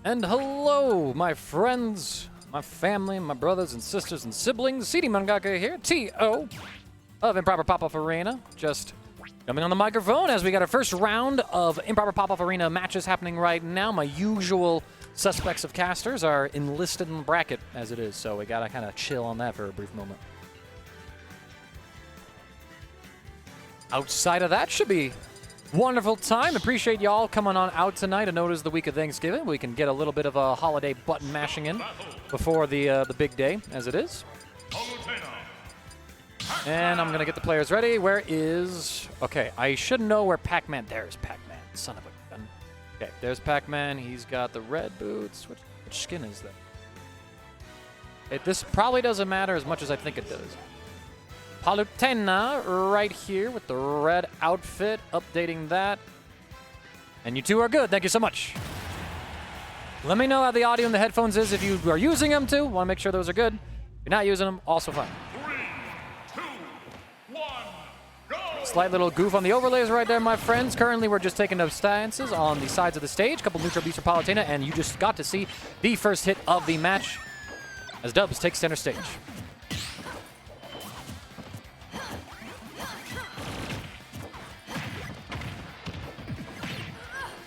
And hello, my friends, my family, my brothers and sisters and siblings. CD Mangaka here, T.O. of Improper Popoff Arena. Just coming on the microphone as we got our first round of Improper Popoff Arena matches happening right now. My usual suspects of casters are enlisted in the bracket as it is, so we gotta kind of chill on that for a brief moment. Outside of that, should be wonderful time. Appreciate y'all coming on out tonight. I know it is the week of Thanksgiving. We can get a little bit of a holiday button mashing in before the big day, as it is. And I'm gonna get the players ready. Where is? Okay, I should know where Pac-Man. There's Pac-Man. Son of a gun. Okay, there's Pac-Man. He's got the red boots. Which skin is that? This probably doesn't matter as much as I think it does. Palutena right here with the red outfit, updating that. And you two are good. Thank you so much. Let me know how the audio in the headphones is if you are using them too. Want to make sure those are good. If you're not using them, also fine. 3, 2, 1, go! Slight little goof on the overlays right there, my friends. Currently, we're just taking up stances on the sides of the stage. Couple neutral beats for Palutena, and you just got to see the first hit of the match as Dubs takes center stage.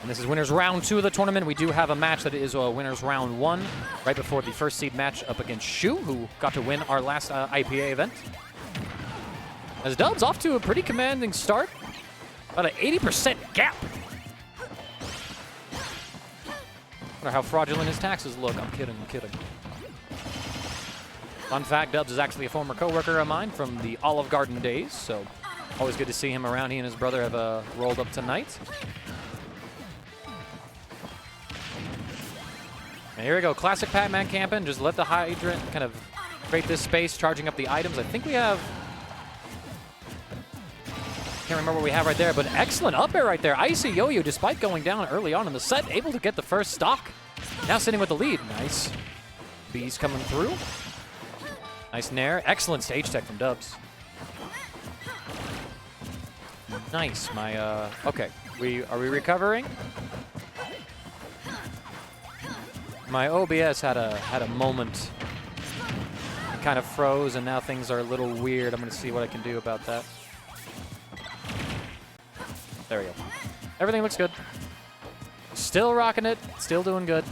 And this is winners round 2 of the tournament. We do have a match that is winners round 1, right before the first seed match up against Shu, who got to win our last IPA event. As Dubs off to a pretty commanding start, about an 80% gap. Wonder how fraudulent his taxes look. I'm kidding, I'm kidding. Fun fact, Dubs is actually a former coworker of mine from the Olive Garden days, so always good to see him around. He and his brother have rolled up tonight. And here we go, classic Pac-Man camping. Just let the hydrant kind of create this space, charging up the items. I think we have, can't remember what we have right there, but excellent up air right there. ICYoyo, despite going down early on in the set, able to get the first stock. Now sitting with the lead. Nice. Bees coming through. Nice nair. Excellent stage tech from Dubs. Nice. Okay. Are we recovering? My OBS had a moment. It kind of froze, and now things are a little weird. I'm going to see what I can do about that. There we go. Everything looks good. Still rocking it. Still doing good.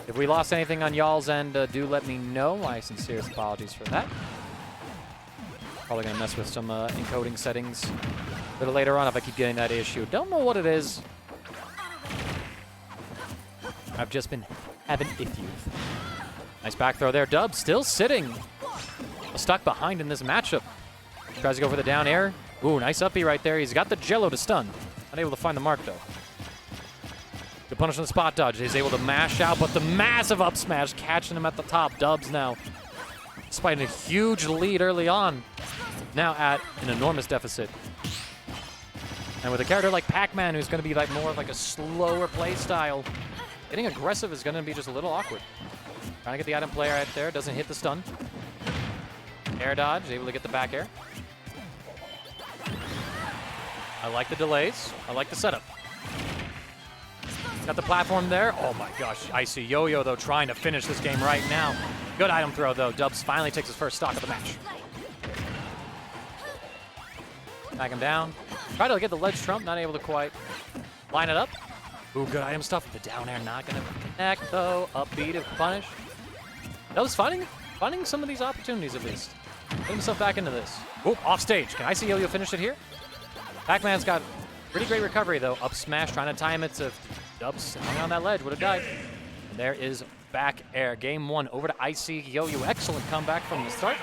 If we lost anything on y'all's end, do let me know. My sincerest apologies for that. Probably going to mess with some encoding settings a little later on if I keep getting that issue. Don't know what it is. I've just been having issues. Nice back throw there. Dubs still sitting. Stuck behind in this matchup. Tries to go for the down air. Ooh, nice uppy right there. He's got the jello to stun. Unable to find the mark, though. Good punish on the spot dodge. He's able to mash out, but the massive up smash catching him at the top. Dubs now, despite a huge lead early on, now at an enormous deficit. And with a character like Pac-Man, who's going to be like more like a slower play style, getting aggressive is going to be just a little awkward. Trying to get the item play right there. Doesn't hit the stun. Air dodge. Able to get the back air. I like the delays. I like the setup. Got the platform there. Oh my gosh. ICYoyo, though, trying to finish this game right now. Good item throw, though. Dubs finally takes his first stock of the match. Back him down. Try to get the ledge trump. Not able to quite line it up. Ooh, good item stuff. The down air not going to connect, though. Upbeat if punish. Dubs finding some of these opportunities, at least. Put himself back into this. Ooh, off stage. Can ICYoyo finish it here? Pac-Man's got pretty great recovery, though. Up smash, trying to time it to Dubs hanging on that ledge. Would have died. And there is back air. Game 1 over to ICYoyo. Excellent comeback from the start.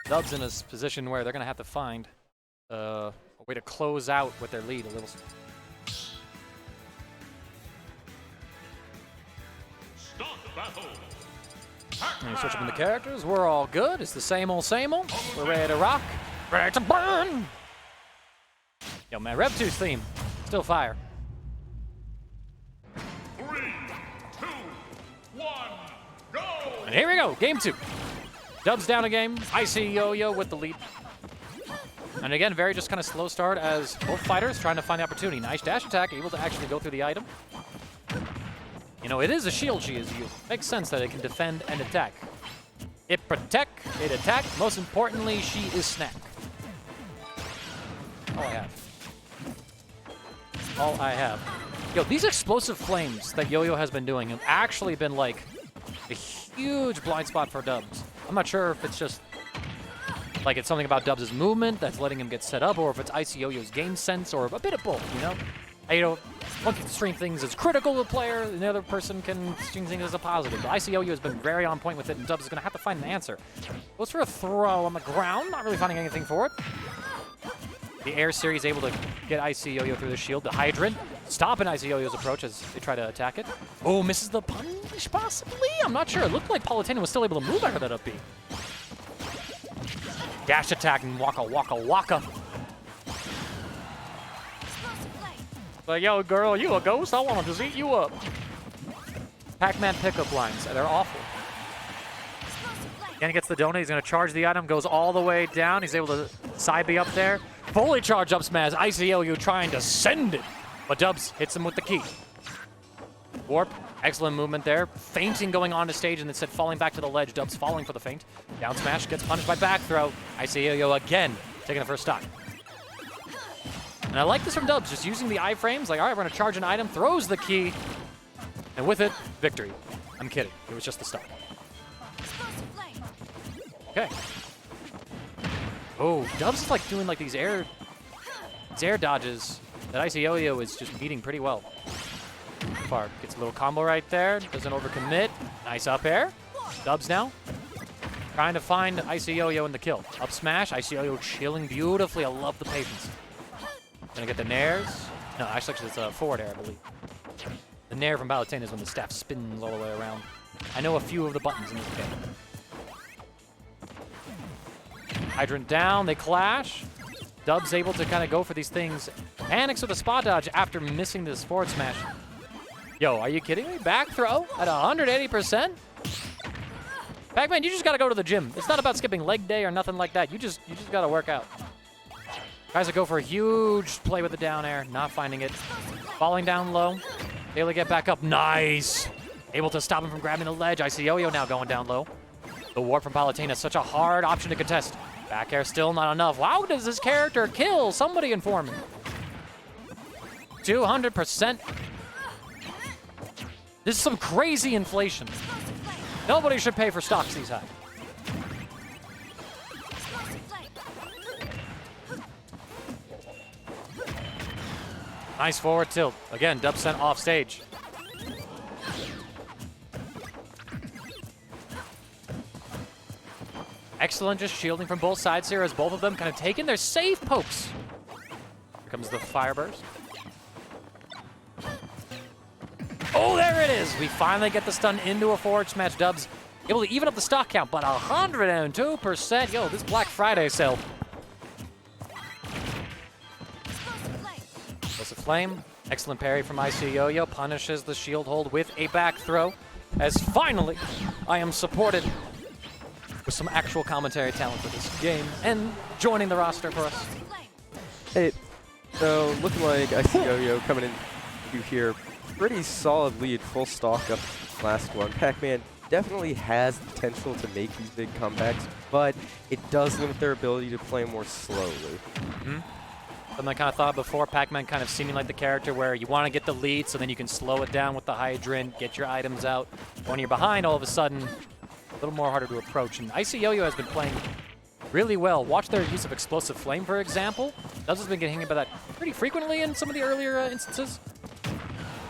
Dubs in a position where they're going to have to find a way to close out with their lead a little. And you switch up in the characters. We're all good. It's the same old, same old. We're ready to rock. Ready to burn. Yo, man, Rev 2's theme. Still fire. And here we go, game 2. Dubs down a game, ICYoyo with the lead. And again, very just kind of slow start as both fighters trying to find the opportunity. Nice dash attack, able to actually go through the item. You know, it is a shield she is using. Makes sense that it can defend and attack. It protect, it attack. Most importantly, she is snack. All I have. All I have. Yo, these explosive flames that Yo-Yo has been doing have actually been like a huge blind spot for Dubs. I'm not sure if it's just like it's something about Dubs' movement that's letting him get set up, or if it's ICYoyo's game sense, or a bit of both, you know? You know, one can stream things as critical to the player, and the other person can stream things as a positive. But ICYoyo has been very on point with it, and Dubs is going to have to find an answer. Goes for a throw on the ground, not really finding anything for it. The air series able to get ICYoyo through the shield. The Hydrant stopping ICYoyo's approach as they try to attack it. Oh, misses the punish possibly? I'm not sure. It looked like Palutena was still able to move after that up B. Dash attack and waka waka waka. Like, yo, girl, you a ghost? I want to just eat you up. Pac-Man pickup lines. They're awful. Again, he gets the donut. He's going to charge the item. Goes all the way down. He's able to side B up there. Fully charge up smash. ICYoyo trying to send it. But Dubs hits him with the key. Warp. Excellent movement there. Fainting going on to stage and instead falling back to the ledge. Dubs falling for the feint. Down smash. Gets punished by back throw. ICYoyo again taking the first stock. And I like this from Dubs, just using the iframes. Like, all right, we're going to charge an item. Throws the key. And with it, victory. I'm kidding. It was just the stock. Okay. Oh, Dubs is like doing like these air dodges that ICYoyo is just beating pretty well. Far gets a little combo right there. Doesn't overcommit. Nice up air. Dubs now. Trying to find ICYoyo in the kill. Up smash. ICYoyo chilling beautifully. I love the patience. Gonna get the nairs. No, actually it's a forward air, I believe. The nair from Palutena is when the staff spins all the way around. I know a few of the buttons in this game. Hydrant down, they clash. Dubs able to kind of go for these things. Panics with a spot dodge after missing this forward smash. Yo, are you kidding me? Back throw at 180%? Pac-Man, you just gotta go to the gym. It's not about skipping leg day or nothing like that. You just gotta work out. Tries to go for a huge play with the down air, not finding it. Falling down low. Able to get back up. Nice. Able to stop him from grabbing the ledge. ICYoyo now going down low. The warp from Palutena, such a hard option to contest. Back air still not enough. How does this character kill? Somebody inform me. 200%. This is some crazy inflation. Nobody should pay for stocks these high. Nice forward tilt. Again, Dub sent off stage. Excellent just shielding from both sides here as both of them kind of taking their safe pokes. Here comes the fire burst. Oh, there it is. We finally get the stun into a forward smash. Dubs able to even up the stock count, but 102%. Yo, this Black Friday sale. Explosive Flame. Excellent parry from ICYoyo. Punishes the shield hold with a back throw. As finally, I am supported with some actual commentary talent for this game and joining the roster for us. Hey, so looking like ICYoyo coming in to here. Pretty solid lead, full stock up last one. Pac-Man definitely has potential to make these big comebacks, but it does limit their ability to play more slowly. Something I kind of thought before, Pac-Man kind of seeming like the character where you want to get the lead so then you can slow it down with the Hydrant, get your items out. When you're behind, all of a sudden, a little more harder to approach. And ICYoyo has been playing really well. Watch their use of Explosive Flame, for example. Dubs has been getting hit by that pretty frequently in some of the earlier instances.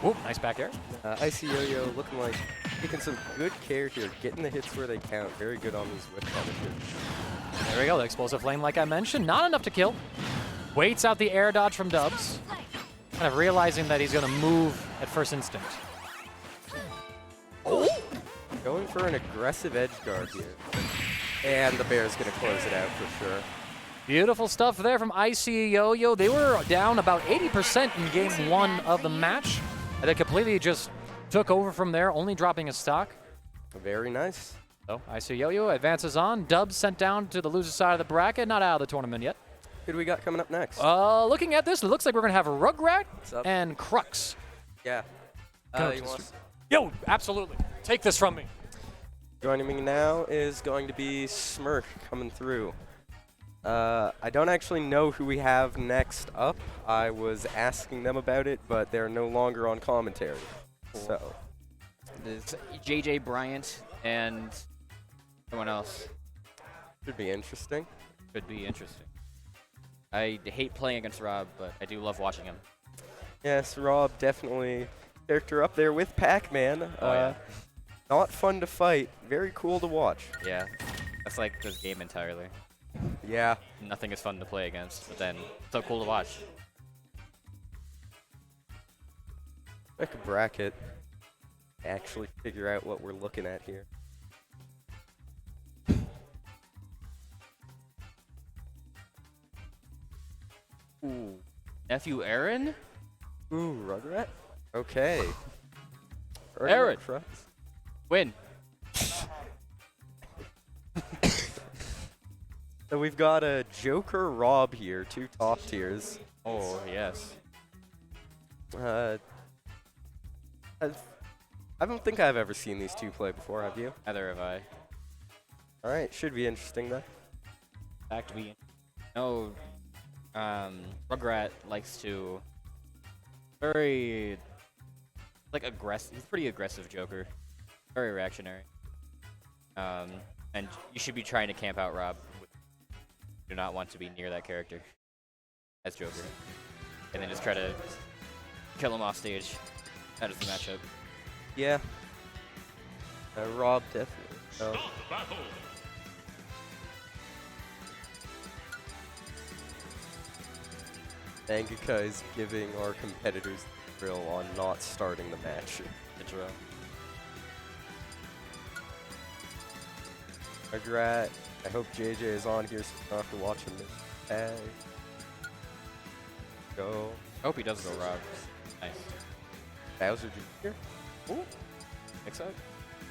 Whoop, nice back air. ICYoyo looking like taking some good care here, getting the hits where they count. Very good on these whip punishes. There we go, the Explosive Flame, like I mentioned. Not enough to kill. Waits out the air dodge from Dubs. Kind of realizing that he's going to move at first instinct. Oh! Going for an aggressive edge guard here. And the bear's going to close it out for sure. Beautiful stuff there from ICYoyo. They were down about 80% in game 1 of the match. And they completely just took over from there, only dropping a stock. Very nice. So ICYoyo advances on. Dubs sent down to the loser side of the bracket. Not out of the tournament yet. Who do we got coming up next? Looking at this, it looks like we're going to have Rugrat up? and Crux. Yeah. Go. You want Yo, absolutely. Take this from me. Joining me now is going to be Smirk coming through. I don't actually know who we have next up. I was asking them about it, but they're no longer on commentary. Cool. So, There's JJ Bryant and someone else. should be interesting. Could be interesting. I hate playing against Rob, but I do love watching him. Yes, Rob definitely character up there with Pac-Man. Oh, yeah. Not fun to fight. Very cool to watch. Yeah, that's like this game entirely. Yeah. Nothing is fun to play against, but then so cool to watch. Like a bracket. Actually figure out what we're looking at here. Ooh. Nephew Aaron? Ooh, Rugrat? Okay. Aaron. Crux. Win. So we've got a Joker Rob here, 2 top tiers. Oh, yes. I don't think I've ever seen these two play before, have you? Neither have I. Alright, should be interesting then. In fact, we know Rugrat likes to like aggressive. He's pretty aggressive Joker, very reactionary. And you should be trying to camp out Rob. You do not want to be near that character as Joker, and then just try to kill him off stage. That is the matchup. Yeah. Rob definitely. Oh. Stop battle. Mangaka is giving our competitors the drill on not starting the match. The drill. Rugrat, I hope JJ is on here so you don't have to watch him tag. Go. I hope he does go Rob. Nice. Bowser Jr.? Ooh. Mix up.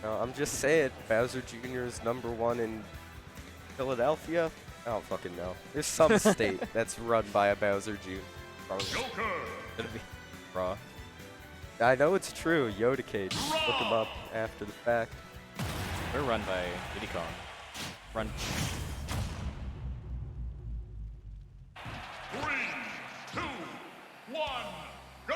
No, I'm just saying, Bowser Jr. is #1 in Philadelphia? I don't fucking know. There's some state that's run by a Bowser Jr. Probably. Joker. It'll be raw. I know it's true. Yoda Cage. Look him up after the fact. We're run by Diddy Kong. Run. 3, 2, 1, go!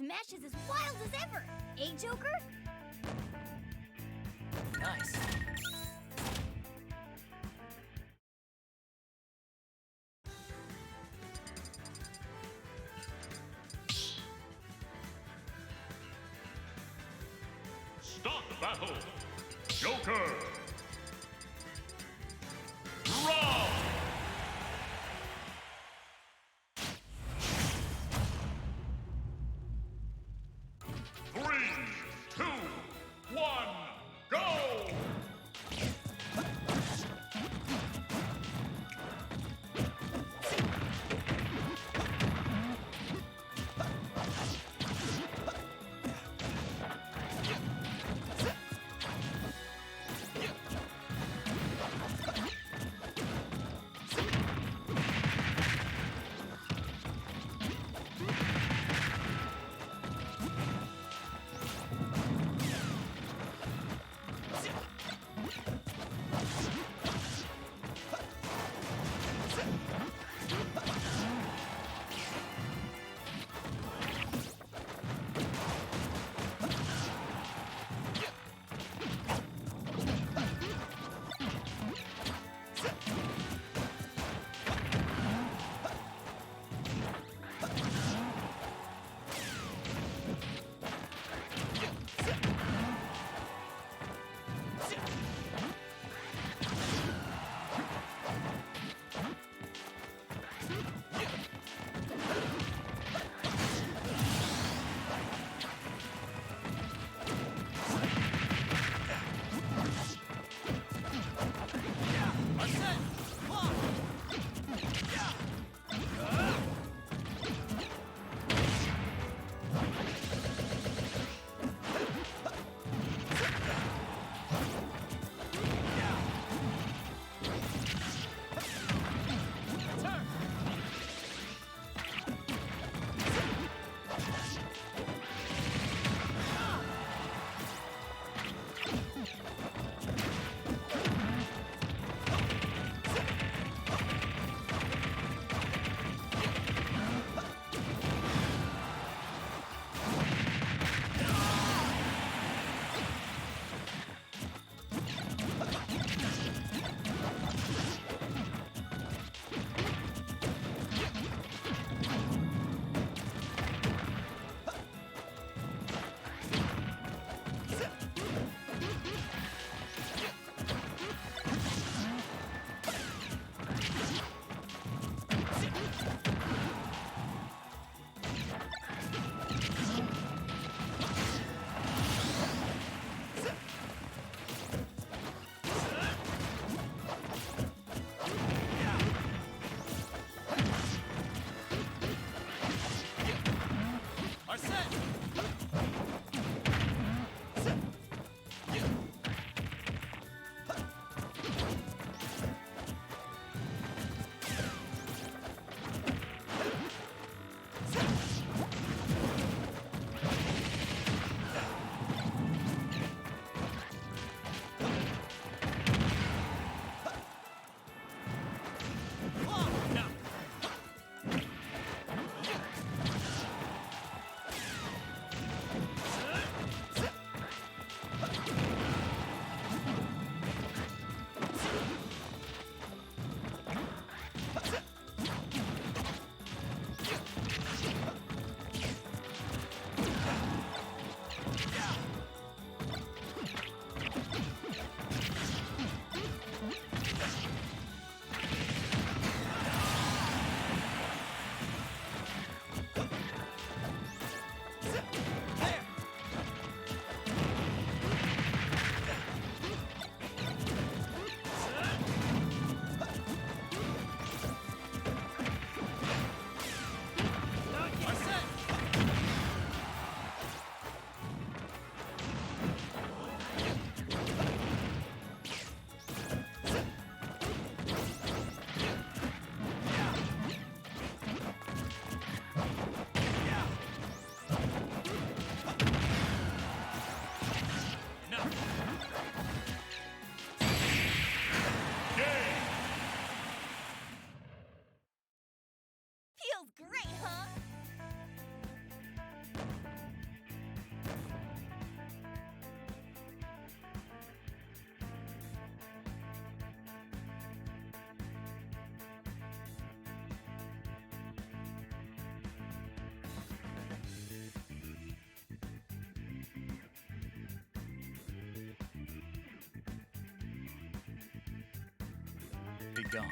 match is as wild as ever. Eh, Joker? Nice. Start the battle. Joker. Draw. 3, 2, 1, go! Feels great, huh? begun.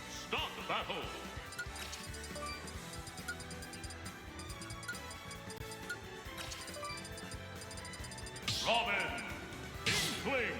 Start the battle! Robin! Inkling!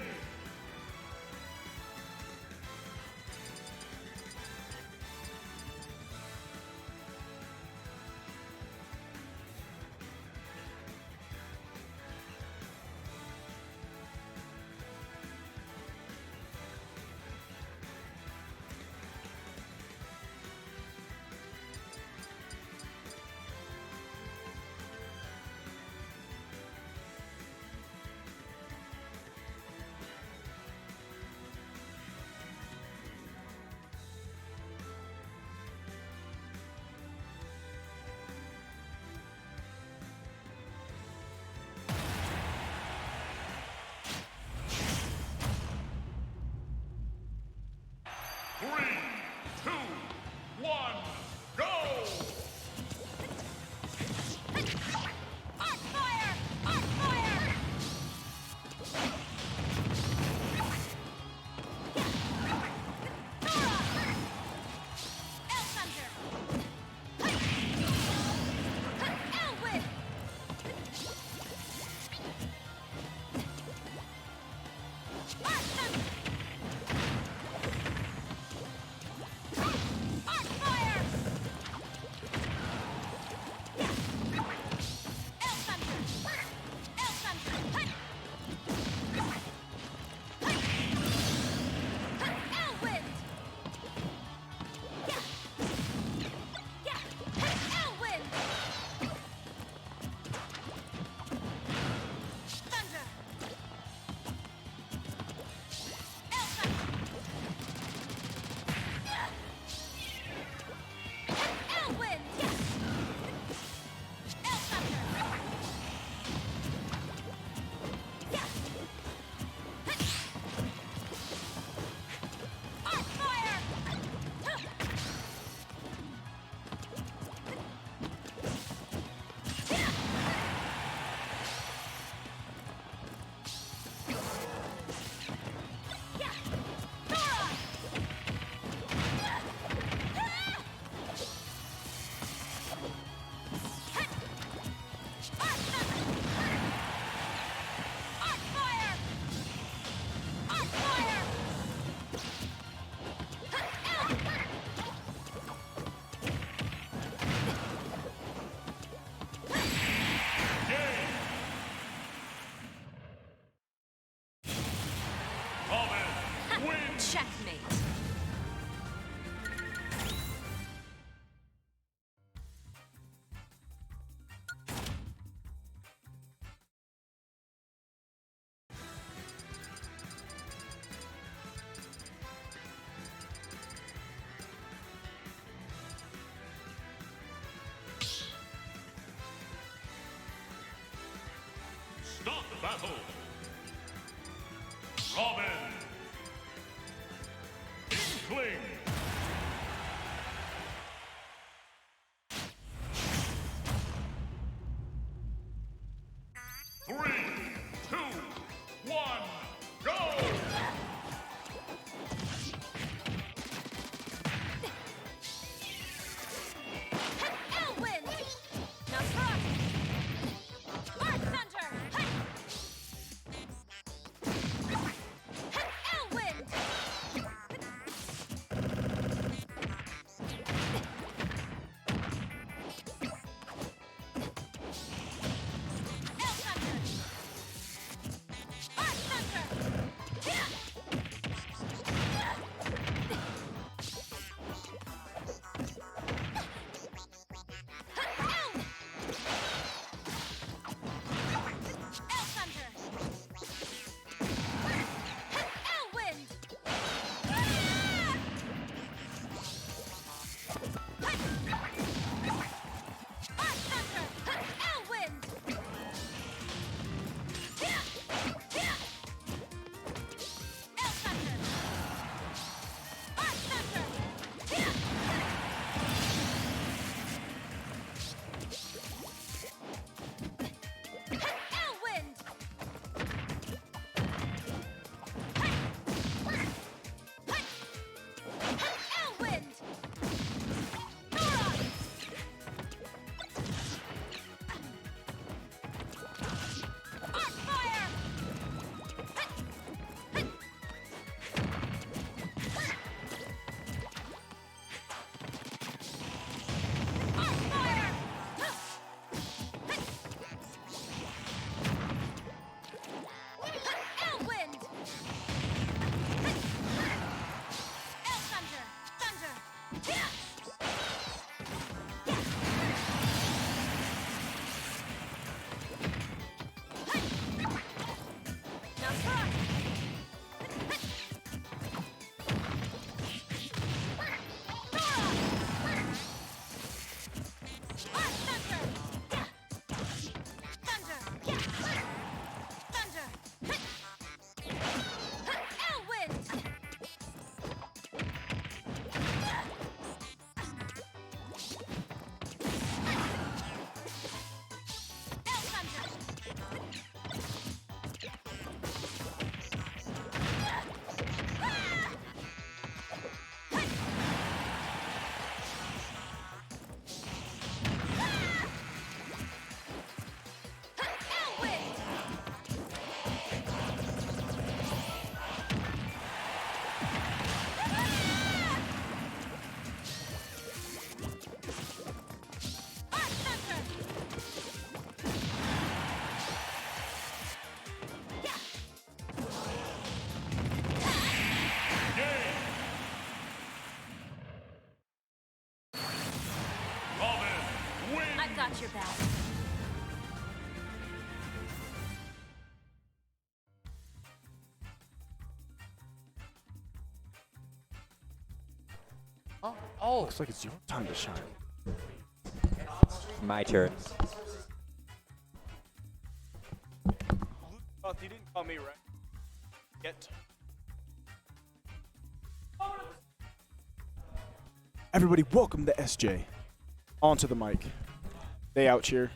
Three, two, one, go! On fire! On fire! Nora! Elthunder! Elwyn! Arthur! On fire! Elthunder! Elthunder! Elwind! Elwind! Thunder! Elwind! Elthunder! On fire! Nora! On fire! On fire! Robin wins! Checkmate! Start the battle! Robin! Inkling! Three, two, one, go! Elwind! Now Smirk! Thunder! Elwind! got your back. Oh, Looks like it's your time to shine. my turn. You didn't call me right. Get. Everybody, welcome to SJ. Onto the mic. They out here.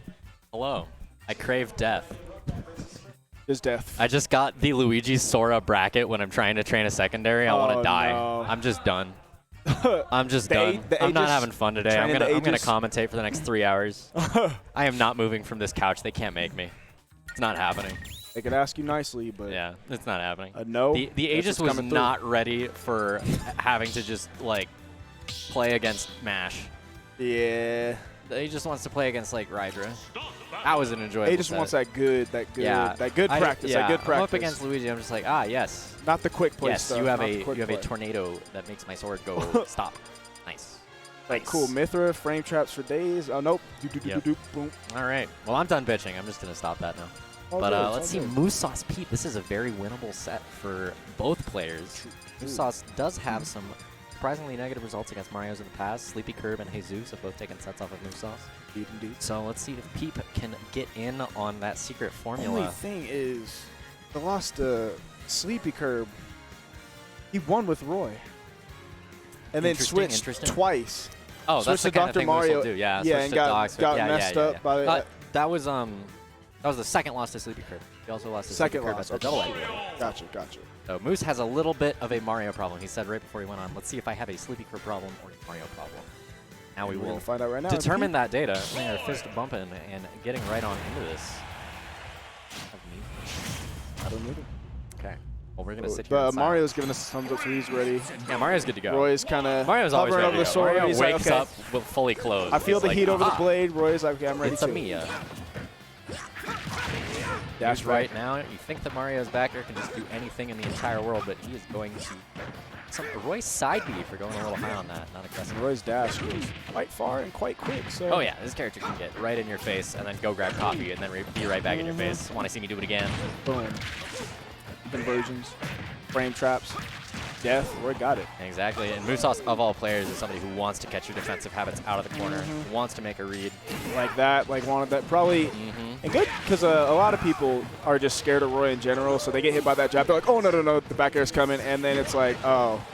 Hello. I crave death. Is death. I just got the Luigi Sora bracket when I'm trying to train a secondary. I want Oh, to die. no. I'm just done. I'm just The done. I'm not Aegis? having fun today. I'm Training the gonna Aegis? commentate for the next 3 hours. I am not moving from this couch. They can't make me. It's not happening. They could ask you nicely, but Yeah, it's not happening. a no. The that's Aegis what's was coming through. not ready for having to just like play against MASH. Yeah. The Aegis wants to play against like Rydra. That was an enjoyable. They just set. wants that good Yeah, practice, yeah, that good I'm practice. up against Luigi. I'm just like, ah, yes, Not the quick play yes. stuff. You have not the a quick you have a play. tornado that makes my sword go stop. Nice. Like Nice. cool Mithra, frame traps for days. Oh nope. Yep. Boom. All right. Well, I'm done bitching. I'm just gonna stop that now. All But good, it's let's see, all good. Moosesauce Peep. This is a very winnable set for both players. Moosesauce does have some surprisingly negative results against Mario's in the past. Sleepy Curb and Jesus have both taken sets off of Moosesauce. Indeed. So let's see if Peep can get in on that secret formula. Only thing is, the lost to Sleepy Curb. He won with Roy, and then Interesting, switched interesting. twice. Oh, that's switched the to kind of Dr. thing Moose Mario. will do. Yeah, Yeah, switch and to got Dogs, got yeah, messed yeah, up yeah. by the That was the second loss to Sleepy Curb. He also lost to second Sleepy Curb loss. at the Okay. double idea. Gotcha. So Moose has a little bit of a Mario problem. He said right before he went on, let's see if I have a Sleepy Curb problem or a Mario problem. Now we We're will gonna find out right now. determine that data. Putting our fist bumping and getting right on into this. I don't know. Okay. Well, we're gonna sit here. But in Mario's silence. giving us a thumbs up, so he's ready. Yeah, Mario's good to go. Roy's kind of Mario's always hovering ready over to the go. sword. Mario He's wakes like, okay. up with fully clothed. I feel He's the like, heat over the "Ah, blade. Roy's like, okay, I'm ready It's too. a Mia. That's right now. You think that Mario's back there can just do anything in the entire world, but he is going to. Roy's side B for going a little high on that. Not aggressive. Roy's dash goes quite far and quite quick. So. Oh yeah, this character can get right in your face and then go grab coffee and then be right back in your face. Want to see me do it again? Boom. Conversions, frame traps, death. Roy got it. Exactly. And Moosesauce, of all players, is somebody who wants to catch your defensive habits out of the corner, wants to make a read. Like that, like wanted that. Probably, and good, because a lot of people are just scared of Roy in general, so they get hit by that jab. They're like, oh, no, the back air's coming. And then it's like, oh,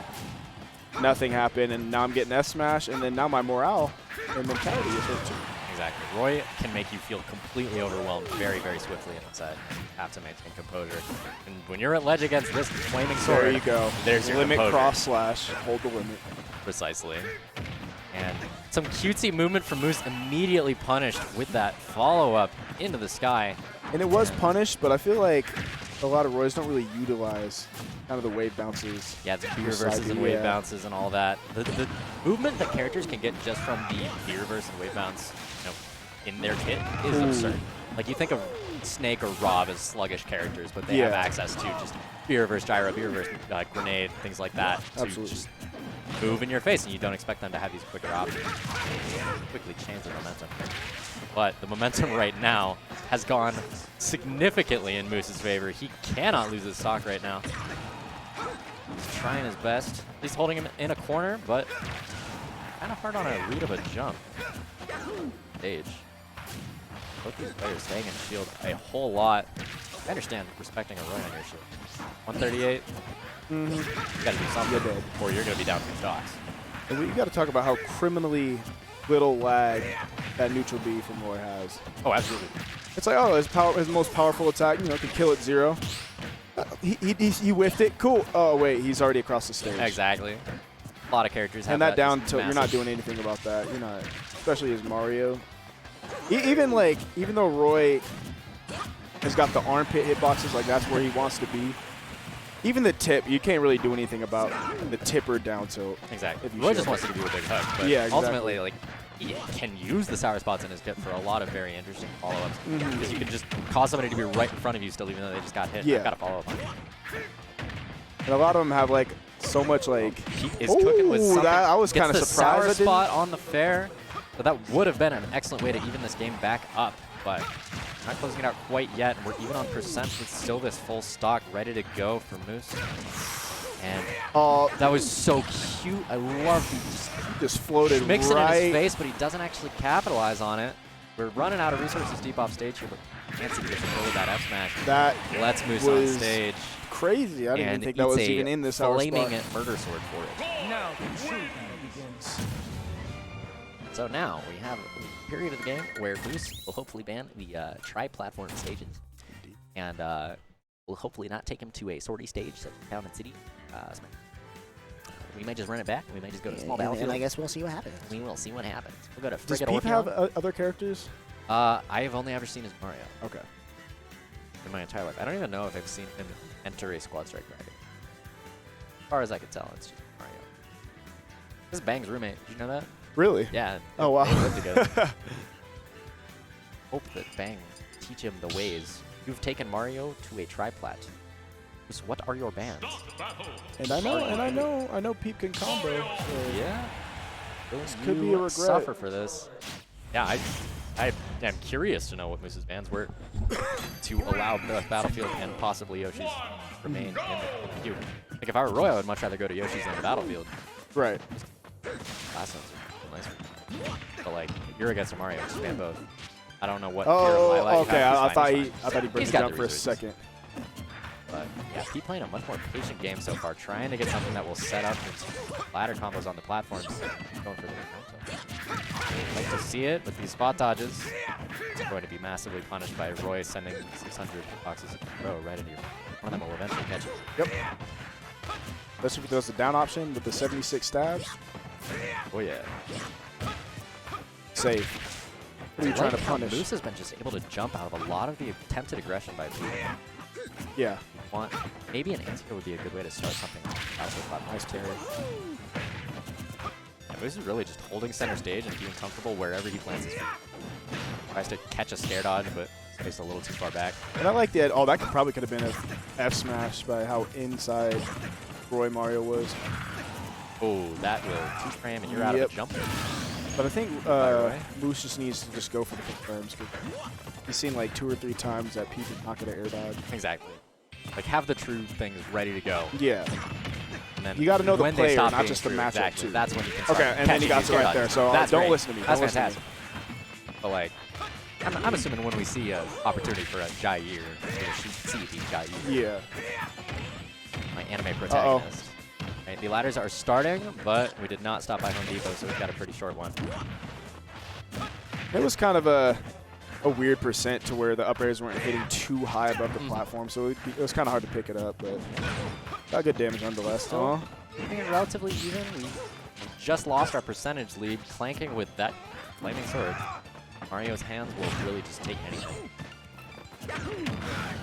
nothing happened, and now I'm getting S-smash, and then now my morale and mentality is hurt too. Exactly. Roy can make you feel completely overwhelmed very, very swiftly inside. You have to maintain composure. And when you're at ledge against this flaming sword, There you go. There's your limit composure. cross slash, hold the limit. Precisely. And some cutesy movement from Moose, immediately punished with that follow-up into the sky. And it was punished, but I feel like a lot of Roys don't really utilize kind of the wave bounces. Yeah, the beer Side versus B, and wave yeah. bounces and all that. The movement that characters can get just from the beer versus and wave bounce, in their kit is absurd. Like you think of Snake or Rob as sluggish characters, but they have Yeah. access to just beer versus gyro, beer versus grenade, things like that to Absolutely. just move in your face, and you don't expect them to have these quicker options. Quickly change the momentum. But the momentum right now has gone significantly in Moose's favor. He cannot lose his stock right now. He's trying his best. He's holding him in a corner, but kind of hard on a read of a jump. Stage. Both these players staying in shield a whole lot. I understand respecting a Roy on your shield. 138. You gotta do something, You're dead. or you're gonna be down 2 stocks. And you got to talk about how criminally little lag that neutral B from Roy has. Oh, absolutely. It's like, oh, his most powerful attack, can kill at 0. He whiffed it. Cool. Oh, wait, he's already across the stage. Exactly. A lot of characters have And that down just tilt, you're not massive- doing anything about that. You're not, especially as Mario. Even though Roy has got the armpit hitboxes, like that's where he wants to be. Even the tip, you can't really do anything about the tip or down tilt. Exactly. if you Roy just shield. wants to give you a big hug, but Yeah, exactly. ultimately, like, he can use the sour spots in his kit for a lot of very interesting follow-ups. Because you can just cause somebody to be right in front of you still, even though they just got hit. Yeah. Got to follow up on it. And a lot of them have so much He is cooking with Ooh, something. that I was Gets kind of the surprised. sour I didn't- spot on the fair. So that would have been an excellent way to even this game back up, but not closing it out quite yet. We're even on percent with still this full stock ready to go for Moose. And that was so cute. I love He just floated mixing it in right. his face, but he doesn't actually capitalize on it. We're running out of resources deep off stage here, but Nancy gets a really bad F smash. That Let's Moose on was stage. crazy. I didn't even And think that was eats a even in this hour flaming spot. murder sword for it. Now the true begins. So now we have a period of the game where Moose will hopefully ban the tri-platform stages. And will hopefully not take him to a sortie stage such as Town and City. We might just run it back. We might just go to small battlefield. And I guess we'll see what happens. We will see what happens. We'll go to Does Frigate Peep have Orpheon. other characters? I have only ever seen his Mario Okay. in my entire life. I don't even know if I've seen him enter a Squad Strike bracket. As far as I can tell, it's just Mario. This is Bang's roommate. Did you know that? Really? Yeah. Oh, wow. They live together. Hope that Bang teach him the ways. You've taken Mario to a tri-plat. So what are your bans? And I know Peep can combo. So Yeah. this could be a regret. Suffer for this. Yeah, I am curious to know what Moose's bans were to allow the Battlefield and possibly Yoshi's remain in the queue. Like if I were Roy, I would much rather go to Yoshi's than the Battlefield. Right. Last one's nice. But like, if you're against a Mario, just ban both. I don't know what. Oh, okay. I thought he He's broke it got down the for a resources. second. But yeah, Peep playing a much more patient game so far, trying to get something that will set up into ladder combos on the platforms. Going for the like to see it with these spot dodges. It's going to be massively punished by Roy sending 600 boxes in a row right into your. One of them will eventually catch it. Yep. Especially if there's the down option with the 76 stabs. Oh yeah. Safe. What are you trying to punish? Moose has been just able to jump out of a lot of the attempted aggression by Peep. Yeah. Maybe an answer would be a good way to start something out with that nice carry. Yeah, Moose is really just holding center stage and being comfortable wherever he plants his feet. Tries to catch a scare dodge, but spaced a little too far back. And I like that. Oh, that probably could have been a F smash by how inside Roy Mario was. Oh, that will two-frame and you're out of a jump. But I think Roy. Moose just needs to just go for the confirms. He's seen like 2 or 3 times that Peep is not going to air dodge. Exactly. Like, have the true things ready to go. Yeah. And then You got to know the when they player, stop not being just the true, matchup exactly. too. That's when you can start Okay, and then he catching got these it right scare there. dodges. So That's don't great. listen to me. That's Don't listen to me. fantastic. But like, I'm assuming when we see an opportunity for a Jair, we're going to see the Jair. Yeah. My anime protagonist. Right, the ladders are starting, but we did not stop by Home Depot, so we've got a pretty short one. It was kind of a weird percent to where the up airs weren't hitting too high above the platform, so it was kind of hard to pick it up, but got good damage nonetheless. So, keeping it relatively even, we just lost our percentage lead, clanking with that flaming sword. Mario's hands will really just take anything.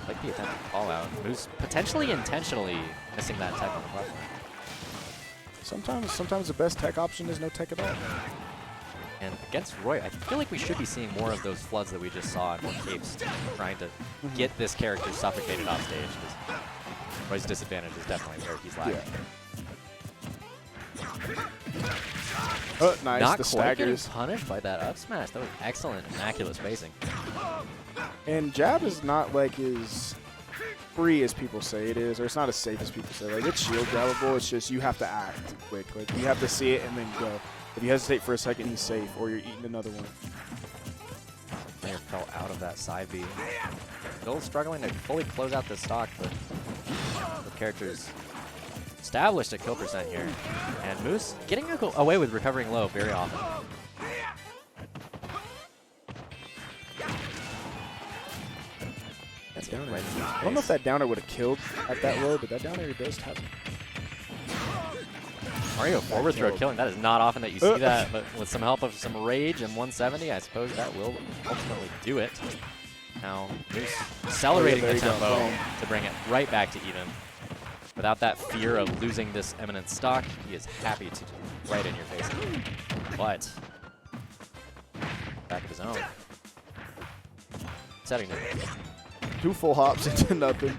Like the attempted call out. Moose potentially intentionally missing that tech on the platform. Sometimes the best tech option is no tech at all. And against Roy, I feel like we should be seeing more of those floods that we just saw in more capes, trying to get this character suffocated off stage. Roy's disadvantage is definitely where he's lacking. Yeah. Oh, nice. Not the quite getting staggers. punished by that up smash. That was excellent, immaculate spacing. And jab is not like as free as people say it is, or it's not as safe as people say. Like, it's shield grabbable. It's just you have to act quick. Like, you have to see it and then go. If you hesitate for a second, he's safe, or you're eating another one. Player fell out of that side B. Still struggling to fully close out this stock, but the character's established a kill percent here. And Moose getting away with recovering low very often. That's down air. I don't know if that downer would have killed at that low, but that down air does have. Mario forward throw killing. That is not often that you see that, but with some help of some rage and 170, I suppose that will ultimately do it. Now, Moose accelerating the tempo to bring it right back to even. Without that fear of losing this eminent stock, he is happy to right in your face. But back of his own. Setting it. 2 full hops into nothing.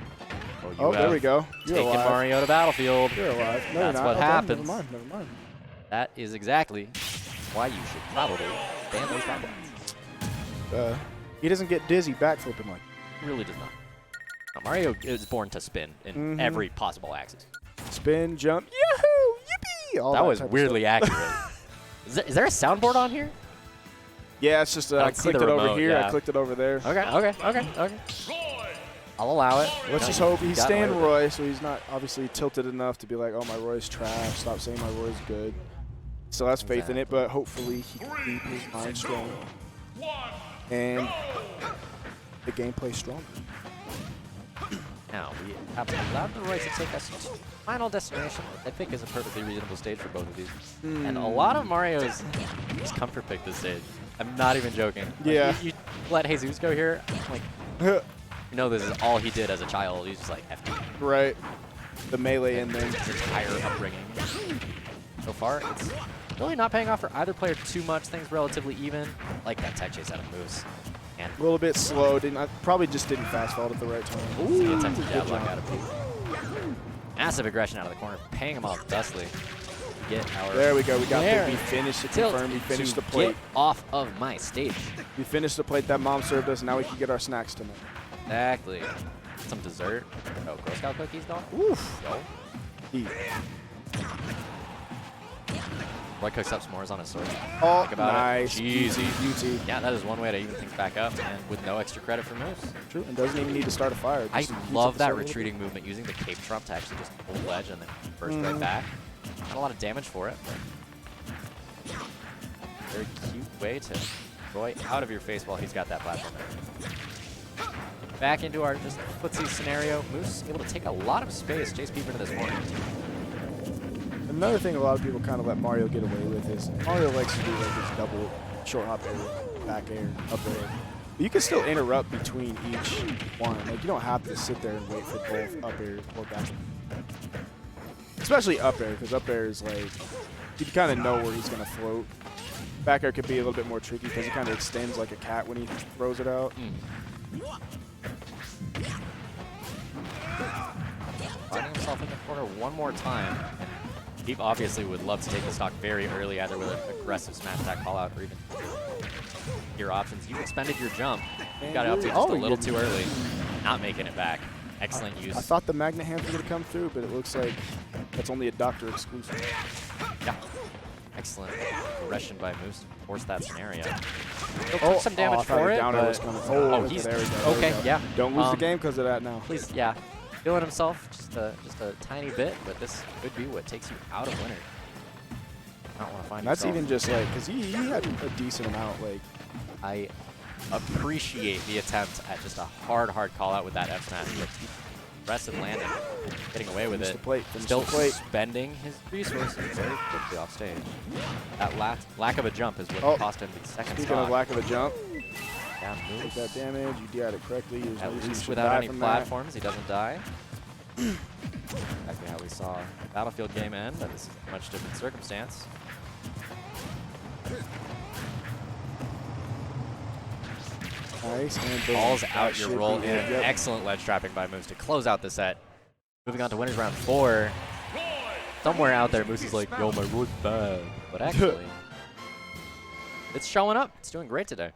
Oh, there we go. You're Taking alive. Mario to Battlefield. You're alive. No, That's you're not. what Okay, happens. Never mind. Never mind. That is exactly why you should probably ban those backflips. He doesn't get dizzy backflipping like. He really does not. No, Mario is born to spin in every possible axis. Spin, jump, yahoo, yippee! All That was type of weirdly stuff. accurate. Is there a soundboard on here? Yeah, it's just I don't see clicked the it over remote, here. yeah. I clicked it over there. Okay. Roy. I'll allow it. Let's No, just you hope he's got staying away with Roy, so he's not obviously tilted enough to be like, oh, my Roy's trash. Stop saying my Roy's good. Still has faith in it, but hopefully he can keep his mind strong and the gameplay stronger. Now, we have allowed the Roy to take us to final destination, which I think is a perfectly reasonable stage for both of these. And a lot of Mario's just comfort pick this stage. I'm not even joking. Like, Yeah. You let Jesus go here, like, you know this is all he did as a child. He's just like, F Right. The melee in there. his entire upbringing. So far, it's really not paying off for either player too much. Things relatively even. Like that tech chase out of Moose. And A little bit slow. Probably just didn't fast fault at the right time. the attempted jab lock out of Peep. Massive aggression out of the corner, paying him off thusly. Get our There we go. We got There. we finished to tilt confirm. We finished to the plate. Get off of my stage. We finished the plate that mom served us. Now we can get our snacks tonight. Exactly. Some dessert. Oh, Girl Scout cookies, though? Oof. Yo. Eat. Roy cooks up s'mores on his sword. Oh, Think about nice. it. Easy. Beauty. Yeah, that is one way to even things back up, and with no extra credit for Moose. True. And doesn't even need to start a fire. I Just heats up love the that sword a little retreating movement, using the cape trump to actually just hold ledge and then burst right back. Not a lot of damage for it, but very cute way to Roy out of your face while he's got that platform there. Back into our just footsie scenario. Moose able to take a lot of space, chase Peep into this corner. bit. Another thing a lot of people kind of let Mario get away with is Mario likes to do like this double short hop air, back air, up air. But you can still interrupt between each one. Like you don't have to sit there and wait for both up air or back air. Especially up air, because up air is like, you kind of know where he's going to float. Back air could be a little bit more tricky because he kind of extends like a cat when he throws it out. Finding himself in the corner one more time. Peep obviously would love to take the stock very early, either with an aggressive smash attack call out or even your options. You expended your jump. You got it up to just a little too early. Not making it back. Excellent use. I thought the magnet hands were going to come through, but it looks like that's only a doctor exclusive. Yeah. Excellent aggression by Moose to force that scenario. He'll take some damage I thought for a it, downer but was coming. oh, he's there we go. there we okay. go. Yeah. Don't lose the Um, game because of that now. Please, yeah. Feeling himself just a tiny bit, but this could be what takes you out of winner. Not want to find That's yourself. even just like, because he had a decent amount. Like, I appreciate the attempt at just a hard call out with that F smash. But aggressive landing, getting away with Finish it. the plate, finish Still the plate. spending his resources very quickly off stage. That lack of a jump is what Oh, cost him the second speaking stock. of lack of a jump, Down take moves. that damage. You DI'd it correctly. There's no At reason you least should without die any from that. platforms, he doesn't die. Exactly how we saw Battlefield game end, but this is a much different circumstance. Nice. And boom. Balls That out your should roll be in. it. Yep. Excellent ledge trapping by Moose to close out the set. Moving on to winners round 4. Somewhere out there, Moose is like, yo, my road's bad. But actually, it's showing up. It's doing great today.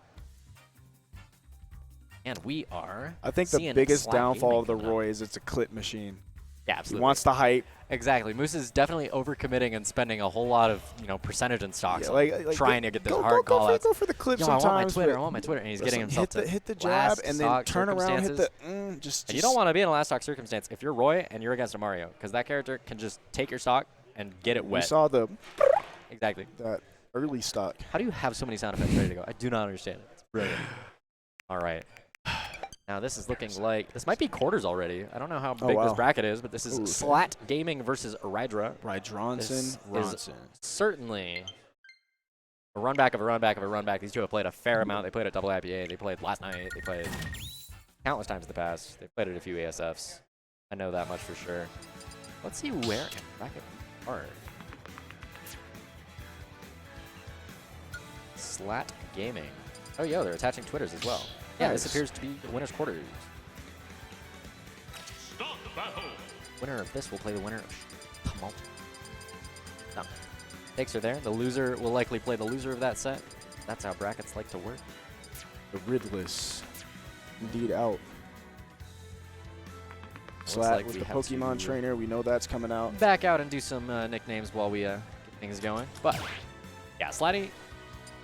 And we are I think the seeing biggest Slat downfall gaming of the coming up. Roy is it's a clip machine. Yeah, He absolutely. wants the hype. Exactly. Moose is definitely overcommitting and spending a whole lot of, percentage in stocks Yeah, on like trying to get this go, hard go, call go, outs. go for the clip Yo, I sometimes. want my Twitter. but I want my Twitter. And he's listen, getting himself to hit the jab last and then stock turn around, hit the circumstances. just. And you don't want to be in a last stock circumstance if you're Roy and you're against a Mario, because that character can just take your stock and get it We wet. saw Exactly. that early stock. How do you have so many sound effects ready to go? I do not understand it. It's brilliant. All right. Now this is looking like this might be quarters already. I don't know how big this wow. bracket is, but this is Ooh, Slat Gaming versus Rydra. Rydronson, This is certainly a run back of a run back of a run back. These two have played a fair amount. They played at double IPA. They played last night. They played countless times in the past. They played at a few ASFs. I know that much for sure. Let's see where in bracket we are. Slat Gaming. Oh, yo, they're attaching Twitters as well. Yeah, this Nice. appears to be the winner's quarters. Start the battle. Winner of this will play the winner of Tumultus. No. Stakes are there. The loser will likely play the loser of that set. that's how brackets like to work. The Ridless. Indeed out. Looks Slat like with we the have Pokemon to trainer. We know that's coming out. back out and do some nicknames while we get things going. But yeah, Slatty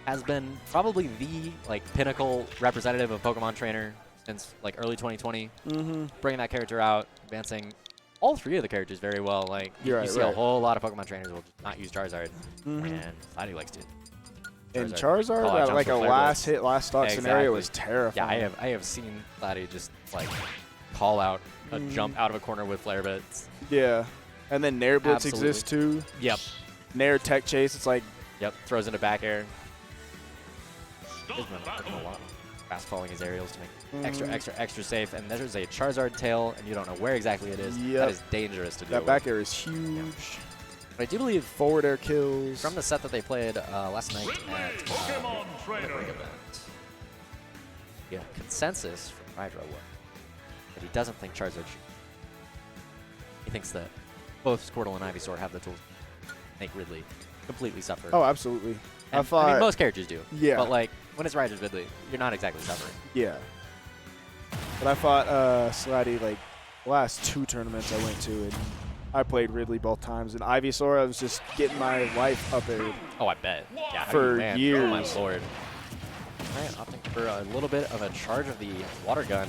has been probably the pinnacle representative of Pokemon Trainer since early 2020. Mm-hmm. Bringing that character out, advancing all three of the characters very well. You're you right, see right. a whole lot of Pokemon trainers will just not use Charizard, Mhm. and Slatty likes to. And Charizard, Call out that, jump a for Flare last Blitz. hit, last stock scenario was Yeah, terrifying. I have seen Slatty just call out a jump out of a corner with Flare Blitz. Yeah. And then Nair Blitz Absolutely. exists too. Yep. Nair Tech Chase, it's like, Yep. Throws into back air. Stop There's been battle. a lot. Fast falling his aerials to make Mm. extra safe. And there's a Charizard tail, and you don't know where exactly it is. Yep. That is dangerous to do. that back air is huge. But I do believe Forward air kills. from the set that they played last night at Pokemon the Trainer. break event, yeah, consensus from Rydra was that he doesn't think Charizard should. He thinks that both Squirtle and Ivysaur have the tools to make Ridley completely suffer. Oh, absolutely. And, I thought, mean, most characters do. Yeah. But when it's Rydra's Ridley, you're not exactly suffering. yeah. But I fought Slatty the last 2 tournaments I went to, and I played Ridley both times. And Ivysaur, I was just getting my life up there. Oh, I bet. Yeah, For man, years. Oh, my lord. All right, opting for a little bit of a charge of the water gun.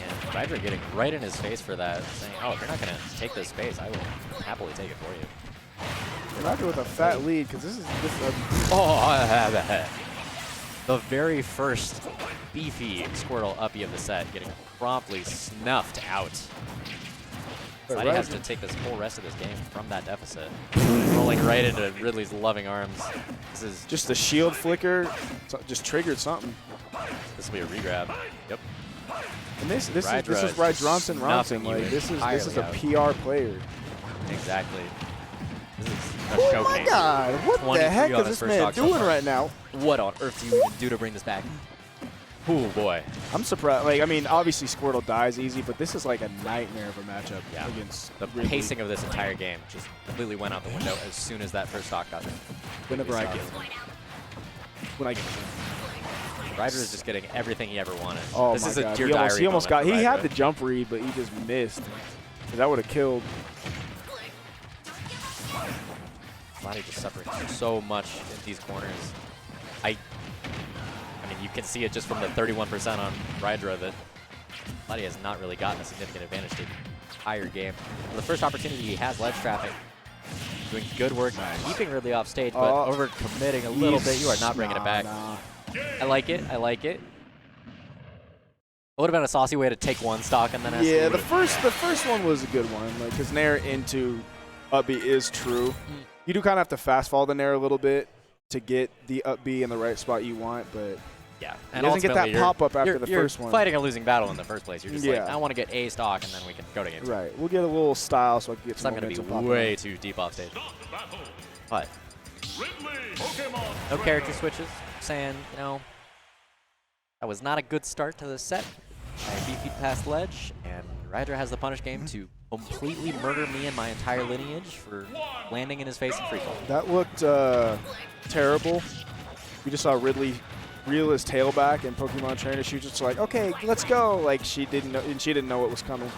And Rydra getting right in his face for that, saying, oh, if you're not going to take this space, I will happily take it for you. Rydra with a fat lead, because this is Oh, the very first beefy Squirtle uppie of the set getting promptly snuffed out. Slatty has to take this whole rest of this game from that deficit. Rolling right into Ridley's loving arms. This is just the shield flicker, just triggered something. this will be a regrab. Yep. And this is Rydra why is Ronson. snuffing you This is entirely a PR player. Exactly. This is a Oh showcase. my God! What 23 the heck on is his this first man stock so doing far. right now? What on earth do you even do to bring this back? Oh boy. I'm surprised. I mean, obviously Squirtle dies easy, but this is like a nightmare of a matchup Yeah. against The Ridley. pacing of this entire game just completely went out the window as soon as that first stock got Whenever I started. get when I get it. Ryder is just getting everything he ever wanted. Oh this my is a God! Dear He almost, Diary he almost moment got. for He had Rydra. the jump read, but he just missed. That would have killed. Slatty just suffering so much in these corners. I mean, you can see it just from the 31% on Rydra that Slatty has not really gotten a significant advantage the entire game. For the first opportunity he has ledge trapping. Doing good work, keeping Ridley off stage, but over-committing a little bit. You are not bringing it back. Nah. I like it. I like it. It would have been a saucy way to take one stock and then Yeah, SC the first one was a good one, because Nair into up B is true. You do kind of have to fast fall the Nair a little bit to get the up B in the right spot you want, but yeah, and doesn't get that ultimately, pop-up after you're the first one. Fighting a losing battle in the first place. You're just like, Yeah. I want to get a stock and then we can go to game two. right. We'll get a little style so I can get So some I'm going to be momentum popping way up. too deep off stage. Stop battle. But Ridley. Pokemon no Trainer. character switches. Saying, that was not a good start to the set. I beefed past ledge, and Rydra has the punish game to completely murder me and my entire lineage for landing in his face in free fall. That looked terrible. We just saw Ridley reel his tail back, and Pokemon Trainer, she was just like, okay, let's go. Like, she didn't know, and she didn't know what was coming.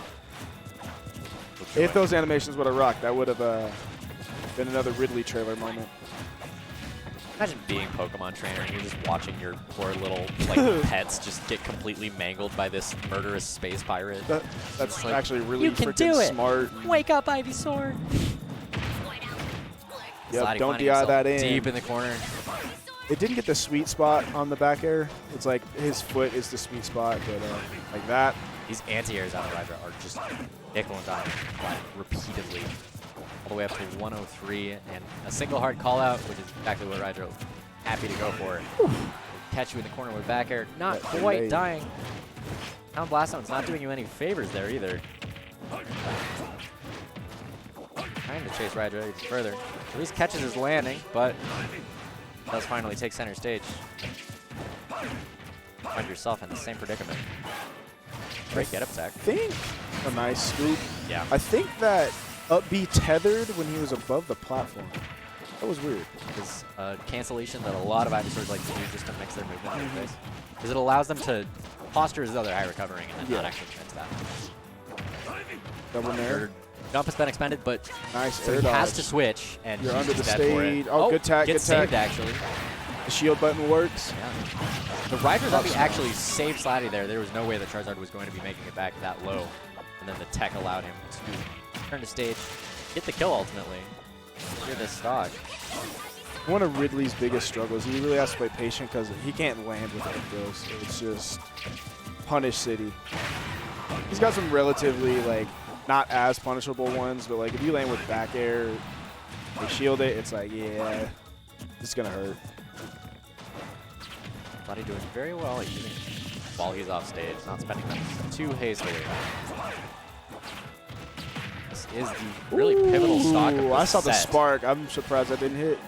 If those animations would have rocked, that would have been another Ridley trailer moment. Imagine being Pokemon Trainer and you're just watching your poor little pets just get completely mangled by this murderous space pirate. That's like, actually really "You can freaking do it. smart. Wake up, Ivysaur! Yep, Slatty don't finding DI himself that in. Deep in the corner. It didn't get the sweet spot on the back air. It's like his foot is the sweet spot, but like that. These anti-airs out of Rydra are just nickel and dime repeatedly. All the way up to 103, and a single hard call out, which is exactly what Rydra was happy to go for. Catch you in the corner with back air, not That's quite delayed. dying. Now Blast Zone's not doing you any favors there either. Trying to chase Rydra even further. At least catches his landing, but does finally take center stage. Find yourself in the same predicament. Great get up attack. Think a nice scoop. Yeah. I think that up B tethered when he was above the platform. That was weird. is a cancellation that a lot of Ivysaurs like to do just to mix their movement in place. Because it allows them to posture as though they're high recovering and then not actually commit to that. Double nair. Third jump has been expended, but Nice so air he has dodge. to switch, and You're he's under the just dead for it. stage. Oh, good tag, gets good tag. saved, actually. The shield button works. Yeah. The Rydra's up actually saved Slatty there. There was no way that Charizard was going to be making it back that low. And then the tech allowed him to turn the stage, get the kill ultimately. Clear this stock. One of Ridley's biggest struggles, he really has to play patient because he can't land with those. It's just punish city. He's got some relatively, like, not as punishable ones, but, like, if you land with back air, they shield it, it's like, yeah, it's going to hurt. Slatty doing very well even while he's off stage, not spending them too hastily. This is the really pivotal stock of Ooh, the I saw the set. spark. I'm surprised that didn't hit.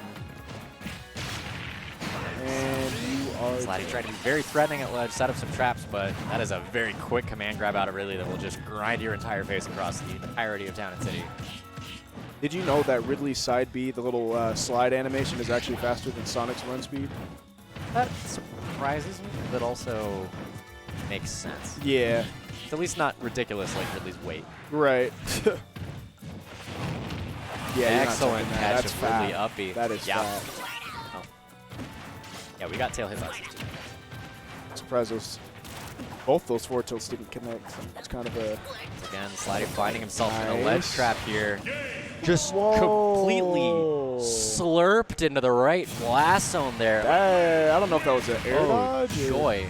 And you are... Slatty tried to be very threatening at ledge, set up some traps, but that is a very quick command grab out of Ridley that will just grind your entire face across the entirety of town and city. Did you know that Ridley's side B, the little slide animation, is actually faster than Sonic's run speed? That surprises me, but also makes sense. Yeah. It's at least not ridiculous like Ridley's weight. Right. Yeah, you're not Excellent taking that. catch That's of Ridley fat. uppy. That is yeah. fat. Oh. Yeah, we got tail hitboxes too. Surprised both those four tilts didn't connect. It's kind of a... Again, Slatty finding himself in a ledge Nice. trap here. Just Whoa. completely slurped into the right blast zone there. I don't know if that was an air Oh, dodge. or- joy.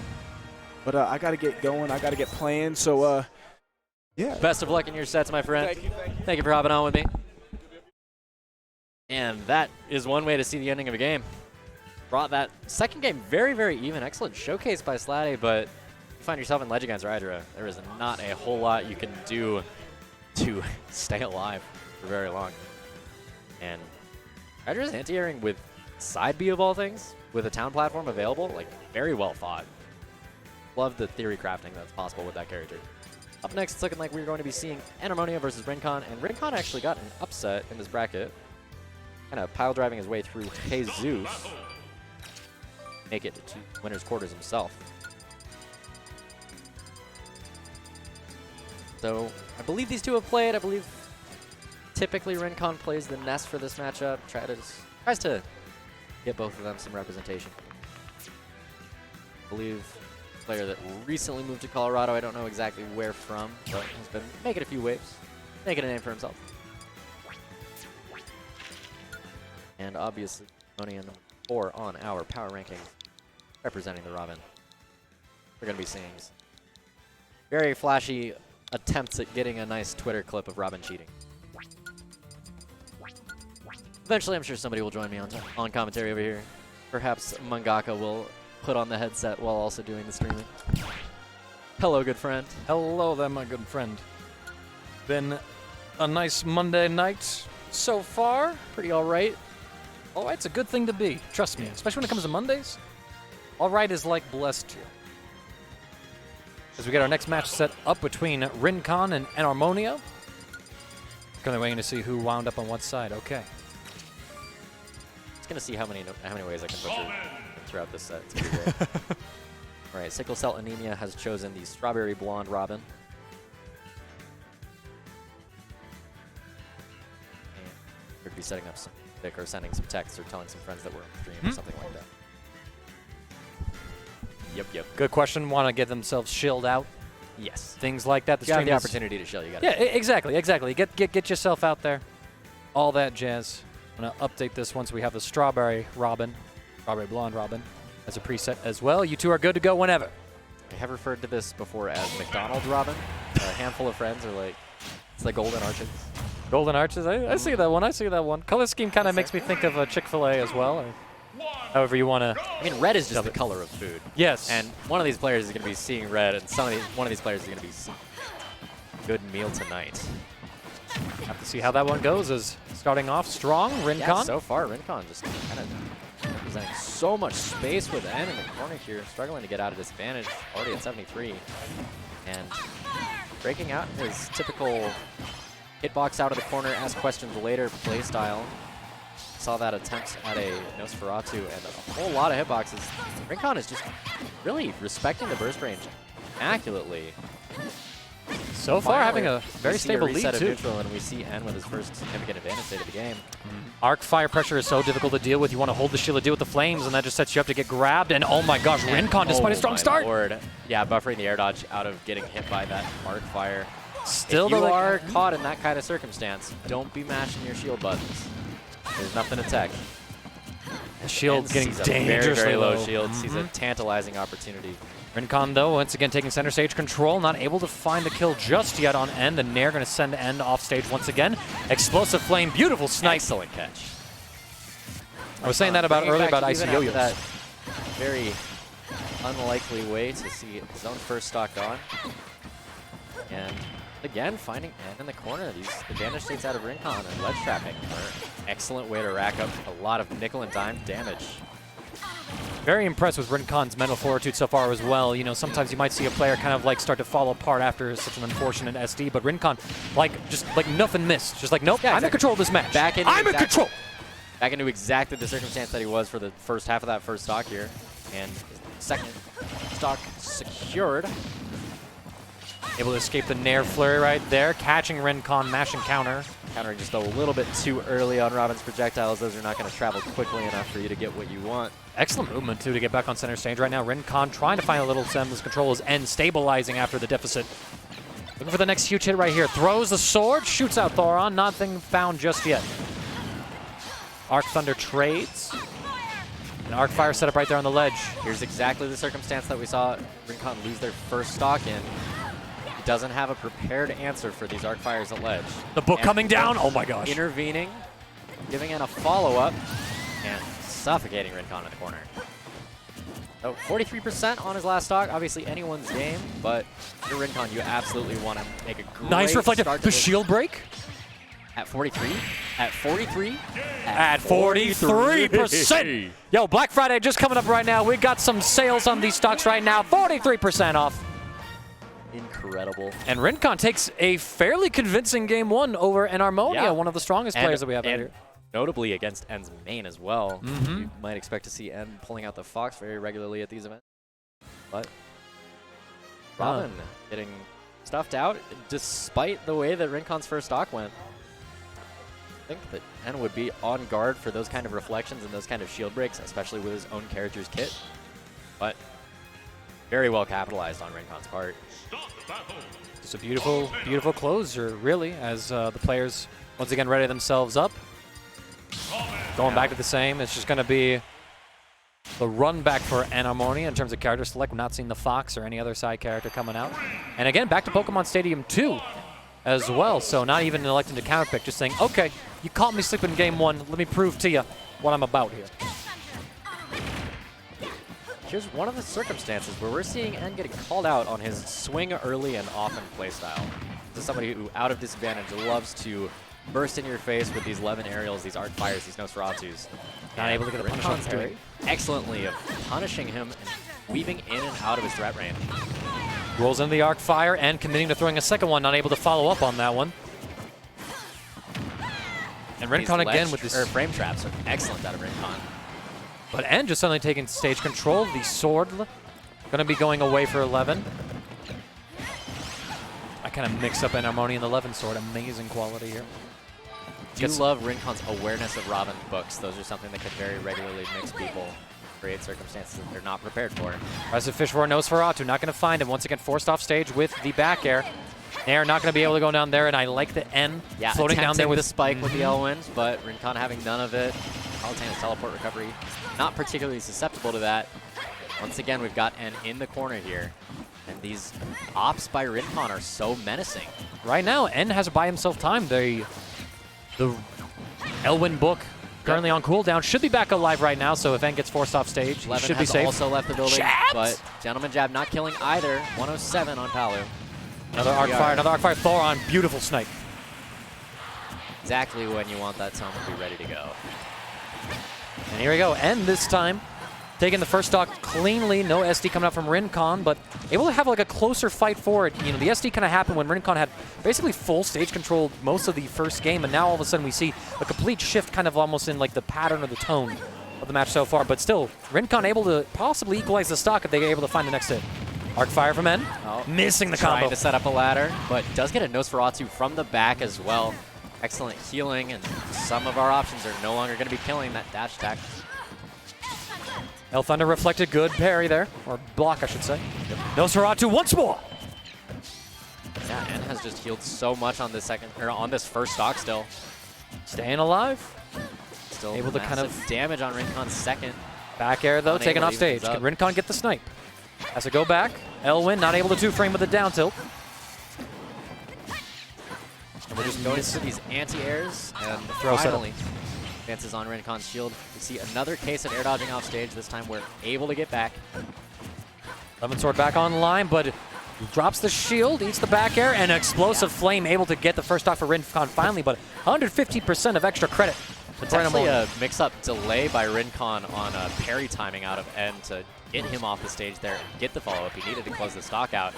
But I got to get going. I got to get playing. So, yeah. Best of luck in your sets, my friend. Thank you. Thank you for hopping on with me. And that is one way to see the ending of a game. Brought that second game very, very even. Excellent showcase by Slatty, but you find yourself in ledge against Rydra. There is not a whole lot you can do to stay alive for very long. And Rydra's anti-airing with side B of all things, with a town platform available, like very well thought. Love the theory crafting that's possible with that character. Up next, it's looking like we're going to be seeing Enarmonia versus RinCon, and RinCon actually got an upset in this bracket. Kind of pile driving his way through Jesus. Make it to winner's quarters himself. So, I believe these two have played. I believe typically RinCon plays the Nest for this matchup. Tries to get both of them some representation. I believe a player that recently moved to Colorado, I don't know exactly where from, but has been making a few waves, making a name for himself. And obviously, Enarmonia number 4 on our power ranking, representing the Robin. We're going to be seeing some very flashy attempts at getting a nice Twitter clip of Robin cheating. Eventually, I'm sure somebody will join me on commentary over here. Perhaps Mangaka will put on the headset while also doing the streaming. Hello, good friend. Hello there, my good friend. Been a nice Monday night so far. Pretty all right. All right's a good thing to be. Trust me, especially when it comes to Mondays. All right is like blessed. As we get our next match set up between RinCon and Enarmonia. Currently waiting to see who wound up on what side. Okay. Just gonna see how many ways I can butcher throughout this set. It's gonna be great. All right, Sickle Cell Anemia has chosen the Strawberry Blonde Robin. And we're gonna be setting up some pick or sending some texts or telling some friends that we're on stream or something like that. Yep. Good question. Want to get themselves shilled out? Yes. Things like that. You have stream the is- opportunity to shill. You got Yeah, exactly. Get yourself out there. All that jazz. I'm going to update this once we have the Strawberry Robin, Strawberry Blonde Robin, as a preset as well. You two are good to go whenever. I have referred to this before as McDonald's Robin. A handful of friends are like, it's like Golden Arches. Golden Arches. I see that one. Color scheme kind of makes me think of a Chick-fil-A as well. Or however you want to. I mean, red is just the color of food. Yes. And one of these players is going to be seeing red, and one of these players is going to be seeing good meal tonight. Have to see how that one goes. Is starting off strong. RinCon. Yeah, so far, RinCon just kind of representing so much space with N in the corner here, struggling to get out of disadvantage, already at 73. And breaking out his typical hitbox out of the corner, ask questions later play style. saw that attempt at a Nosferatu and a whole lot of hitboxes. RinCon is just really respecting the burst range immaculately. So far, having a Finally, very we see stable reset lead, of too. neutral, and we see N with his first significant advantage state of the game. Arc fire pressure is so difficult to deal with. You want to hold the shield to deal with the flames, and that just sets you up to get grabbed. And oh my gosh, RinCon, despite a strong start. Lord. Yeah, buffering the air dodge out of getting hit by that arc fire. Still, if you though, are caught in that kind of circumstance, don't be mashing your shield buttons. There's nothing to tech. the shield And getting sees a dangerously very, very low low. shield. Sees a tantalizing opportunity. RinCon, though, once again taking center stage control, not able to find the kill just yet on End. The Nair going to send End off stage once again. Explosive Flame, beautiful snipe. Excellent catch. I was saying that about Bringing earlier back about even after ICYoyo. that very unlikely way to see his own first stock gone. And again, finding N in the corner. These advantage states out of RinCon and ledge trapping are excellent way to rack up a lot of nickel and dime damage. Very impressed with RinCon's mental fortitude so far as well. You know, sometimes you might see a player kind of like start to fall apart after such an unfortunate SD, but RinCon, just like nothing missed. Just like, nope, Yeah, I'm in exactly. control of this match. Back into I'm in control. Back into exactly the circumstance that he was for the first half of that first stock here. And his second stock secured. Able to escape the Nair flurry right there, catching RinCon, mashing counter. Countering just a little bit too early on Robin's projectiles. Those are not going to travel quickly enough for you to get what you want. Excellent movement, too, to get back on center stage right now. RinCon trying to find a little semblance of control as N stabilizing after the deficit. Looking for the next huge hit right here. Throws the sword, shoots out Thoron. Nothing found just yet. Arc Thunder trades. And Arc Fire set up right there on the ledge. Here's exactly the circumstance that we saw RinCon lose their first stock in. He doesn't have a prepared answer for these arc fires at ledge. The book And coming down. Oh my gosh. Intervening, giving in a follow-up, and suffocating RinCon in the corner. So 43% on his last stock. Obviously anyone's game, but if you're RinCon, you absolutely want to make a great Nice reflective. start to The this. shield break. At 43? At 43? At 43%. Yo, Black Friday just coming up right now. We got some sales on these stocks right now. 43% off. Incredible. And RinCon takes a fairly convincing game one over Enarmonia, Yeah. one of the strongest players that we have out here. Notably against N's main as well. Mhm. You might expect to see N pulling out the Fox very regularly at these events. But Robin getting stuffed out despite the way that RinCon's first stock went. I think that N would be on guard for those kind of reflections and those kind of shield breaks, especially with his own character's kit. But very well capitalized on RinCon's part. Just a beautiful, beautiful closer, really, as the players once again ready themselves up. Going back to the same. It's just going to be the run back for Enarmonia in terms of character select. We're not seeing the Fox or any other side character coming out. And again, back to Pokemon Stadium 2 as well. So not even electing to counterpick, just saying, okay, you caught me sleeping in game one. Let me prove to you what I'm about here. Here's one of the circumstances where we're seeing N getting called out on his swing early and often playstyle. This is somebody who, out of disadvantage, loves to burst in your face with these 11 aerials, these arc fires, these Nosferatus. Not able to get a punish on RinCon's parry. doing excellently of punishing him and weaving in and out of his threat range. Rolls into the arc fire and committing to throwing a second one, not able to follow up on that one. And These RinCon again ledge with this. or frame traps are excellent out of RinCon. But N just suddenly taking stage control. The sword going to be going away for 11. I kind of mix up Enarmonia and the 11 sword. Amazing quality here. Do love RinCon's awareness of Robin's books. Those are something that can very regularly mix people, create circumstances that they're not prepared for. Tries to fish for a Nosferatu. Not going to find him. Once again, forced off stage with the back air. Nair not going to be able to go down there, and I like the N floating down there with the spike with the L-Winds, but RinCon having none of it. Palutena's teleport recovery, not particularly susceptible to that. Once again, we've got N in the corner here, and these ops by RinCon are so menacing. Right now, N has by himself time. The Elwyn book currently on cooldown should be back alive right now, so if N gets forced off stage, he Levin should be has safe. also left the building, Jabs! but Gentleman Jab not killing either. 107 on Palu. Another arc fire, Thoron. Beautiful snipe. Exactly when you want that tome to be ready to go. And here we go. N this time taking the first stock cleanly. No SD coming out from RinCon, but able to have like a closer fight for it. You know, the SD kind of happened when RinCon had basically full stage control most of the first game, and now all of a sudden we see a complete shift kind of almost in like the pattern or the tone of the match so far. But still, RinCon able to possibly equalize the stock if they're able to find the next hit. Arc fire from N, missing the combo. Trying to set up a ladder, but does get a Nosferatu from the back as well. Excellent healing, and some of our options are no longer going to be killing that dash attack. El Thunder reflected good parry there, or block I should say. Yep. Nosferatu once more. Yeah, N has just healed so much on this on this first stock still. Staying alive. Still able to kind of damage on RinCon's second. Back air though, taken off stage. Can RinCon get the snipe? Has to go back. Elwin not able to two-frame with the down tilt. And we're just going through these anti-airs, and Throw finally advances on RinCon's shield. We see another case of air dodging off stage. This time we're able to get back. Lemon Sword back online, but drops the shield, eats the back air, and Explosive Flame able to get the first off for RinCon finally, but 150% of extra credit. It's actually a mix-up delay by RinCon on parry timing out of N to get him off the stage there and get the follow-up. He needed to close the stock out,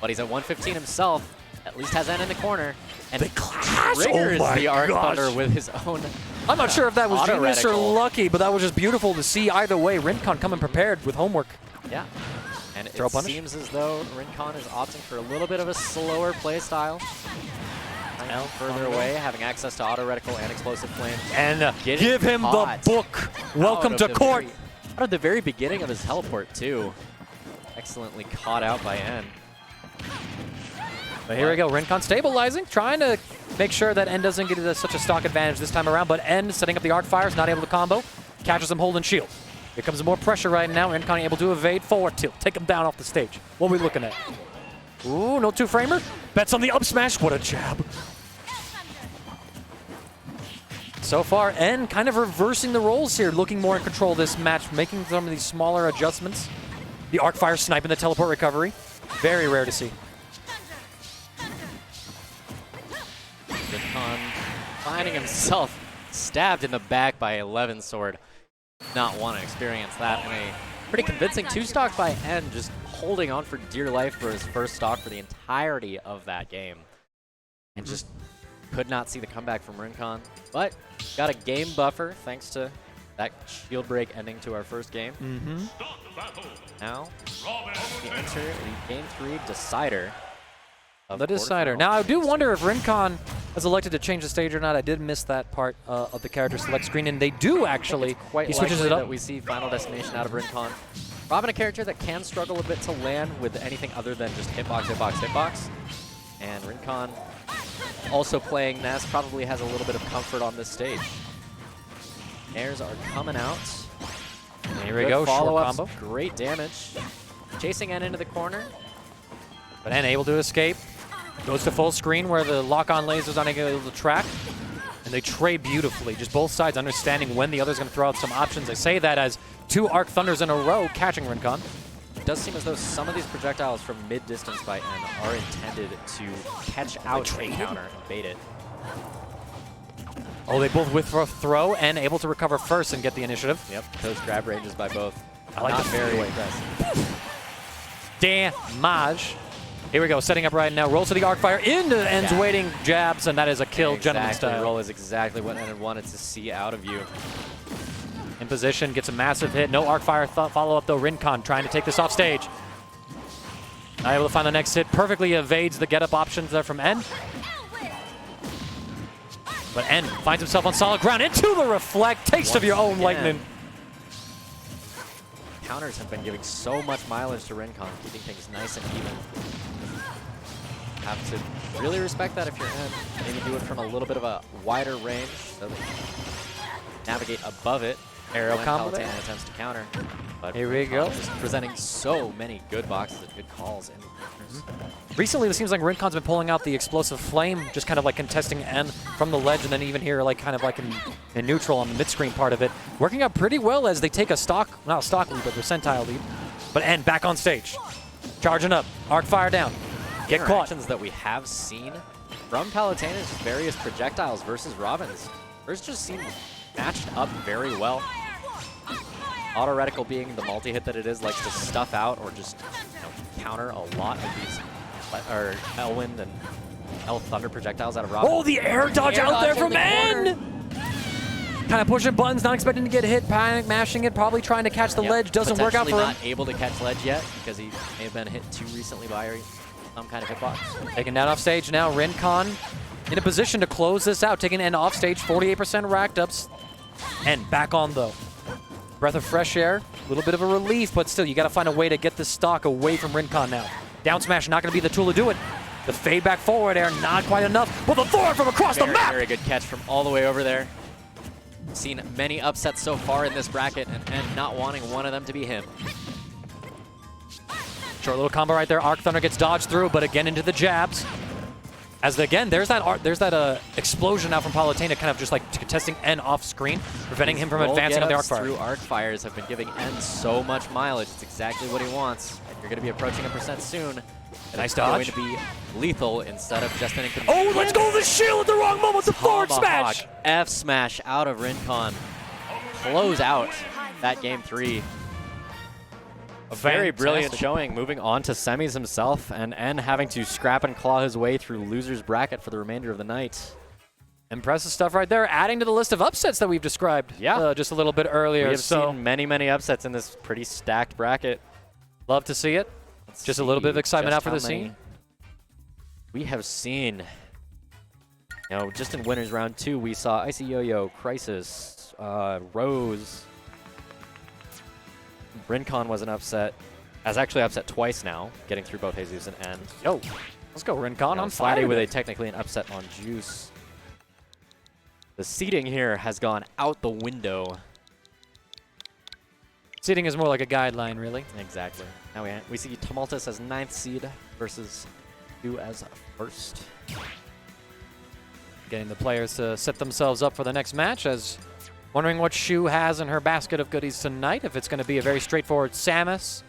but he's at 115 himself. At least has N in the corner, and triggers the Arc Thunder with his own. I'm not sure if that was genius or reticle. lucky, but that was just beautiful to see either way. RinCon coming prepared with homework. Yeah, and it punish? seems as though RinCon is opting for a little bit of a slower play style. Now further away, having access to auto reticle and explosive flame. And Getting give him the caught book. Welcome out to of the court. out of the very beginning of his teleport, too. Excellently caught out by N. But here we go, RinCon stabilizing, trying to make sure that N doesn't get such a stock advantage this time around, but N setting up the arc fires, not able to combo, catches him holding shield. Here comes more pressure right now, RinCon able to evade, forward tilt, take him down off the stage. What are we looking at? Ooh, no two-framer, bets on the up smash, what a jab. So far, N kind of reversing the roles here, looking more in control of this match, making some of these smaller adjustments. The arc fire sniping the teleport recovery, very rare to see. RinCon finding himself stabbed in the back by 11 sword. Not want to experience that in a pretty convincing two-stock by N, just holding on for dear life for his first stock for the entirety of that game. And just could not see the comeback from RinCon. But got a game buffer thanks to that shield break ending to our first game. Now we enter the Game 3 decider. The decider. Now, I do wonder if RinCon has elected to change the stage or not. I did miss that part of the character select screen, and they do actually. He switches it up. That we see Final Destination out of RinCon. Robin, a character that can struggle a bit to land with anything other than just hitbox, hitbox, hitbox. And RinCon also playing Ness probably has a little bit of comfort on this stage. Airs are coming out. Here we go, short Follow-ups, combo. great damage. Chasing N into the corner. But N able to escape. Goes to full screen where the lock-on lasers aren't able to track. And they trade beautifully, just both sides understanding when the other's going to throw out some options. I say that as two Arc Thunders in a row catching RinCon. It does seem as though some of these projectiles from mid-distance by N are intended to catch out a counter and bait it. Oh, they both with throw and able to recover first and get the initiative. Yep, those grab ranges by both. I like Not the very way. impressive. Damage. Here we go, setting up right now. Rolls to the arc fire into N's waiting jabs, and that is a kill, gentleman style. Roll is exactly what N wanted to see out of you. In position, gets a massive hit. No arc fire follow-up though. RinCon trying to take this off stage. Not able to find the next hit. Perfectly evades the get-up options there from N. But N finds himself on solid ground into the reflect. Taste of your own lightning. Counters have been giving so much mileage to RinCon, keeping things nice and even. Have to really respect that if you're N. Maybe do it from a little bit of a wider range so that you can navigate above it. Arrow when combo Palutena attempts to counter. But here we RinCon go. Just presenting so many good boxes and good calls. Recently, it seems like RinCon's been pulling out the explosive flame, just kind of like contesting N from the ledge, and then even here, like kind of like in neutral on the mid-screen part of it. Working out pretty well as they take a stock, not a stock lead, but percentile lead. But N back on stage. Charging up. Arc fire down. Get caught. Interactions that we have seen from Palutena's various projectiles versus Robin's. Hers just seem matched up very well. Auto Reticle being the multi-hit that it is, likes to stuff out or just counter a lot of these Elwind and Thunder projectiles out of Rob. Oh, the air dodge out there from N! Kind of pushing buttons, not expecting to get hit, panic mashing it, probably trying to catch the ledge. Doesn't work out for him. Not able to catch ledge yet because he may have been hit too recently by some kind of hitbox. Taking that off stage now, RinCon in a position to close this out. Taking N off stage, 48% racked ups. And back on though. Breath of fresh air, a little bit of a relief, but still, you got to find a way to get this stock away from RinCon now. Down smash not going to be the tool to do it. The fade back forward air, not quite enough. But the Thor from across the map! Very good catch from all the way over there. Seen many upsets so far in this bracket, and not wanting one of them to be him. Short little combo right there. Arc Thunder gets dodged through, but again into the jabs. As again, there's that explosion now from Palutena, kind of just like contesting N off screen, preventing him from advancing on the arc fire. Through arc fires have been giving N so much mileage. It's exactly what he wants. And you're going to be approaching a percent soon. Nice dodge. It's going to be lethal instead of just an Oh, let's go the shield at the wrong moment. The forward smash. F smash out of RinCon. Close out that game 3. A very brilliant showing, moving on to semis himself, and N having to scrap and claw his way through loser's bracket for the remainder of the night. Impressive stuff right there, adding to the list of upsets that we've described just a little bit earlier. We have seen many, many upsets in this pretty stacked bracket. Love to see it. Just a little bit of excitement out for the scene. We have seen, just in winners round 2, we saw ICYoyo, Crisis, Rose. RinCon was an upset. Has actually upset twice now, getting through both Jesus and N. Yo, let's go RinCon on Slatty fire. with technically an upset on Juice. The seeding here has gone out the window. Seeding is more like a guideline, really. Exactly. Now we see Tumultus as 9th seed versus Shu as 1st. Getting the players to set themselves up for the next match, as wondering what Shu has in her basket of goodies tonight, if it's going to be a very straightforward Samus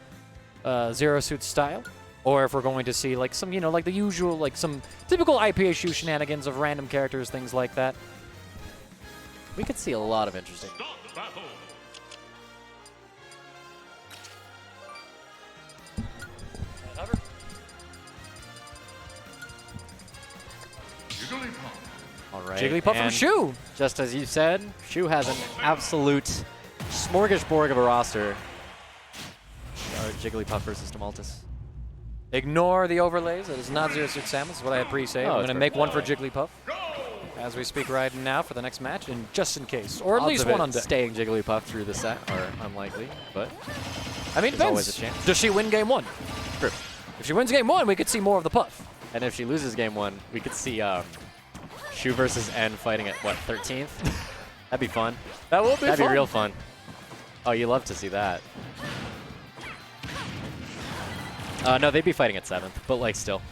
Zero Suit style, or if we're going to see like some, like the usual, like some typical IPA Shu shenanigans of random characters, things like that. We could see a lot of interesting. Stop battle. All right. Jigglypuff from Shu. Just as you said, Shu has an absolute smorgasbord of a roster. Jigglypuff versus Tumultus. Ignore the overlays. It is not Zero Suit Samus. That's what I had pre-saved. I'm going to make one for Jigglypuff as we speak right now for the next match, and just in case, or at least one on deck. Staying Jigglypuff through the set are unlikely, but I mean, there's always a chance. Does she win game 1? True. If she wins game 1, we could see more of the Puff. And if she loses game 1, we could see Shu versus N fighting at, 13th? That'd be fun. That will be That'd be real fun. Oh, you love to see that. No, they'd be fighting at 7th, but still.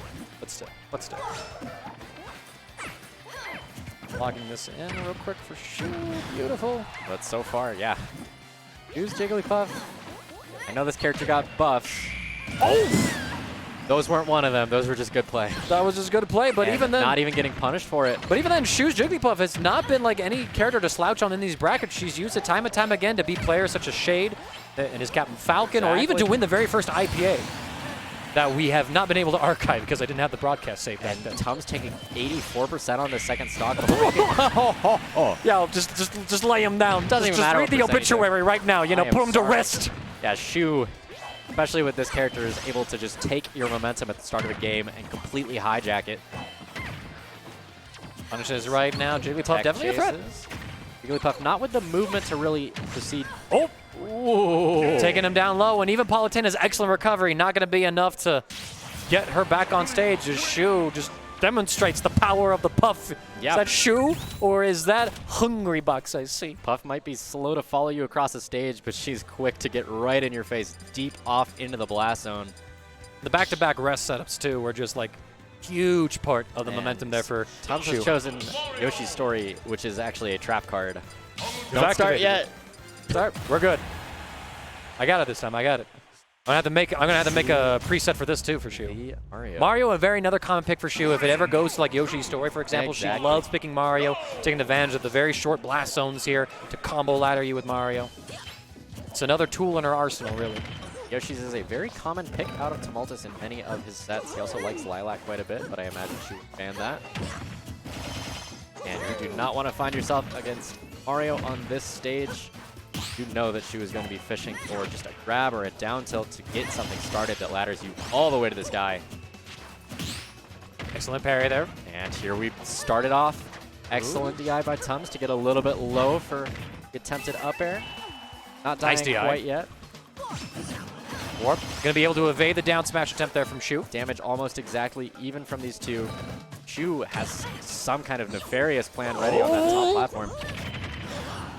But still. Logging this in real quick for Shu. Beautiful. But so far, yeah. Shu's Jigglypuff. I know this character got buffs. Oh! Those weren't one of them. Those were just good play. That was just good play, but And even then, not even getting punished for it. But even then, Shu's Jigglypuff has not been like any character to slouch on in these brackets. She's used it time and time again to beat players such as Shade and his Captain Falcon, or even to win the very first IPA that we have not been able to archive because I didn't have the broadcast saved back then. Tom's taking 84% on the second stock. Yeah, I'll just lay him down. Doesn't even just matter read what the percentage obituary right now. Put him to rest. Yeah, Shu, especially with this character, is able to just take your momentum at the start of the game and completely hijack it. Punishes right now. Jigglypuff definitely a threat. Jigglypuff not with the movement to really proceed. Oh! Ooh. Taking him down low, and even Palutena's excellent recovery not going to be enough to get her back on stage as Shu just demonstrates the power of the Puff. Yep. Is that Shu, or is that Hungry Box I see? Puff might be slow to follow you across the stage, but she's quick to get right in your face, deep off into the blast zone. The back-to-back rest setups, too, were just like huge part of the momentum there for Tom's Shu. has chosen Yoshi's Story, which is actually a trap card. Don't Don't start yet. Start. We're good. I got it this time. I got it. I'm gonna have to make a preset for this too for Shu. Mario, another common pick for Shu. If it ever goes to like Yoshi's Story, for example, she loves picking Mario, taking advantage of the very short blast zones here to combo ladder you with Mario. It's another tool in her arsenal, really. Yoshi's is a very common pick out of Tumultus in many of his sets. He also likes Lilac quite a bit, but I imagine she would ban that. And you do not want to find yourself against Mario on this stage. You know that she was going to be fishing for just a grab or a down tilt to get something started that ladders you all the way to the sky. Excellent parry there. And here we started off. Excellent DI by Tums to get a little bit low for the attempted up air. Not dying Nice DI. quite yet. Warp. Going to be able to evade the down smash attempt there from Shu. Damage almost exactly even from these two. Shu has some kind of nefarious plan ready on that top platform.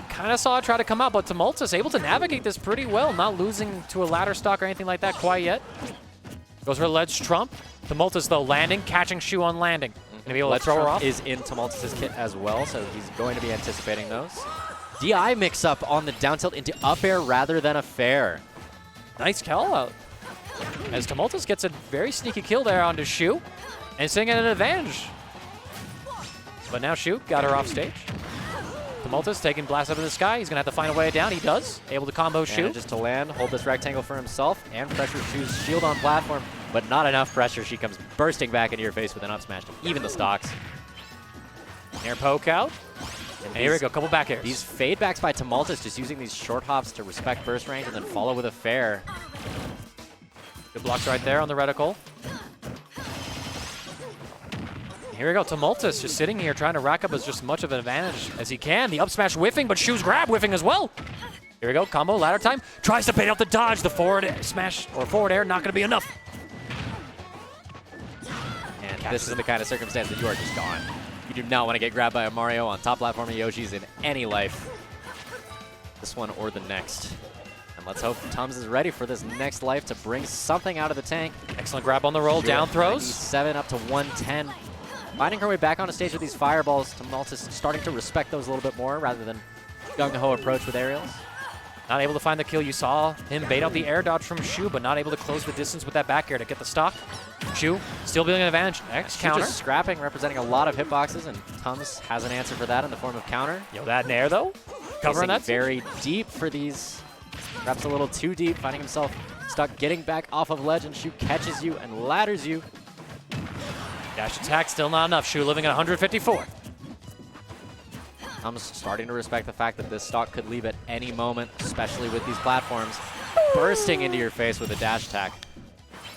Kind of saw it try to come out, but Tumultus able to navigate this pretty well, not losing to a ladder stock or anything like that quite yet. Goes for a ledge trump. Tumultus, though, landing, catching Shu on landing. Gonna be able to Ledge throw her Trump off. is in Tumultus' kit as well, so he's going to be anticipating those. DI mix-up on the down tilt into up air rather than a fair. Nice call out. As Tumultus gets a very sneaky kill there onto Shu, and sitting at an advantage. But now Shu got her off stage. Tumultus taking blast up in the sky. He's going to have to find a way down. He does. Able to combo Shu. And just to land, hold this rectangle for himself, and pressure Shu's shield on platform, but not enough pressure. She comes bursting back into your face with an up smash to even the stocks. Air poke out. And here we go, couple back airs. These fade backs by Tumultus, just using these short hops to respect burst range and then follow with a fair. Good blocks right there on the reticle. Here we go, Tumultus just sitting here trying to rack up as just much of an advantage as he can. The up smash whiffing, but Shu's grab whiffing as well. Here we go, combo, ladder time. Tries to bait out the dodge. The forward smash, or forward air, not gonna be enough. And this is the kind of circumstance that you are just gone. You do not want to get grabbed by a Mario on top platform of Yoshi's in any life. This one or the next. And let's hope Tums is ready for this next life to bring something out of the tank. Excellent grab on the roll, down throws. 97 up to 110. Finding her way back on a stage with these fireballs, Tumultus starting to respect those a little bit more rather than gung-ho approach with aerials. Not able to find the kill. You saw him bait out the air dodge from Shu, but not able to close the distance with that back air to get the stock. Shu still building an advantage. Next Shu counter. just scrapping, representing a lot of hitboxes, and Tums has an answer for that in the form of counter. Yo, that in air though. Covering that. Very deep for these. Perhaps a little too deep, finding himself stuck getting back off of ledge, and Shu catches you and ladders you. Dash attack still not enough. Shu living at 154. I'm starting to respect the fact that this stock could leave at any moment, especially with these platforms. Bursting into your face with a dash attack.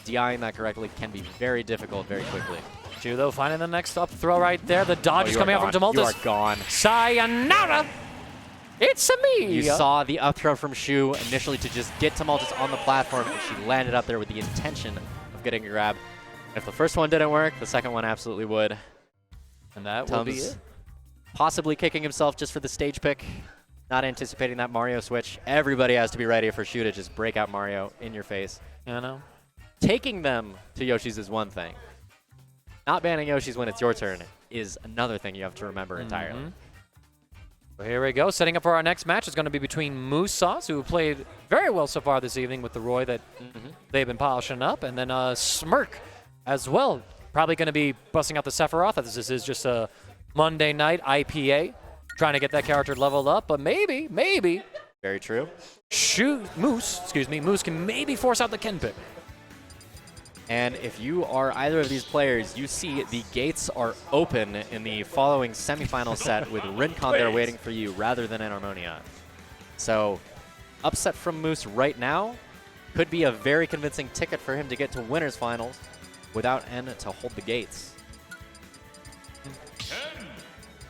DIing that correctly can be very difficult very quickly. Shu, though, finding the next up throw right there. The dodge is coming out from Tumultus. You are gone. Sayonara! It's a me! You saw the up throw from Shu initially to just get Tumultus on the platform, and she landed up there with the intention of getting a grab. If the first one didn't work, the second one absolutely would. And that will be it. Possibly kicking himself just for the stage pick. Not anticipating that Mario switch. Everybody has to be ready for Shu to just break out Mario in your face. I know. Taking them to Yoshi's is one thing. Not banning Yoshi's when it's your turn is another thing you have to remember entirely. Well, here we go. Setting up for our next match is going to be between Moosesauce, who played very well so far this evening with the Roy that they've been polishing up, and then Smirk as well. Probably going to be busting out the Sephiroth, as this is just a Monday night IPA, trying to get that character leveled up, but maybe. Very true. Moose can maybe force out the Ken pick. And if you are either of these players, you see the gates are open in the following semifinal set with RinCon there waiting for you rather than Enarmonia. So, upset from Moose right now could be a very convincing ticket for him to get to winners finals without N to hold the gates.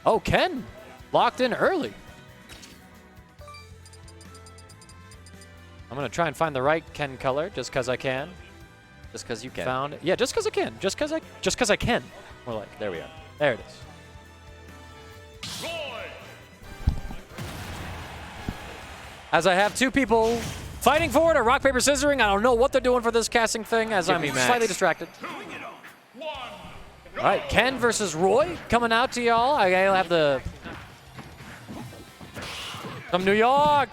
Oh, Ken locked in early. I'm going to try and find the right Ken color just because I can. Just because you can. Found it. Yeah, just because I can. Just because I can. More like, There we go. there it is. Roy. As I have two people fighting for it, a rock, paper, scissoring. I don't know what they're doing for this casting thing as I'm me Max. slightly distracted. All right, Ken versus Roy coming out to y'all. I'll have the... From New York.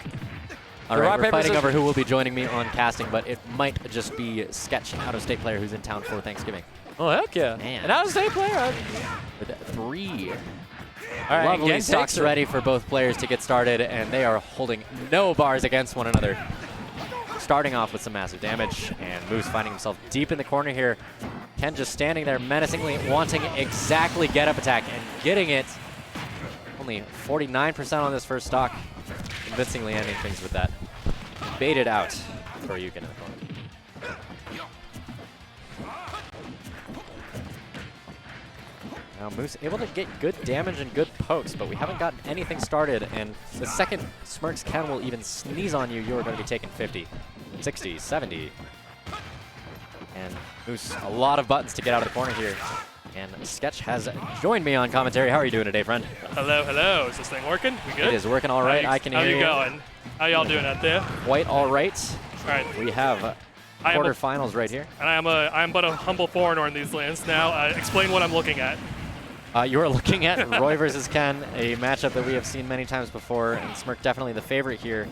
All The right, rock, we're paper, fighting scissors. over who will be joining me on casting, but it might just be Sketch, an out-of-state player who's in town for Thanksgiving. Oh, heck yeah. Man. An out-of-state player. With 3 All right, Lovely Gen stocks takes it. ready for both players to get started, and they are holding no bars against one another. Starting off with some massive damage, and Moose finding himself deep in the corner here. Ken just standing there menacingly, wanting exactly get up attack and getting it. Only 49% on this first stock, convincingly ending things with that. Baited out for Yukin in the corner. Now Moose able to get good damage and good pokes, but we haven't gotten anything started, and the second Smirk's Ken will even sneeze on you, you're going to be taking 50, 60, 70. And Moose, a lot of buttons to get out of the corner here. And Sketch has joined me on commentary. How are you doing today, friend? Hello, hello. Is this thing working? We good? It is working all right. I can hear you. How you going? How y'all doing out there? Quite all right. All right. We have quarterfinals right here. And I'm but a humble foreigner in these lands now. Explain what I'm looking at. You are looking at Roy versus Ken, a matchup that we have seen many times before, and Smirk definitely the favorite here.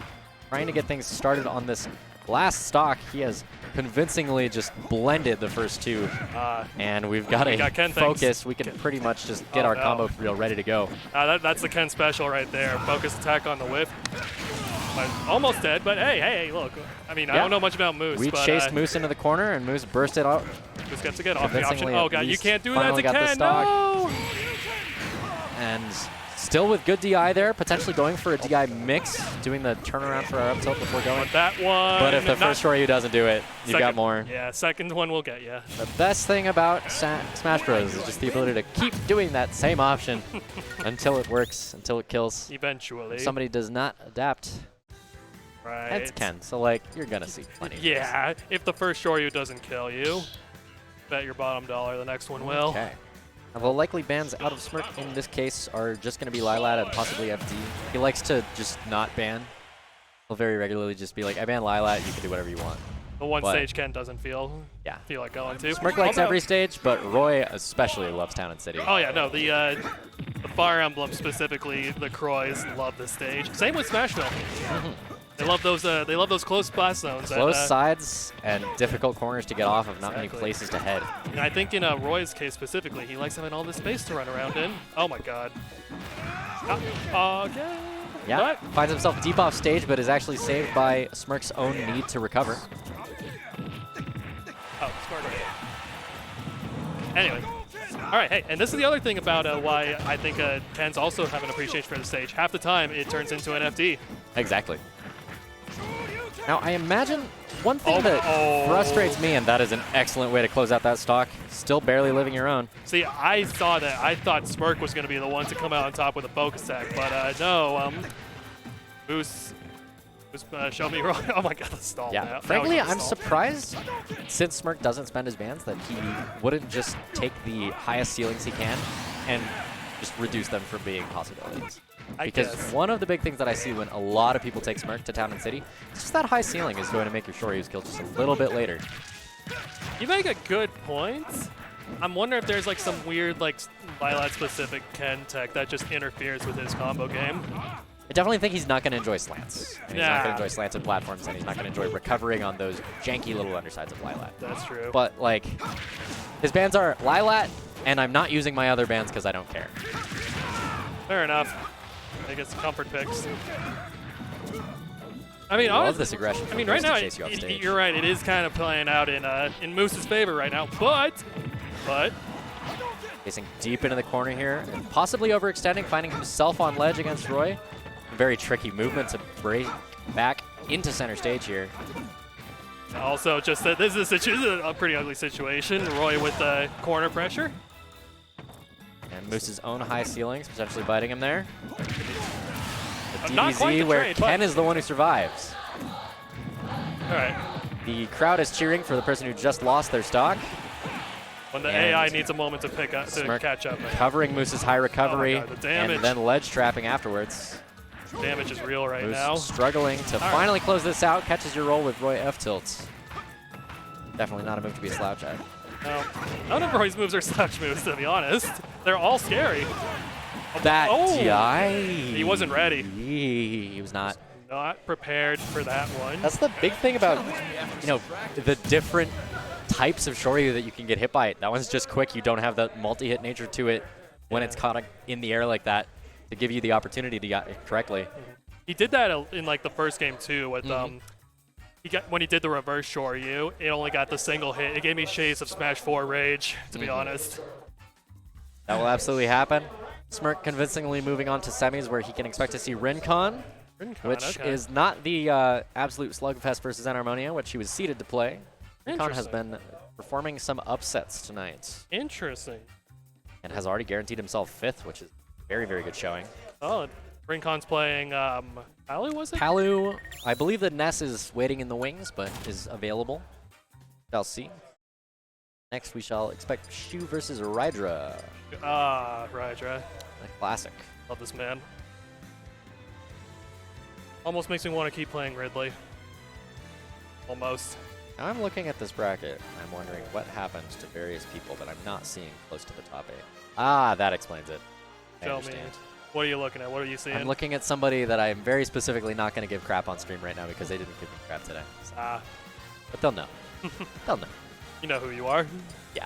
Trying to get things started on this last stock. He has convincingly just blended the first two, and we've got a focus. We can pretty much just get our combo reel ready to go. That's the Ken special right there. Focus attack on the whiff. Almost dead, but hey, look. I mean, I don't know much about Moose. We chased Moose into the corner, and Moose burst it out. Moose gets to get off the option. Oh, God, you can't do that to got Ken. The stock. No! And still with good DI there, potentially going for a DI mix, doing the turnaround for our up tilt before going. But that one. But if the first Ryu doesn't do it, you've got more. Yeah, second one will get you. The best thing about Smash Bros. Is just the ability to keep doing that same option until it works, until it kills. Eventually. If somebody does not adapt. Right. That's Ken, so like you're gonna see plenty. Yeah, if the first Shoryu doesn't kill you, bet your bottom dollar the next one will. Okay. Now, the likely bans out of Smirk in this case are just going to be Lilat and possibly FD. He likes to just not ban. He'll very regularly just be like, I ban Lilat, you can do whatever you want. The one stage Ken doesn't feel like going to. Smirk likes every stage, but Roy especially loves Town and City. Oh yeah, no, the Fire Emblem specifically, the Croys love this stage. Same with Smashville. They love those close blast zones. Close sides and difficult corners to get off of, not many places to head. And I think in Roy's case specifically, he likes having all this space to run around in. Oh my God. Okay. Yeah, finds himself deep off stage, but is actually saved by Smirk's own need to recover. Oh, smart. Anyway. All right, hey, and this is the other thing about why I think Ken's also have an appreciation for the stage. Half the time, it turns into an FD. Exactly. Now, I imagine one thing that frustrates me, and that is an excellent way to close out that stock, still barely living your own. See, I saw that. I thought Smirk was going to be the one to come out on top with a focus attack, but no, Moose showed me wrong. Oh my God, the stall. Yeah, frankly, I'm surprised, since Smirk doesn't spend his bans, that he wouldn't just take the highest ceilings he can and just reduce them from being possibilities. Because one of the big things that I see when a lot of people take Smirk to Town and City is just that high ceiling is going to make your Shoryu's kill just a little bit later. You make a good point. I'm wondering if there's like some weird like Lilat-specific Ken tech that just interferes with his combo game. I definitely think he's not going to enjoy slants. And he's not going to enjoy slants and platforms, and he's not going to enjoy recovering on those janky little undersides of Lilat. That's true. But like, his bans are Lilat, and I'm not using my other bans because I don't care. Fair enough. I guess comfort picks. I mean, I love this aggression. I mean, right now, you're right. It is kind of playing out in Moose's favor right now, but facing deep into the corner here and possibly overextending, finding himself on ledge against Roy. Very tricky movement to break back into center stage here. Also, just that this is a pretty ugly situation. Roy with the corner pressure. And Moose's own high ceilings potentially biting him there. The Not quite DBZ the where trade, Ken is the one who survives. All right. The crowd is cheering for the person who just lost their stock. When the AI needs a moment to catch up. Covering Moose's high recovery, the damage. and then ledge trapping afterwards. Damage is real right Moose now. Struggling to finally close this out. Catches your roll with Roy F tilts. Definitely not a move to be a slouch at. No, none of Roy's moves are slouch moves, to be honest. They're all scary. That DI. He wasn't ready. He was not. Not prepared for that one. That's the big thing about, the different types of Shoryu that you can get hit by. That one's just quick. You don't have that multi-hit nature to it. when it's caught in the air like that to give you the opportunity to get it correctly. He did that in like the first game too with when he did the reverse Shoryu, it only got the single hit. It gave me shades of Smash 4 rage, to be honest. That will absolutely happen. Smirk convincingly moving on to semis where he can expect to see RinCon, which is not the absolute slugfest versus Enarmonia, which he was seeded to play. RinCon has been performing some upsets tonight. Interesting. And has already guaranteed himself 5th, which is very, very good showing. Oh, RinCon's playing Palu, was it? Palu, I believe that Ness is waiting in the wings, but is available. Shall see. Next, we shall expect Shu versus Rydra. Rydra. A classic. Love this man. Almost makes me want to keep playing Ridley. Almost. Now I'm looking at this bracket, and I'm wondering what happens to various people that I'm not seeing close to the top 8. Ah, that explains it. I Show understand. me. What are you looking at? What are you seeing? I'm looking at somebody that I'm very specifically not going to give crap on stream right now because they didn't give me crap today. But they'll know. They'll know. You know who you are. Yeah,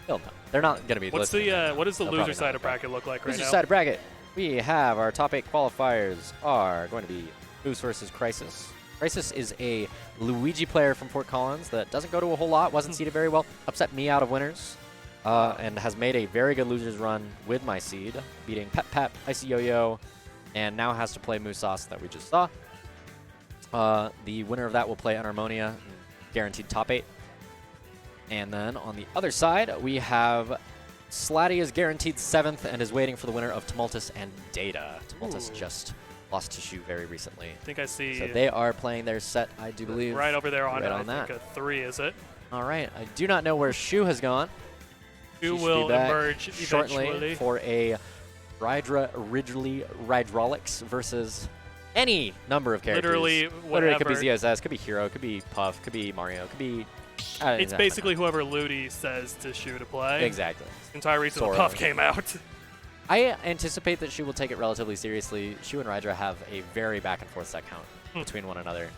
they'll know. They're not going to be What's listening. the what does the They'll loser probably side not. of bracket look like right Loser now? side of bracket. We have our top 8 qualifiers are going to be Moose versus Crisis. Crisis is a Luigi player from Fort Collins that doesn't go to a whole lot, wasn't seeded very well, upset me out of winners, and has made a very good losers run with my seed, beating Peep, ICYoyo, and now has to play Moosesauce that we just saw. The winner of that will play Enarmonia, guaranteed top 8. And then on the other side, we have Slatty is guaranteed 7th and is waiting for the winner of Tumultus and Deighta. Tumultus just lost to Shu very recently. I think I see. So they are playing their set, I do believe. Right over there on right it. on I think a 3, is it? All right. I do not know where Shu has gone. Shu She should will be back emerge shortly eventually. for a Hydraulics versus any number of characters. Literally Literally, it whatever. could be ZSS, could be Hero, could be Puff, could be Mario, could be... It's basically whoever Ludi says to Shu to play. Exactly. The entire reason the Sora. Puff came out. I anticipate that Shu will take it relatively seriously. Shu and Rydra have a very back and forth set count between one another.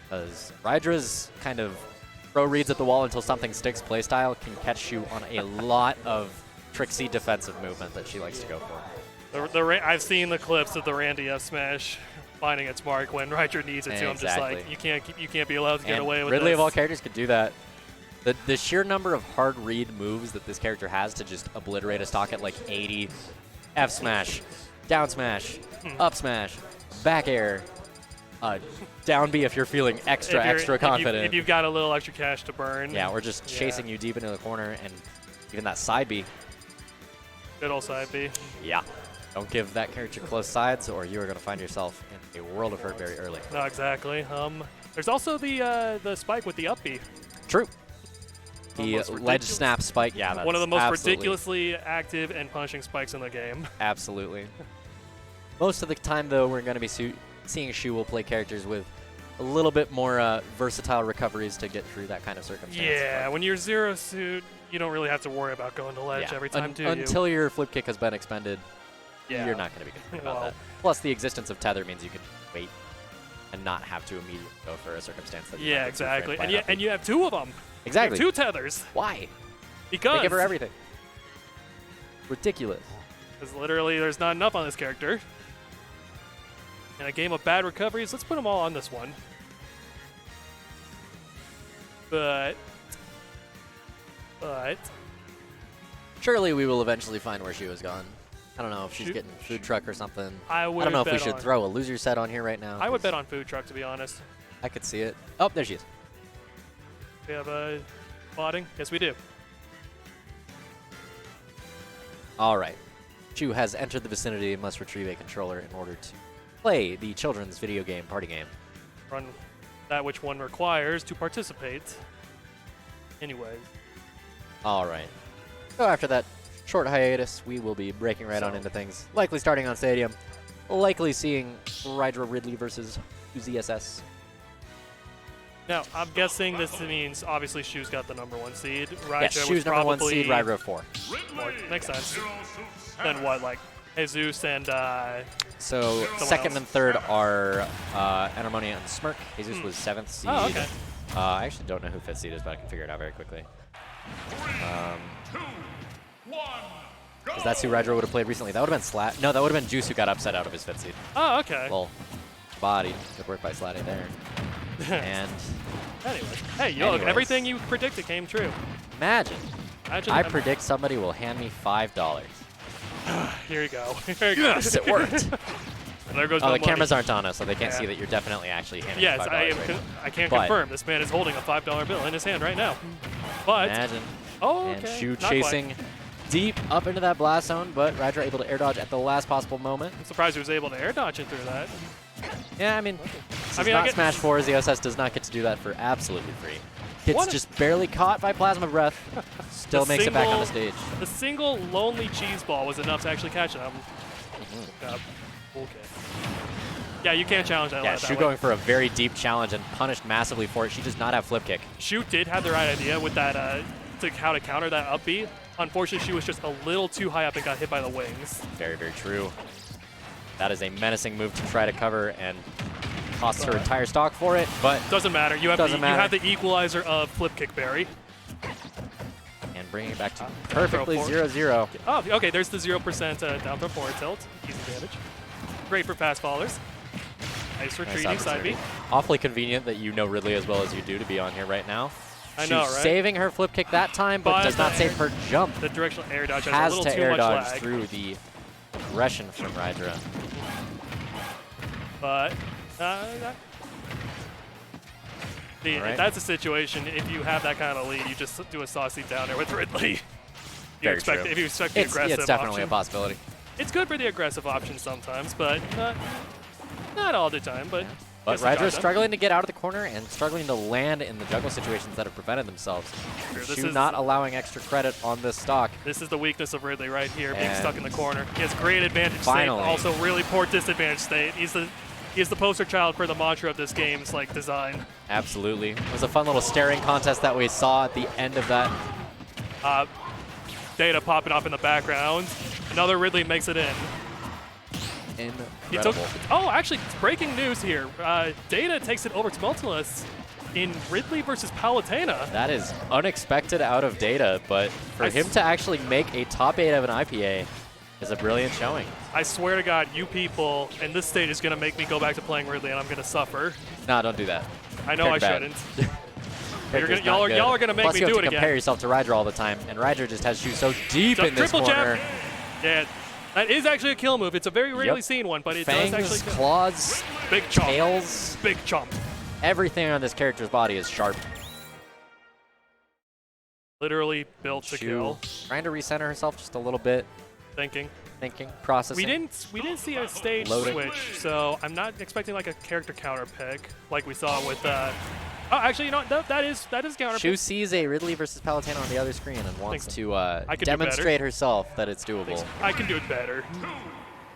Because Rydra's kind of throw reads at the wall until something sticks playstyle can catch Shu on a lot of tricksy defensive movement that she likes to go for. I've seen the clips of the Randy F smash finding its mark when Rydra needs it too. I'm just like, you can't be allowed to get And away with Ridley this. of all characters could do that. The sheer number of hard read moves that this character has to just obliterate a stock at like 80, F smash, down smash, up smash, back air, down B if you're feeling extra confident. If you've got a little extra cash to burn. Yeah, we're just chasing you deep into the corner, and even that side B. Good old side B. Yeah. Don't give that character close sides, or you are going to find yourself in a world of hurt very early. No, exactly. There's also the spike with the up B. True. The Almost ledge ridiculous. snap spike, yeah, that's One of the most absolutely, ridiculously active and punishing spikes in the game. Absolutely. Most of the time, though, we're going to be seeing Shu will play characters with a little bit more versatile recoveries to get through that kind of circumstance. Yeah, when you're zero suit, you don't really have to worry about going to ledge every time, do you? Until your flip kick has been expended, Yeah. you're not going to be concerned about Well. that. Plus, the existence of tether means you can wait and not have to immediately go for a circumstance that you Yeah, might get two-framed exactly. by And nothing. you have 2 of them. Exactly. You have 2 tethers. Why? Because They give her everything. Ridiculous. Because literally there's not enough on this character. In a game of bad recoveries, let's put them all on this one. But Surely we will eventually find where she was gone. I don't know if she's Shoot. getting food truck or something. I would don't know if we bet should on- throw a loser set on here right now. I would 'cause bet on food truck, to be honest. I could see it. Oh, there she is. We have a spotting. Yes, we do. All right. Shu has entered the vicinity and must retrieve a controller in order to play the children's video game party game. Run that which one requires to participate. Anyways. All right. So after that short hiatus, we will be breaking right on into things. Likely starting on Stadium. Likely seeing Rydra Ridley versus ZSS. Now, I'm guessing this means obviously Shu's got the #1 seed. Rydra Yes, was Shu's number 1 probably seed, Rydra 4. more, makes sense. Then what, like Jesus and So Someone second else. and third are Enarmonia and Smirk. Jesus was 7th seed. Oh, okay. I actually don't know who 5th seed is, but I can figure it out very quickly. Because that's who Rydra would have played recently. That would have been Slat. No, that would have been Juice who got upset out of his fit seed. Oh, okay. Well, body. Good work by Slatty there. And Anyways, hey, yo, look, Anyways. everything you predicted came true. imagine. Imagine I predict somebody will hand me $5. Here you go. Here you go. Yes, it worked. And there goes Oh, my the money. cameras aren't on us, so they can't Yeah. see that you're definitely actually handing Yes, me $5 I am. right now. I can But- confirm this man is holding a $5 bill in his hand right now. But Imagine. oh, And okay. Shu not quite. chasing deep up into that blast zone, but Rydra able to air dodge at the last possible moment. I'm surprised he was able to air dodge it through that. Yeah, I mean, this is I not get- Smash 4. ZOSS does not get to do that for absolutely free. Gets What a- just barely caught by Plasma Breath. Still The makes it back on the single- stage. The single lonely cheese ball was enough to actually catch him. Mm-hmm. Okay. Yeah, you can't challenge that. Yeah, like that Shu way. going for a very deep challenge and punished massively for it. She does not have flip kick. Shu did have the right idea with that how to counter that up B. Unfortunately, she was just a little too high up and got hit by the wings. Very, very true. That is a menacing move to try to cover and costs her entire stock for it, but Doesn't matter. You have Doesn't you have matter. the equalizer of flip kick berry. and bringing it back to perfectly forward. 0-0. Oh, okay. There's the 0% down throw forward tilt. Easy damage. Great for fast fallers. Nice retreating side B. Awfully convenient that you know Ridley as well as you do to be on here right now. I She's know, right? saving her flip kick that time, but does not save her jump. The directional air dodge has a Has little to too air much dodge lag. through the aggression from Rydra. But Alright. that's a situation. If you have that kind of lead, you just do a saucy down there with Ridley. You Very expect true. if you expect the aggressive It's definitely option. a possibility. It's good for the aggressive option sometimes, but not all the time. But But gets the job Rydra is done. struggling to get out of the corner and struggling to land in the juggle situations that have prevented themselves. Sure, this Shu is- not allowing extra credit on this stock. This is the weakness of Ridley right here, being And stuck in the corner. He has great advantage finally. state, also really poor disadvantage state. He's the poster child for the mantra of this game's like design. Absolutely. It was a fun little staring contest that we saw at the end of that. Deighta popping off in the background. Another Ridley makes it in. He took. Incredible. Oh, actually, breaking news here. Deighta takes it over Tumultus in Ridley versus Palutena. That is unexpected out of Deighta, but for him to actually make a top 8 of an IPA is a brilliant showing. I swear to God, you people, and this stage is going to make me go back to playing Ridley, and I'm going to suffer. Nah, don't do that. I know I Character bad. shouldn't. Character's y'all not are- good. y'all are gonna make Plus me you have do to it compare again. yourself to Rydra all the time, and Rydra just has Shu so deep in this Triple corner. jab. Yeah, that is actually a kill move. It's a very rarely Yep. seen one, but it Fangs, does actually kill. claws, Big chomp. tails, Big chomp. everything on this character's body is sharp. Literally built to Shu kill. trying to recenter herself just a little bit, Thinking. thinking, processing. We didn't see a stage Loading. switch, so I'm not expecting like a character counter pick like we saw with. Oh, actually, you know what? That is counter Shu pick. sees a Ridley versus Palutena on the other screen and wants Thanks. to I can do demonstrate herself that it's doable. I can do it better.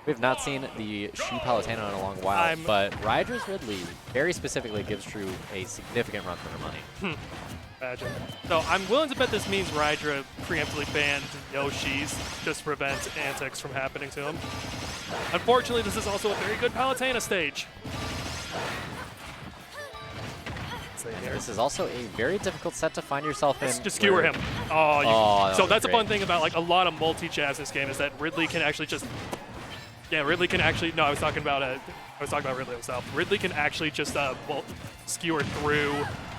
We've not seen the Shu Palutena in a long while, but Rydra's Ridley very specifically gives Shu a significant run for her money. Imagine. So I'm willing to bet this means Rydra preemptively banned Yoshi's just to prevent antics from happening to him. Unfortunately, this is also a very good Palutena stage. This is also a very difficult set to find yourself in. Just skewer where- him. Oh, that so was that's a fun great. thing about like a lot of multi-jabs in this game is that Ridley can actually just. Yeah, Ridley can actually. No, I was talking about Ridley himself. Ridley can actually just skewer through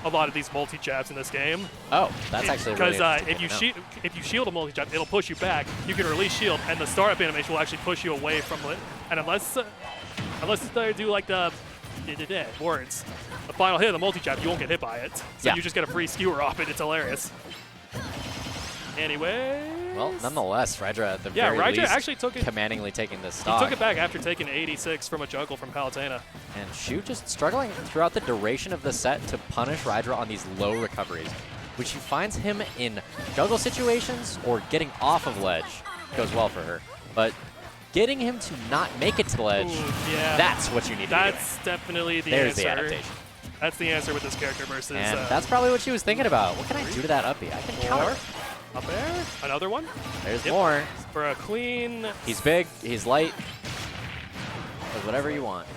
a lot of these multi-jabs in this game. Oh, that's actually really because interesting to know. if you shield a multi-jab, it'll push you back. You can release shield, and the startup animation will actually push you away from it. And unless they do like the words, the final hit of the multi-jab, you won't get hit by it. So Yeah. you just get a free skewer off it. It's hilarious. Anyway. Well, nonetheless, Rydra at the Yeah, very Rydra least actually took it. commandingly taking this He stock. took it back after taking 86 from a juggle from Palutena. And Shu just struggling throughout the duration of the set to punish Rydra on these low recoveries, which he finds him in juggle situations or getting off of ledge goes well for her. But getting him to not make it to the ledge, Ooh, yeah. that's what you need to That's definitely the There's answer. the adaptation. That's the answer with this character versus. do. And that's probably what she was thinking about. What can I do to that uppy? I can counter. Up there. Another one. There's Yep. more. For a clean. He's big, he's light. Does whatever you want.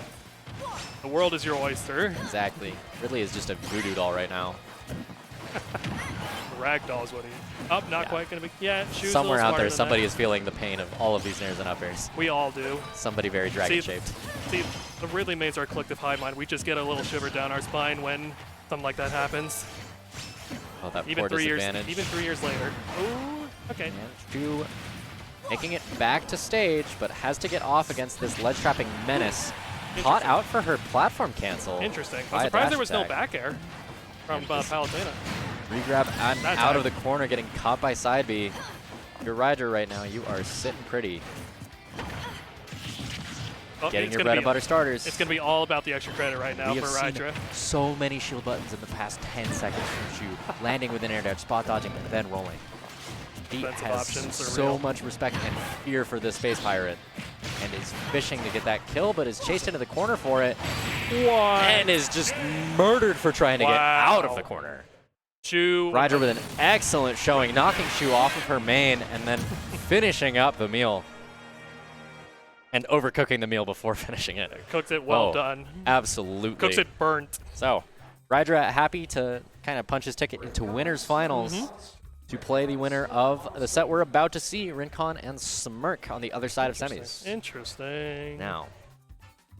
The world is your oyster. Exactly. Ridley is just a voodoo doll right now. ragdolls what he. Up, not quite gonna be. Yeah, Shu's Somewhere out there, than somebody that. is feeling the pain of all of these nairs and up airs. We all do. Somebody very dragon-shaped. See, the Ridley mains are a collective hive mind. We just get a little shiver down our spine when something like that happens. Oh, that Even poor 3 years. disadvantage. Even 3 years later. Ooh. Okay. And Shu making it back to stage, but has to get off against this ledge trapping menace. Caught out for her platform cancel. Interesting. by I'm a surprised dash there was no attack. back air from Palutena. Regrab and That out time. of the corner, getting caught by side B. Your Rydra right now, you are sitting pretty. Oh, Getting it's your gonna bread be- and butter starters. It's going to be all about the extra credit right now We for have seen Rydra. so many shield buttons in the past 10 seconds from Shu. Landing with an air dash, spot dodging, and then rolling. He Defensive has options are so real. much respect and fear for this Space Pirate. And is fishing to get that kill, but is chased into the corner for it. And is just murdered for trying to get out of the corner. Shu. Rydra with an excellent showing, knocking Shu off of her main and then finishing up the meal. And overcooking the meal before finishing it. Cooks it well Whoa. done. Absolutely. Cooks it burnt. So, Rydra happy to kind of punch his ticket into winners finals to play the winner of the set we're about to see, RinCon and Smirk on the other side of semis. Interesting. Now,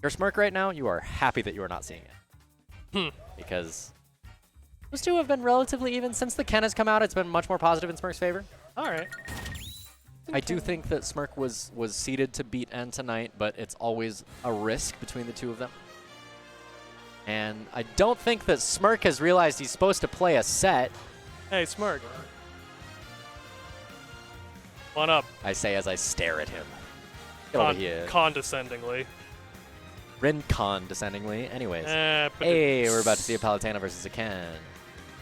your Smirk right now, you are happy that you are not seeing it. Hmm. Because those two have been relatively even. Since the Ken has come out, it's been much more positive in Smirk's favor. All right. I do think that Smirk was seeded to beat N tonight, but it's always a risk between the two of them. And I don't think that Smirk has realized he's supposed to play a set. Hey, Smirk. Come on up. I say as I stare at him. Get over here. Condescendingly. RinCon descendingly. Anyways. But Hey, we're about to see a Palutena versus a Ken.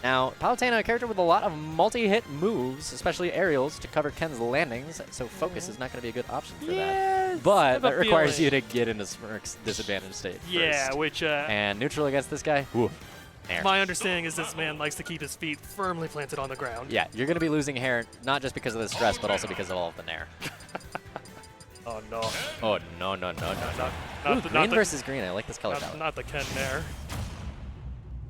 Now, Palutena, a character with a lot of multi-hit moves, especially aerials, to cover Ken's landings, so focus is not going to be a good option for Yes, that. But I have a that requires feeling. you to get into Smirk's disadvantage state Yeah, first. which And neutral against this guy? Ooh. Nair. my understanding is this man likes to keep his feet firmly planted on the ground. Yeah, you're going to be losing hair, not just because of the stress, but also because of all of the Nair. Oh, no. Oh, no, no, no, no, no. Ooh, Not the, green not the, versus green. I like this color not, palette. not the Ken Nair.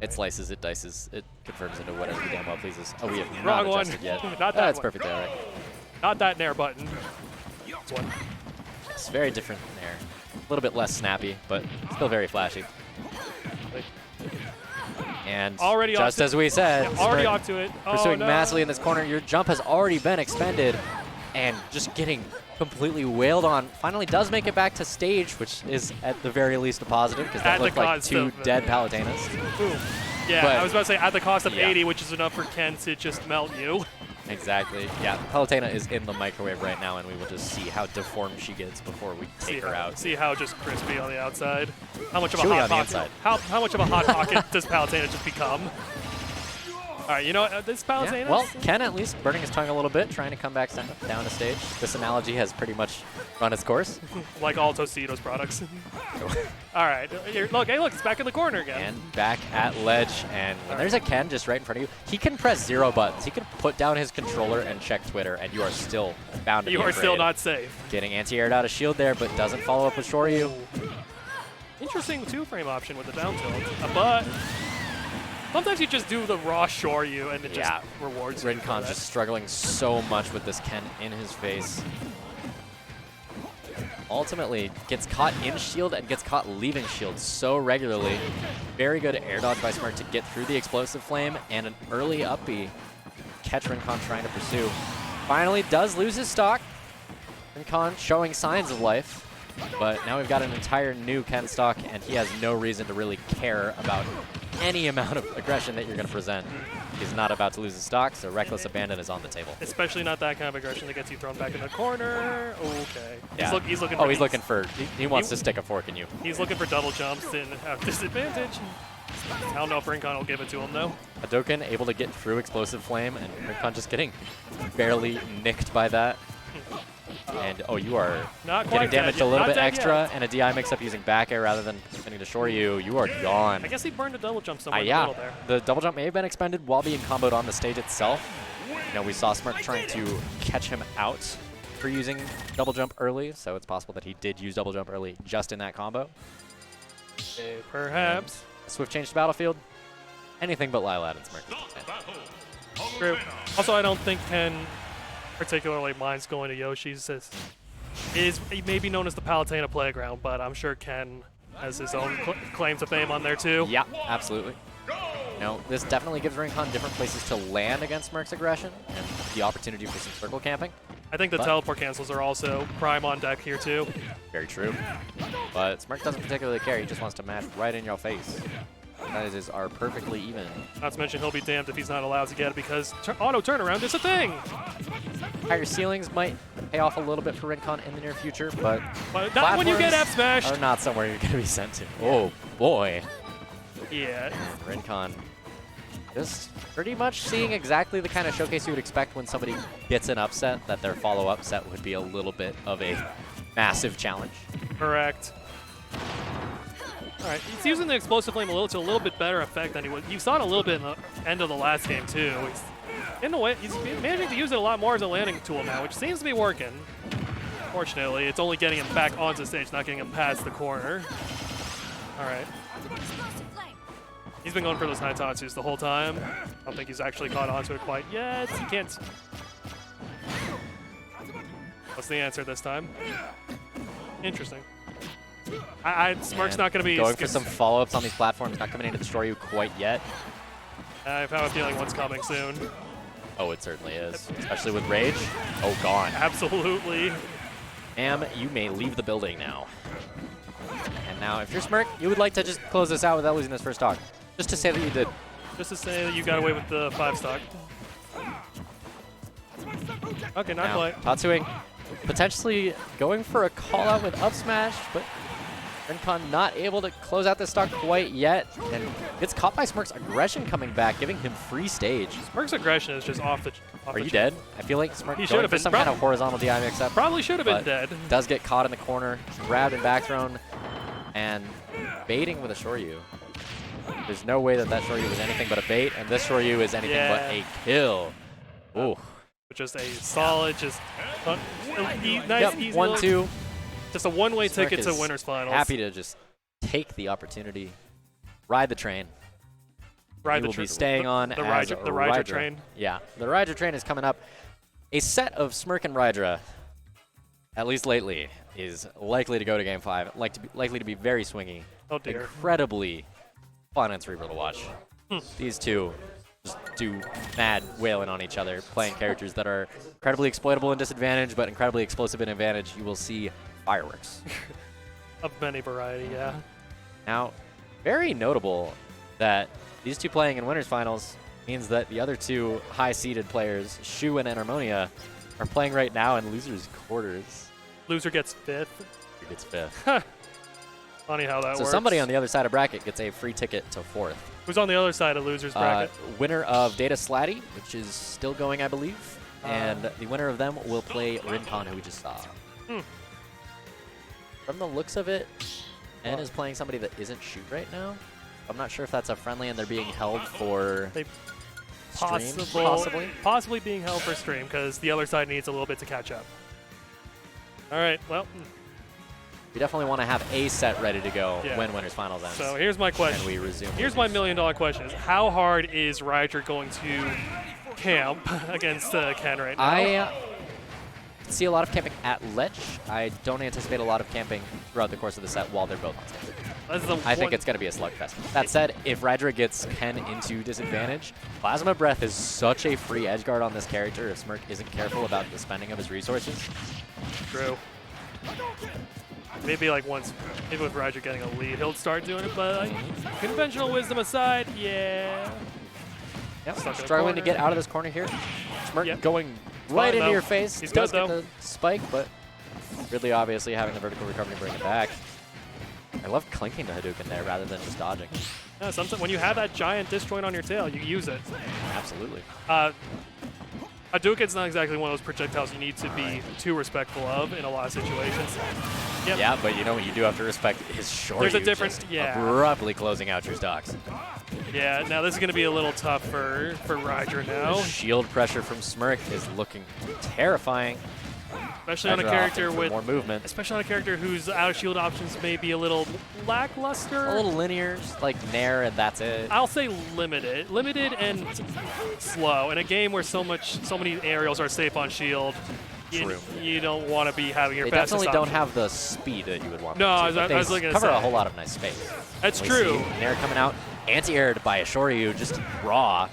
It slices, it dices, it converts into whatever the damn well pleases. Oh, we have Wrong not one. adjusted yet. Not that That's one. perfectly all right. Not that Nair button. This one. It's very different Nair. A little bit less snappy, but still very flashy. And Already just off as we said, Yeah, already Smirk off to it. pursuing oh, no. massively in this corner. Your jump has already been expended and just getting completely wailed on. Finally does make it back to stage, which is at the very least a positive because that At the looked like cost two of, dead Palutenas. Boom. Yeah, But- I was about to say at the cost of yeah. 80, which is enough for Ken to just melt you. Exactly. Yeah, Palutena is in the microwave right now, and we will just see how deformed she gets before we take her out. See how just crispy on the outside. How much of a Chewy hot on the pocket? inside. How much of a hot pocket does Palutena just become? All right, you know what, this Palutena. Yeah, well, Ken at least burning his tongue a little bit, trying to come back down to stage. This analogy has pretty much run its course. like all Tostitos products. All right, here, look, hey, look, it's back in the corner again. And back at ledge, and when there's a Ken just right in front of you, he can press 0 buttons. He can put down his controller and check Twitter, and you are still bound to be you are still afraid. not safe. Getting anti-aired out of shield there, but doesn't follow up with Shoryu. Interesting two-frame option with the down tilt, but sometimes you just do the raw Shoryu and it just rewards you. for RinCon that. just struggling so much with this Ken in his face. Ultimately, gets caught in shield and gets caught leaving shield so regularly. Very good air dodge by Smirk to get through the explosive flame, and an early up B. Catch RinCon trying to pursue. Finally does lose his stock. RinCon showing signs of life, but now we've got an entire new Ken stock, and he has no reason to really care about any amount of aggression that you're going to present. He's not about to lose his stock, so reckless abandon is on the table. Especially not that kind of aggression that gets you thrown back in the corner. Okay. Yeah. He's looking. Oh, for he's looking for. He wants to stick a fork in you. He's looking for double jumps and have disadvantage. I don't know if RinCon will give it to him though. Hadouken able to get through explosive flame, and RinCon just getting barely nicked by that. And oh, you are Not getting quite damaged dead a yet. little Not bit dead extra, yet. and a DI mix up using back air rather than spinning to shore you. You are gone. I guess he burned a double jump somewhere in the Yeah, middle there. the double jump may have been expended while being comboed on the stage itself. You know, we saw Smirk trying to catch him out for using double jump early, so it's possible that he did use double jump early just in that combo. Perhaps. Swift change to battlefield. Anything but Lilat and Smirk. True. Also, I don't think Ken particularly minds going to Yoshi's. He may be known as the Palutena Playground, but I'm sure Ken has his own claim to fame on there too. Yeah, absolutely. No, this definitely gives RinCon different places to land against Smirk's aggression and the opportunity for some circle camping. I think the teleport cancels are also prime on deck here too. Very true. But Smirk doesn't particularly care. He just wants to mash right in your face. That is are perfectly even. Not to mention he'll be damned if he's not allowed to get it because auto turnaround is a thing. Higher ceilings might pay off a little bit for RinCon in the near future, but not when you get F platforms smashed. are not somewhere you're going to be sent to. Oh boy. Yeah. RinCon just pretty much seeing exactly the kind of showcase you would expect when somebody gets an upset, that their follow-up set would be a little bit of a massive challenge. Correct. All right, he's using the explosive flame to a little bit better effect than he was. You saw it a little bit in the end of the last game too. In a way, he's managing to use it a lot more as a landing tool now, which seems to be working. Fortunately, it's only getting him back onto stage, not getting him past the corner. All right. Explosive flame. He's been going for those Naitatsus the whole time. I don't think he's actually caught onto it quite yet. He can't. What's the answer this time? Interesting. Smirk's not going to be going for some follow-ups on these platforms, not coming in to destroy you quite yet. I have a feeling one's coming soon. Oh, it certainly is, especially with Rage. Oh, gone. Absolutely. Ma'am, you may leave the building now. And now, if you're Smirk, you would like to just close this out without losing this first stock. Just to say that you did. Just to say that you got away with the 5-stock. Okay, not Now, quite. Tatsuing potentially going for a call-out with up smash, but RinCon not able to close out this stock quite yet, and gets caught by Smirk's aggression coming back, giving him free stage. Smirk's aggression is just off the. Are you dead? I feel like Smirk He going should've for been some kind of horizontal DI mix-up. Probably should have been but dead. Does get caught in the corner, grabbed and back thrown, and baiting with a Shoryu. There's no way that Shoryu was anything but a bait, and this Shoryu is anything but a kill. Ooh. Just a solid, just nice, Yep, easy. 1-2. Just a one-way Smirk ticket to is winners finals. Happy to just take the opportunity, ride the train. Ride He will be staying on the as Rydra train. Yeah, the Rydra train is coming up. A set of Smirk and Rydra, at least lately, is likely to go to Game 5. Likely to be very swingy. Oh dear. Incredibly fun and cerebral to watch. These two just do mad wailing on each other, playing characters that are incredibly exploitable in disadvantage, but incredibly explosive in advantage. You will see fireworks. Of many variety, yeah. Now, very notable that these two playing in winners finals means that the other two high-seeded players, Shu and Enarmonia, are playing right now in losers' quarters. Loser gets 5th. Who gets 5th? Funny how that works. So somebody on the other side of bracket gets a free ticket to 4th. Who's on the other side of losers bracket? Winner of Deighta Slatty, which is still going, I believe. And the winner of them will play RinCon, who we just saw. From the looks of it, N is playing somebody that isn't Shoot right now. I'm not sure if that's a friendly and they're being held for stream, possibly. Possibly being held for stream because the other side needs a little bit to catch up. All right, well. We definitely want to have a set ready to go when winners finals ends. So here's my question. And we resume. Here's my million-dollar question: is how hard is Rydra going to camp against Ken right now? I see a lot of camping at ledge. I don't anticipate a lot of camping throughout the course of the set while they're both on stage. I think it's going to be a slugfest. That said, if Rydra gets Ken into disadvantage, Plasma Breath is such a free edge guard on this character if Smirk isn't careful about the spending of his resources. True. Maybe like maybe with Rydra getting a lead, he'll start doing it, but like, conventional wisdom aside, yeah. Yep, struggling to get out of this corner here. Smirk going right into your face. He's does good, get the spike, but really obviously having the vertical recovery to bring it back. I love clinking to Hadouken there rather than just dodging. Yeah, sometimes when you have that giant disjoint on your tail, you use it. Absolutely. Hadouken's not exactly one of those projectiles you need to be too respectful of in a lot of situations. Yep. Yeah, but you know what you do have to respect his short. There's a difference, abruptly closing out your stocks. Yeah, now this is going to be a little tough for Rydra now. The shield pressure from Smirk is looking terrifying. Especially on a Rydra character opting for with, more movement. especially on a character whose out of shield options may be a little lackluster. A little linear, just like Nair, and that's it. I'll say limited and slow. In a game where so many aerials are safe on shield, you don't want to be having your They fastest definitely don't option. have the speed that you would want. No, them to, I was- but I was they looking to cover a say. whole lot of nice space. That's We true. see Nair coming out, anti-aired by Ashoryu, just raw.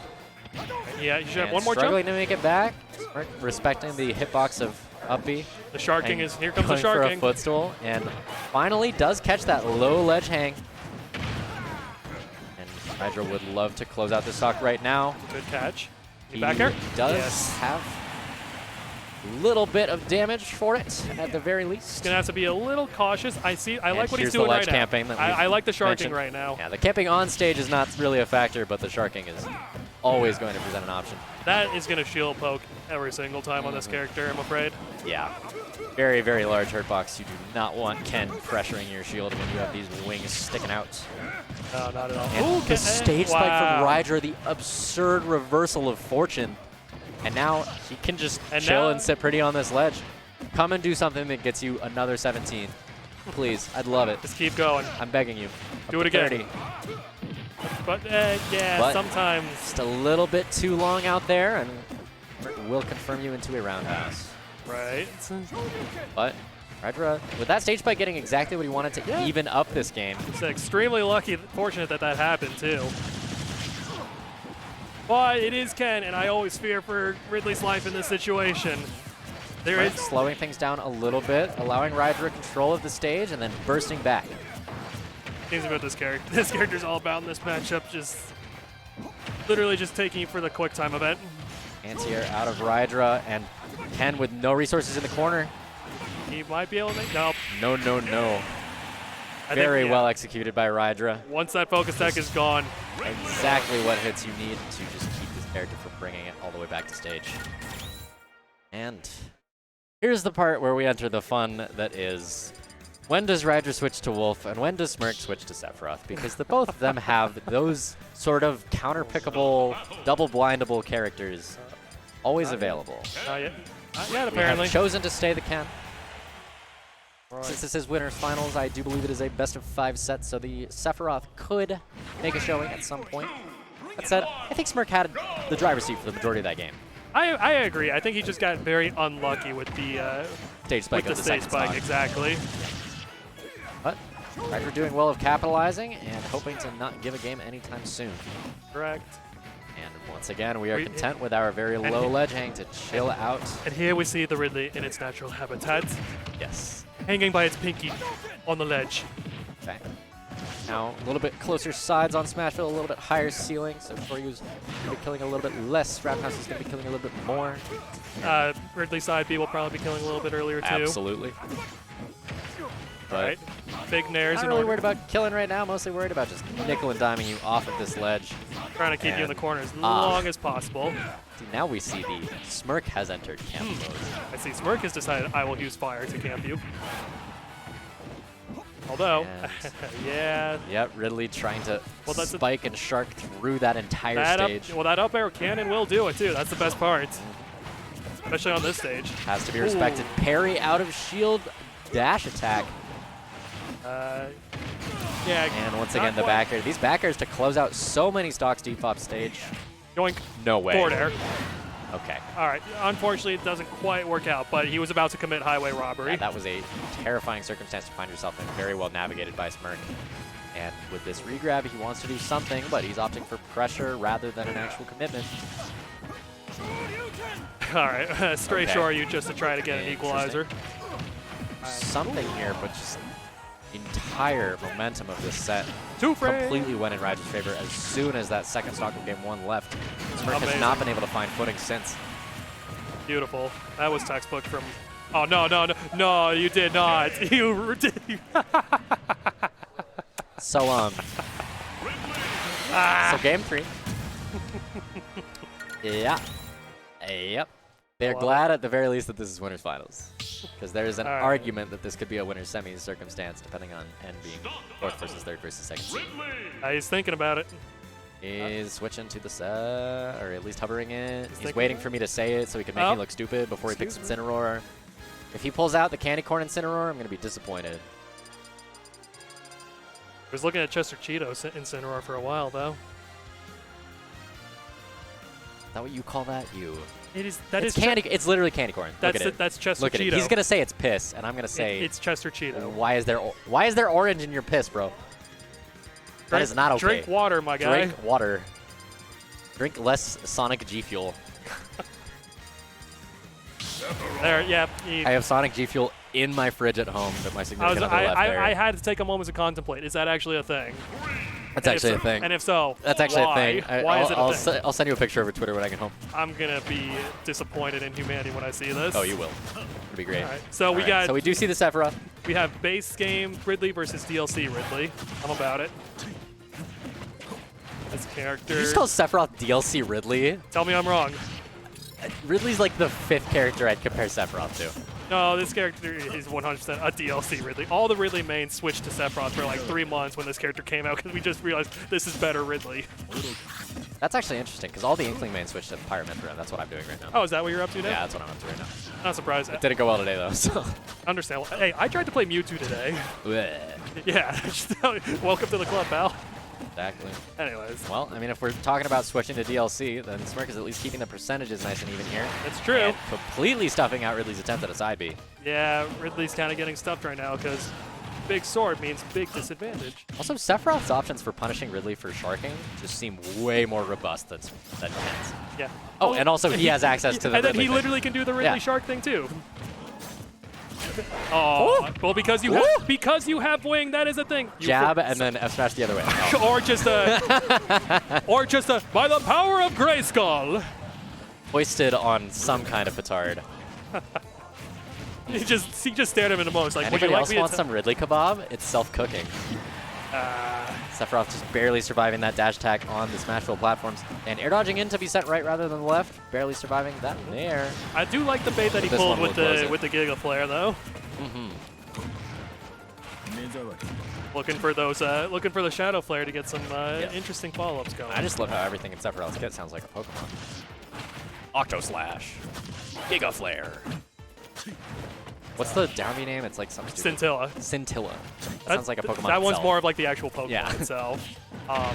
Yeah, you should have and one more struggling jump. to make it back. Smirk respecting the hitbox of up B. The sharking and is here comes the going for a sharking. footstool, and finally does catch that low ledge hang. And Rydra would love to close out this stock right now. Good catch. He Back air. does Yes. have a little bit of damage for it, at the very least. Gonna have to be a little cautious. I like what he's here's the doing ledge right now. camping that we've I like the sharking mentioned. right now. Yeah, the camping on stage is not really a factor, but the sharking is always going to present an option. That is gonna shield poke every single time on this character, I'm afraid. Yeah. Very, very large hurt box. You do not want Ken pressuring your shield when you have these wings sticking out. No, not at all. And Ooh, the stage spike wow. from Rydra, the absurd reversal of fortune. And now he can just chill now- and sit pretty on this ledge. Come and do something that gets you another 17. Please, I'd love it. Just keep going. I'm begging you. Do it again. 30. But yeah, But- sometimes. Just a little bit too long out there, and will confirm you into a roundhouse. Right. But Rydra, with that stage spike getting exactly what he wanted to Yeah. even up this game. It's extremely lucky, fortunate that that happened too. But it is Ken, and I always fear for Ridley's life in this situation. There is Slowing things down a little bit, allowing Rydra control of the stage, and then bursting back. things about this character. This character's all about in this matchup, just literally just taking it for the quick time event. Anti-air out of Rydra, and Ken with no resources in the corner. He might be able to make. Nope. No, no, no. I think, Very yeah, well executed by Rydra. Once that focus tech is gone, Exactly what hits you need to just keep this character from bringing it all the way back to stage. And here's the part where we enter the fun that is, when does Rydra switch to Wolf and when does Smirk switch to Sephiroth? Because the both of them have those sort of counter-pickable, double-blindable characters always available. not yet. Not yet, We apparently. have chosen to stay the Ken. Since this is winners finals, I do believe it is a best of 5 set, so the Sephiroth could make a showing at some point. That said, I think Smirk had the driver's seat for the majority of that game. I agree. I think he just got very unlucky with the Stage spike with of the the stage second spike. stock. Exactly. But Rydra doing well of capitalizing and hoping to not give a game anytime soon. Correct. And once again, we are We- content with our very low ledge hang to chill out. And here we see the Ridley in its natural habitat, Yes. hanging by its pinky on the ledge. Okay. Now, a little bit closer sides on Smashville, a little bit higher ceiling, so Shoryu's going to be killing a little bit less. Roundhouse is going to be killing a little bit more. Ridley side B will probably be killing a little bit earlier too. Absolutely. All right. Big nairs Not in really order. worried about killing right now, mostly worried about just nickel and diming you off of this ledge. Trying to keep you in the And- corner as Ah. long as possible. See, now we see the Smirk has entered camp mode. I see Smirk has decided I will use fire to camp you. Although, And- yeah, Yep, Ridley trying to Well, that's a- spike and shark through that entire that up, stage. well, that up air can and will do it too. That's the best part, especially on this stage. Has to be respected. Parry out of shield, dash attack. Yeah, And once not again, the quite. back air. These back airs to close out so many stocks deep off stage. Going No way. forward air. Okay. All right. Unfortunately, it doesn't quite work out, but he was about to commit highway robbery. Yeah, that was a terrifying circumstance to find yourself in, very well navigated by Smirk. And with this regrab, he wants to do something, but he's opting for pressure rather than an actual commitment. All right, straight Okay. Shoryu just to try to get an equalizer. Something here, but just the entire momentum of this set Two frames. completely went in Rydra's favor as soon as that second stock of game 1 left. Smirk has Amazing. not been able to find footing since. Beautiful. That was textbook from. Oh no no no no! You did not. You did. So, so game 3. Yeah. Yep. They're Love glad at the very least that this is winners finals. Because there's an All right. argument that this could be a winners semis circumstance, depending on N being fourth versus third versus second seed. He's thinking about it. He's switching to the set, or at least hovering it. He's thinking waiting about for me to say it so he can make Oh. me look stupid before he picks up Cineroar. If he pulls out the Candy Corn Incineroar, I'm going to be disappointed. I was looking at Chester Cheetos Incineroar for a while, though. Is that what you call that? You. It is. That It's is candy. It's literally Candy Corn. Look at it. That's Chester Look at Cheeto. it. He's going to say it's piss, and I'm going to say it's Chester Cheeto. why is there orange in your piss, bro? That is not okay. Drink water, my guy. Drink water. Drink less Sonic G Fuel. There, yeah. I have Sonic G Fuel in my fridge at home that my significant other left there. I had to take a moment to contemplate. Is that actually a thing? That's actually a thing. And if so, That's actually why? a thing. Why is it a thing? I'll send you a picture over Twitter when I get home. I'm gonna be disappointed in humanity when I see this. Oh, you will. It'll be great. All right. So we got. So we do see the Sephiroth. We have base game Ridley versus DLC Ridley. I'm about it. This character. Did you just call Sephiroth DLC Ridley? Tell me I'm wrong. Ridley's like the 5th character I'd compare Sephiroth to. No, this character is 100% a DLC Ridley. All the Ridley mains switched to Sephiroth for like 3 months when this character came out because we just realized this is better Ridley. That's actually interesting because all the Inkling mains switched to Pirate Mythra. That's what I'm doing right now. Oh, is that what you're up to now? Yeah, that's what I'm up to right now. Not surprised. It didn't go well today though, so. Understandable. Hey, I tried to play Mewtwo today. Bleh. Yeah. Welcome to the club, pal. Exactly. Anyways. Well, I mean, if we're talking about switching to DLC, then Smirk is at least keeping the percentages nice and even here. That's true. And completely stuffing out Ridley's attempt at a side B. Yeah, Ridley's kind of getting stuffed right now because big sword means big disadvantage. Also, Sephiroth's options for punishing Ridley for sharking just seem way more robust than Ken's. Yeah. Oh, and also he has access to the And then Ridley he thing. literally can do the Ridley Yeah. shark thing too. Oh, well, because you have wing, that is a thing. You Jab and then F smash the other way. Oh. or just a by the power of Grayskull. Hoisted on some kind of petard. He just stared him in the most like. Anybody else want some Ridley kebab? It's self-cooking. Sephiroth just barely surviving that dash attack on the Smashville platforms. And air dodging in to be sent right rather than the left. Barely surviving that there. I do like the bait that he This pulled one with will close the it. Giga Flare though. Looking for the Shadow Flare to get some interesting follow-ups going. I just love how everything in Sephiroth's kit sounds like a Pokemon. Octo Slash. Giga Flare. What's the down B name? It's like something stupid. Scintilla. Scintilla. That sounds like a Pokemon That one's itself. more of like the actual Pokemon Yeah. itself. All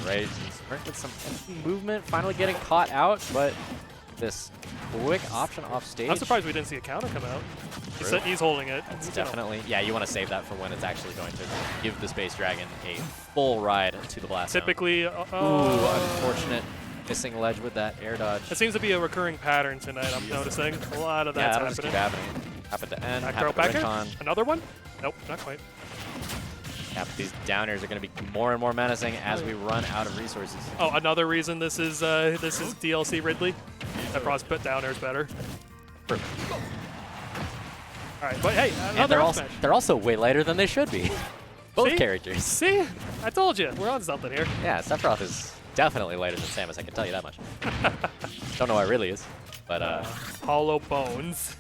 right, Smirk with some movement, finally getting caught out, but this quick option off stage. I'm surprised we didn't see a counter come out. He's holding it. It's definitely, yeah, you want to save that for when it's actually going to give the Space Dragon a full ride to the blast zone. Typically, Ooh, unfortunate missing ledge with that air dodge. it seems to be a recurring pattern tonight. I'm noticing a lot of Yeah, that's that'll just keep happening. happening. Happened to end, Back throw, happened to back air? RinCon. Another one? Nope, not quite. Yeah, but these downers are going to be more and more menacing as we run out of resources. Oh, another reason this is DLC Ridley. That put down air's better. All right, but hey, And another they're up also, smash. they're also way lighter than they should be. Both See? characters. See, I told you, we're on something here. Yeah, Sephiroth is definitely lighter than Samus, I can tell you that much. Don't know why it really is, but Hollow bones,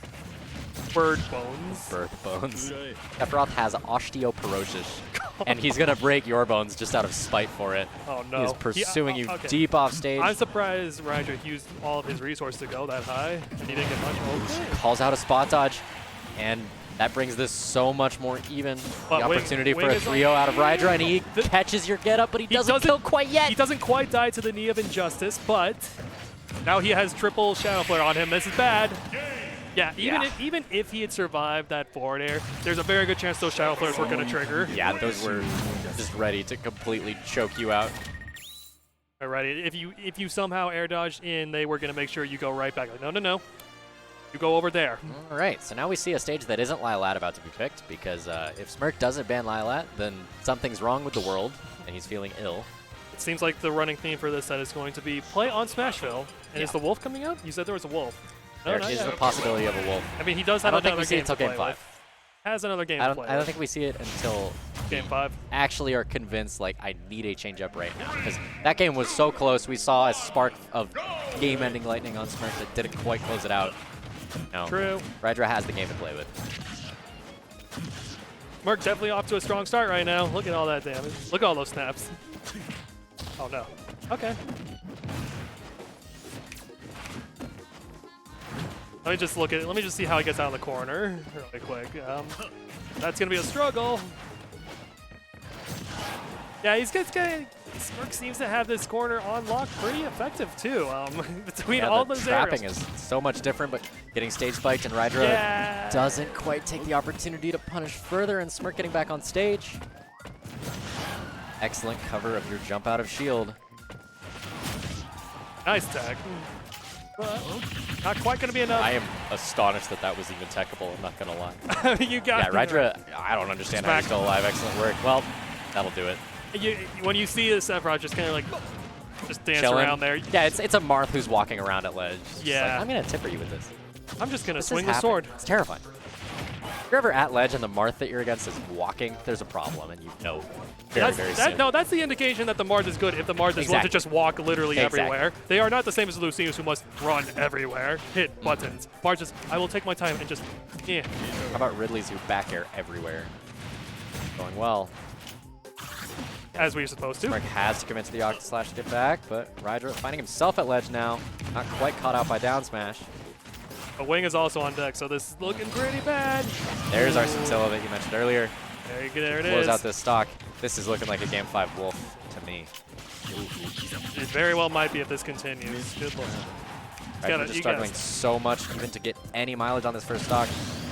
bird bones. bird bones. Sephiroth has osteoporosis, and he's gonna break your bones just out of spite for it. Oh no! He is pursuing you okay. deep off stage. I'm surprised Rydra used all of his resources to go that high, and he didn't get much. Okay. Calls out a spot dodge, and that brings this so much more even. But The Wing- opportunity Wing for a is 3-0 out of Rydra, and he The- catches your get up, but he doesn't kill quite yet. He doesn't quite die to the knee of injustice, but now he has triple Shadow Flare on him. This is bad. Yeah, even if he had survived that forward air, there's a very good chance those Shadow Flares were going to trigger. Yeah, those were just ready to completely choke you out. Alrighty, if you somehow air dodged in, they were going to make sure you go right back. Like, no. You go over there. All right, so now we see a stage that isn't Lylat about to be picked, because if Smirk doesn't ban Lylat, then something's wrong with the world, and he's feeling ill. It seems like the running theme for this set is going to be play on Smashville. And is the wolf coming out? You said there was a wolf. No, There not is yet. the possibility of a wolf. I mean, he does I have don't think another we see it game to until game play 5. with. Has another game I to play don't with. think we see it until Game 5. actually are convinced, like, I need a change-up right now. Because that game was so close. We saw a spark of game-ending lightning on Smirk that didn't quite close it out. No. True. Rydra has the game to play with. Merc definitely off to a strong start right now. Look at all that damage. Look at all those snaps. Oh, no. Okay. Let me just look at it. Let me just see how he gets out of the corner really quick. That's gonna be a struggle. Yeah, Smirk seems to have this corner on lock pretty effective too. Between all the those trapping areas. is so much different, but getting stage spiked and Rydra Yeah. doesn't quite take the opportunity to punish further, and Smirk getting back on stage. Excellent cover of your jump out of shield. Nice tag. But not quite gonna be enough. I am astonished that that was even techable. I'm not gonna lie. You got Yeah, Rydra. I don't understand how he's still alive. Excellent work. Well, that'll do it. When you see this Sephiroth just kind of like just dance Chilling. around there, Yeah, it's a Marth who's walking around at ledge. It's Yeah. like, I'm gonna tipper you with this. I'm just gonna This swing is the happening. sword. It's terrifying. If you're ever at ledge and the Marth that you're against is walking, there's a problem, and you know very soon. No, that's the indication that the Marth is good. If the Marth is willing to Exactly. just walk literally Exactly. everywhere, they are not the same as Lucius, who must run everywhere, hit buttons. Marth just, I will take my time and just, yeah. How about Ridley's who back air everywhere? Going well. As we're supposed to. Smirk has to commit to the Octa Slash to get back, but Rydra finding himself at ledge now. Not quite caught out by down smash. A wing is also on deck, so this is looking pretty bad. There's our Scintilla that you mentioned earlier. There it Close is. out this stock. This is looking like a Game 5 Wolf to me. It very well might be if this continues. Good luck. Rydra just struggling so much even to get any mileage on this first stock.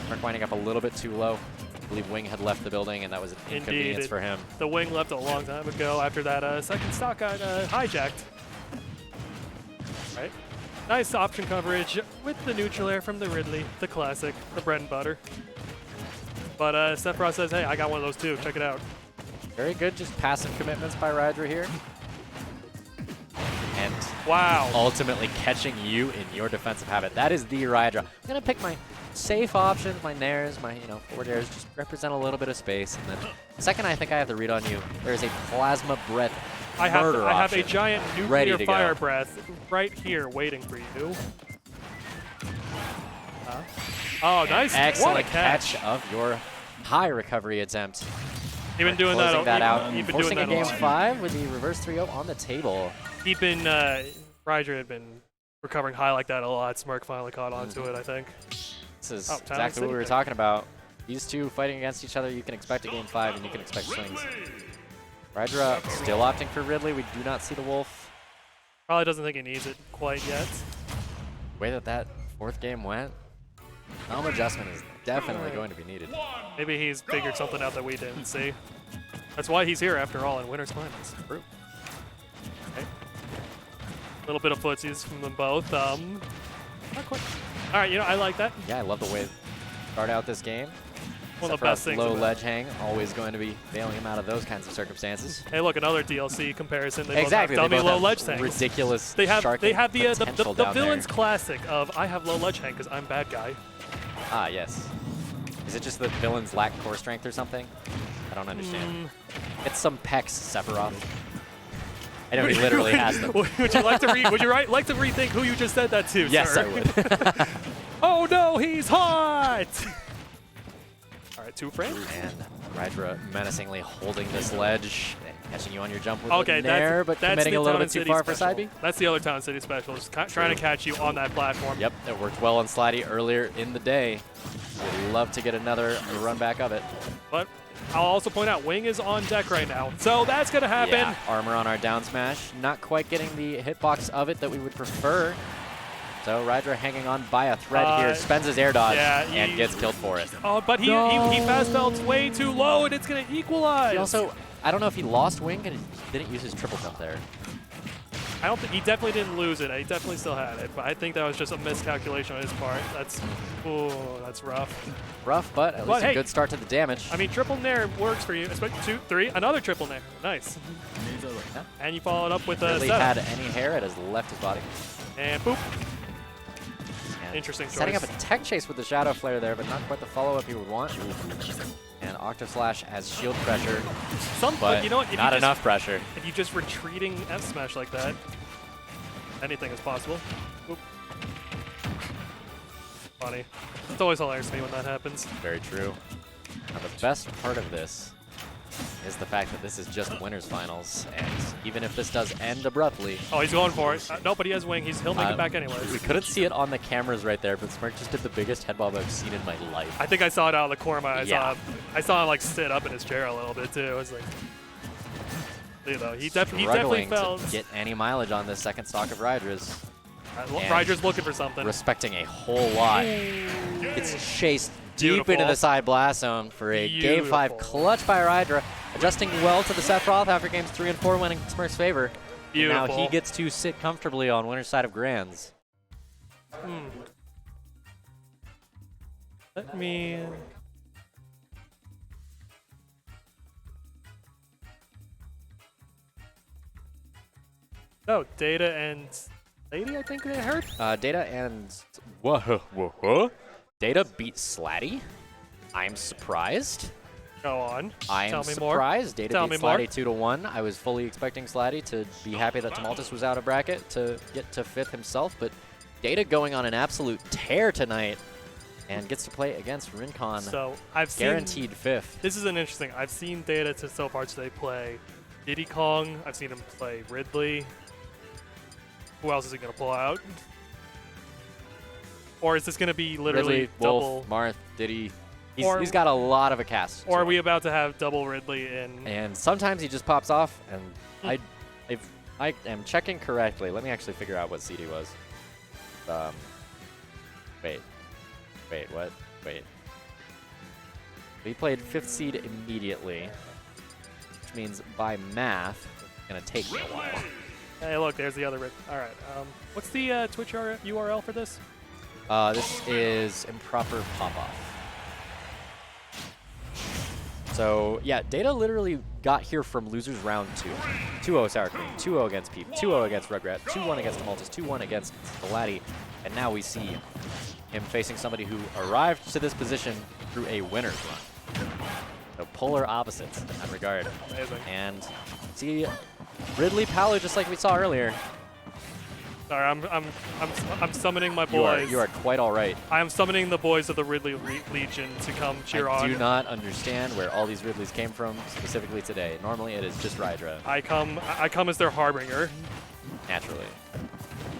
Smirk winding up a little bit too low. I believe Wing had left the building, and that was an inconvenience for him. The wing left a long time ago after that second stock got hijacked. Right. Nice option coverage with the neutral air from the Ridley, the classic, the bread and butter. But Sephiroth says, hey, I got one of those too. Check it out. Very good, just passive commitments by Rydra here. And wow, ultimately catching you in your defensive habit. That is the Rydra. I'm going to pick my safe options, my nairs, my forward airs, just represent a little bit of space. And then the second I think I have the read on you, there is a plasma breath I have murder a option giant ready nuclear to fire go. breath right here waiting for you. Oh, nice. Excellent What a catch of your high recovery attempt. You've been doing Closing that out. You've been Forcing doing a that game lot. 5 with the reverse 3-0 on the table. Rydra had been recovering high like that a lot. Smirk finally caught on to it, I think. This is Town exactly City what we were pick. talking about. These two fighting against each other, you can expect a game 5 and you can expect swings. Rydra still opting for Ridley. We do not see the Wolf. Probably doesn't think he needs it quite yet. The way that fourth game went, helm adjustment is definitely going to be needed. Maybe he's figured something out that we didn't see. That's why he's here after all in Winner's Finals. True. Okay. A little bit of footsies from them both. Not quite. All right, I like that. Yeah, I love the way they start out this game. One of the best things low about it. ledge hang, always going to be bailing him out of those kinds of circumstances. Hey, look, another DLC comparison. They Exactly, both have they dummy both low have ledge tanks. ridiculous They have sharking the potential the down villain's there. classic of I have low ledge hang because I'm bad guy. Ah, yes. Is it just that villains lack core strength or something? I don't understand. It's some pecs, Sephiroth. I know he literally has them. Would you like to like to rethink who you just said that to? Yes, sir? I would. Oh no, he's hot! All right, 2 frames. And Rydra menacingly holding this ledge, and catching you on your jump with Okay, a nair, but that's committing the a little Town bit too City far for special. side B. That's the other Town City special, just trying to catch you on that platform. Yep, it worked well on Slatty earlier in the day. Would love to get another run back of it. But I'll also point out, Wing is on deck right now, so that's gonna happen. Yeah, armor on our down smash. Not quite getting the hitbox of it that we would prefer. So Rydra hanging on by a thread here, spends his air dodge, and gets killed for it. Oh, but he fast belts way too low, and it's gonna equalize. He also, I don't know if he lost Wing and he didn't use his triple jump there. I don't think he definitely didn't lose it. He definitely still had it, but I think that was just a miscalculation on his part. That's rough. Rough, but at least hey, a good start to the damage. I mean, triple nair works for you. 2, 3, another triple nair. Nice. Yeah. And you followed up with a Really 7. had any hair at his left his body. And boop. And Interesting setting choice. up a tech chase with the Shadow Flare there, but not quite the follow-up you would want. And Octa Slash as shield pressure, but you know what? not enough pressure. If you just retreating F smash like that, anything is possible. Boop. Funny. It's always hilarious to me when that happens. Very true. Now the best part of this is the fact that this is just winners finals, and even if this does end abruptly, Oh, he's going for it. No, but he has wing. He'll make it back we anyways. couldn't see it on the cameras right there, but Smirk just did the biggest head bob I've seen in my life. I think I saw it out of the corner of my eye. Yeah. I saw him like sit up in his chair a little bit too. I was like, you know, he definitely Struggling felt. to get any mileage on this second stock of Rydra's. Rydra's looking for something. Respecting a whole lot. It's chased deep into Beautiful. the side blast zone for a Game 5 Beautiful. clutch by Rydra, adjusting well to the Sephiroth after games 3 and 4, winning Smirk's favor. And now he Beautiful. gets to sit comfortably on winner's side of Grands. Let me. Oh, Deighta and Lady, I think they heard. Deighta and whoa. Deighta beat Slatty. I'm surprised. Go on. I Tell am me more. surprised. Deighta Tell beat me more. Slatty 2-1. I was fully expecting Slatty to be happy that Tumultus was out of bracket to get to 5th himself, but Deighta going on an absolute tear tonight and gets to play against RinCon. So I've seen. Guaranteed 5th. This is an interesting. I've seen Deighta so far today play Diddy Kong. I've seen him play Ridley. Who else is he gonna pull out? Or is this gonna be literally Ridley, double? Wolf, Marth, Diddy. Or- He's got a lot of a cast. Or are we about to have double Ridley in? And sometimes he just pops off, and if I am checking correctly, let me actually figure out what seed he was. Wait, what? Wait. He played 5th seed immediately, which means by math, it's gonna take me a while. Hey, look, there's the other Ridley. All right. What's the Twitch URL for this? This is Improper Popoff. So, yeah, Deighta literally got here from losers round 2. 2-0 Sour Cream, 2-0 against Peep, 2-0 against Rugrat, 2-1 against Tumultus, 2-1 against Slatty, and now we see him facing somebody who arrived to this position through a winner's run. So polar opposites in that regard. Amazing. And see Ridley Palu just like we saw earlier. Sorry, I'm summoning my boys. You are quite all right. I am summoning the boys of the Ridley Legion to come cheer on. I do not understand where all these Ridleys came from specifically today. Normally it is just Rydra, I come as their harbinger. naturally.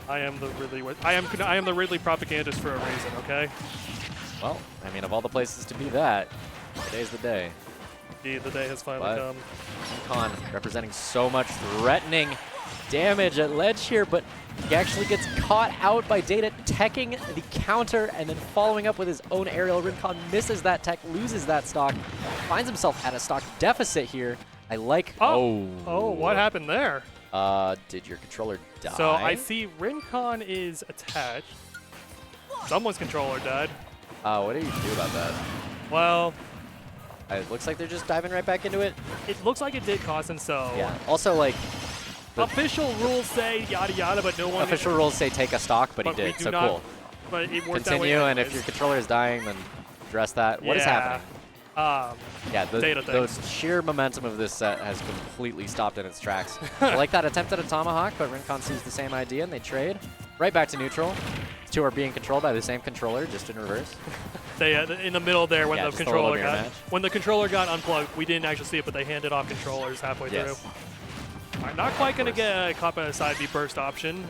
I am the Ridley. I am the Ridley propagandist for a reason. Okay. Well, I mean, of all the places to be that, today's the day. The day has finally But- come. Con representing so much threatening damage at ledge here, but he actually gets caught out by Deighta teching the counter and then following up with his own aerial. RinCon misses that tech, loses that stock, finds himself at a stock deficit here. I like. Oh, what happened there? Did your controller die? So I see RinCon is attached. Someone's controller died. What do you do about that? Well, It looks like they're just diving right back into it. it looks like it did cost him. So Yeah. Also, like, official rules say yada yada, but no one. official rules say take a stock, but he But we did. do So not- cool. But it worked that way. Continue, and if anyways. your controller is dying, then address that. What is happening? Yeah, Deighta the things. sheer momentum of this set has completely stopped in its tracks. I like that attempt at a tomahawk, but RinCon sees the same idea, and they trade right back to neutral. The two are being controlled by the same controller, just in reverse. They in the middle there when Yeah, the just a controller little mirror got match. when the controller got unplugged. We didn't actually see it, but they handed off controllers halfway Yes. through. Alright, not quite going to get caught by a side B burst option.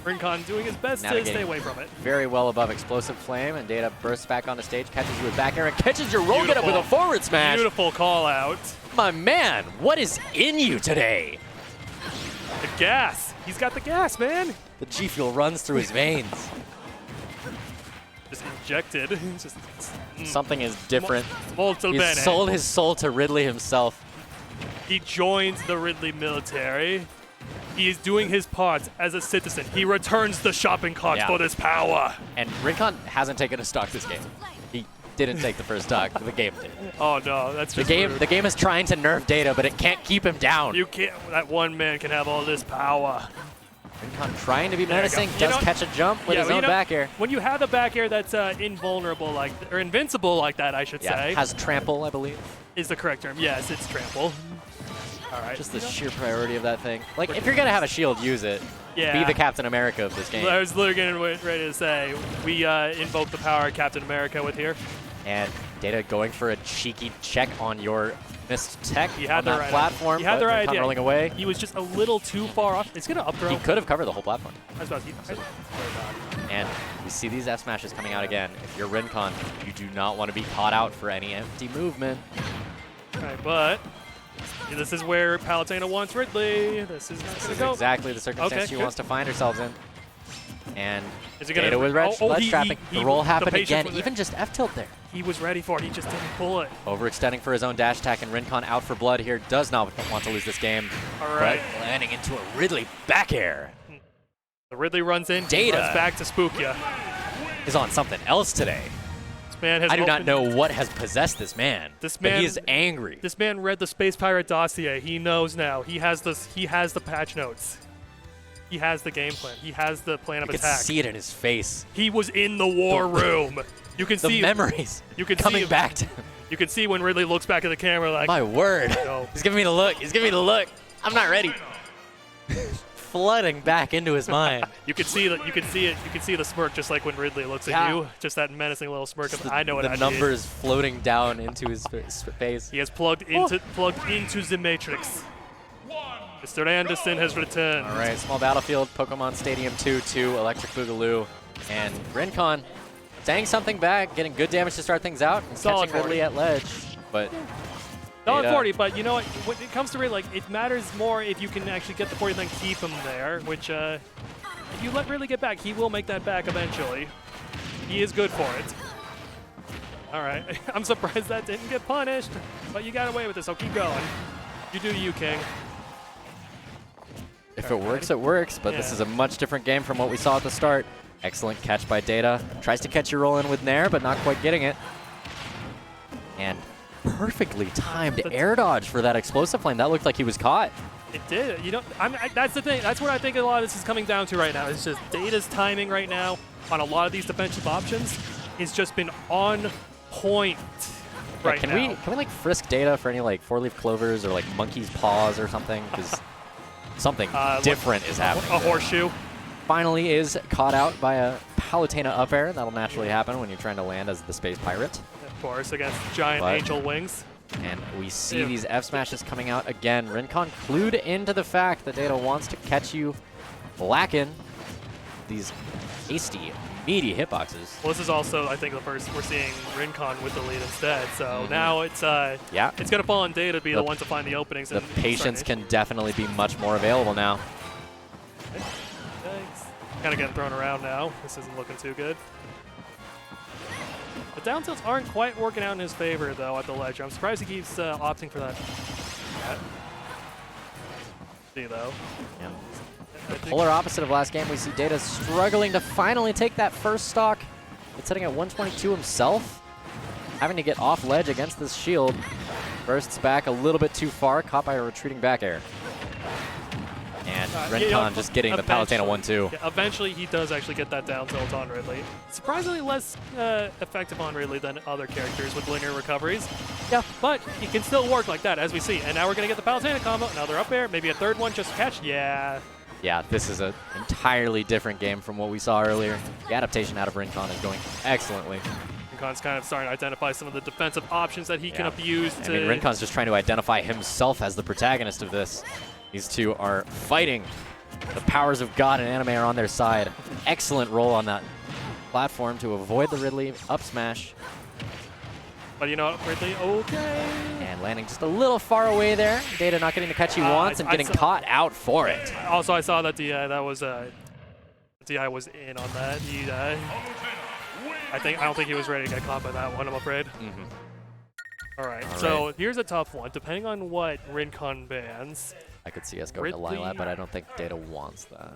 RinCon doing his best to Navigating. stay away from it. Very well above explosive flame, and Deighta bursts back onto stage, catches you with back air, and catches your roll get up with a Beautiful. forward smash. Beautiful call out. My man, what is in you today? The gas. He's got the gas, man. The G Fuel runs through his veins. Just injected. Just Something is different. molto He's bene. sold his soul to Ridley himself. He joins the Ridley military. He is doing his part as a citizen. He returns the shopping cart Yeah. for this power. And RinCon hasn't taken a stock this game. He didn't take the first stock. The game did. Oh no, that's The just game, rude. the game is trying to nerf Deighta, but it can't keep him down. You can't. That one man can have all this power. RinCon trying to be There you go. menacing, You does know- catch a jump with his well, own back air. When you have a back air that's invulnerable like or invincible like that, I should say, Has trample, I believe. is the correct term. Yes, it's trample. All right. Just the sheer priority of that thing. Like, if you're gonna have a shield, use it. Yeah. Be the Captain America of this game. I was literally getting ready to say we invoke the power of Captain America with here. And Deighta going for a cheeky check on your missed tech He had on the that right platform. He had but the right Rincon idea. rolling away. He was just a little too far off. It's going to up throw. He could have covered the whole platform. I was about to And we see these F smashes coming out again. If you're RinCon, you do not want to be caught out for any empty movement. All right, but this is where Palutena wants Ridley. This is not This going is to go. exactly the circumstance Okay, she good. wants to find herself in. And Is he gonna- Deighta with ledge he- trapping. he- The roll the happened patience again, was even just F tilt there. He was ready for it. He just didn't pull it. Overextending for his own dash attack, and RinCon out for blood here. Does not want to lose this game. All right. But landing into a Ridley back air. The Ridley runs in. Deighta. Runs back to spook ya. Is on something else today. This man has I do not opened- know what has possessed this man. This but man- he is angry. This man read the Space Pirate dossier. He knows now. He has this. He has the patch notes. He has the game plan. He has the plan of You can attack. see it in his face. He was in the war room. You can The see memories You can coming see back to him. You can see when Ridley looks back at the camera like, My word. No. He's giving me the look. He's giving me the look. I'm not ready. Flooding back into his mind. you can see that. You can see it. You can see the smirk just like when Ridley looks Yeah. at you. Just that menacing little smirk of I know what the I did. numbers floating down into his face. He has plugged into the Matrix. Mr. Anderson has returned. All right, small battlefield, Pokemon Stadium 2, Electric Boogaloo, and RinCon saying something back, getting good damage to start things out, and Solid catching Ridley at ledge. But Solid Deighta- 40, but you know what? When it comes to Ridley, like, it matters more if you can actually get the 40 and then keep him there, which, if you let Ridley get back, he will make that back eventually. He is good for it. All right. I'm surprised that didn't get punished, but you got away with it, so keep going. You do you, King. if it works, it works, but this Yeah. is a much different game from what we saw at the start. Excellent catch by Deighta. Tries to catch your roll in with Nair, but not quite getting it. And perfectly timed air dodge for that explosive flame. That looked like he was caught. It did. You know, that's the thing. That's what I think a lot of this is coming down to right now. It's just Data's timing right now on a lot of these defensive options has just been on point right can now. we like frisk Deighta for any like 4-leaf clovers or like monkey's paws or something? Because something different is happening. A horseshoe. Finally is caught out by a Palutena up air. That'll naturally happen when you're trying to land as the space pirate. Of course, against giant But- angel wings. And we see Ew. these F smashes coming out again. RinCon clued into the fact that Deighta wants to catch you lacking these hasty, meaty hitboxes. Well, this is also, I think, the first we're seeing RinCon with the lead instead. So now it's Yeah. it's gonna fall on Data to be the The- one to find the openings. The and patience start can definitely be much more available now. kind of getting thrown around now. This isn't looking too good. The down tilts aren't quite working out in his favor, though, at the ledge. I'm surprised he keeps opting for that. See, though. Yeah. I think- Polar opposite of last game, we see Deighta struggling to finally take that first stock. It's sitting at 122 himself, having to get off ledge against this shield. Bursts back a little bit too far, caught by a retreating back air. And you know, RinCon just getting the eventually- Palutena 1-2. Yeah, eventually, he does actually get that down tilt on Ridley. Surprisingly less effective on Ridley than other characters with linear recoveries. Yeah. But he can still work like that, as we see. And now we're going to get the Palutena combo. Another up air, maybe a third one just to catch. Yeah. Yeah, this is an entirely different game from what we saw earlier. The adaptation out of RinCon is going excellently. RinCon's kind of starting to identify some of the defensive options that he can abuse I to... mean, RinCon's just trying to identify himself as the protagonist of this. These two are fighting. The powers of God and anime are on their side. Excellent roll on that platform to avoid the Ridley up smash. But you know what, Ridley, okay. And landing just a little far away there. Deighta not getting to catch you once and I getting saw- caught out for it. Also, I saw that DI, that was... DI was in on that. He, I don't think he was ready to get caught by that one, I'm afraid. All right, so here's a tough one. Depending on what RinCon bans, I could see us going to Ridley- Lilat, but I don't think Deighta wants that.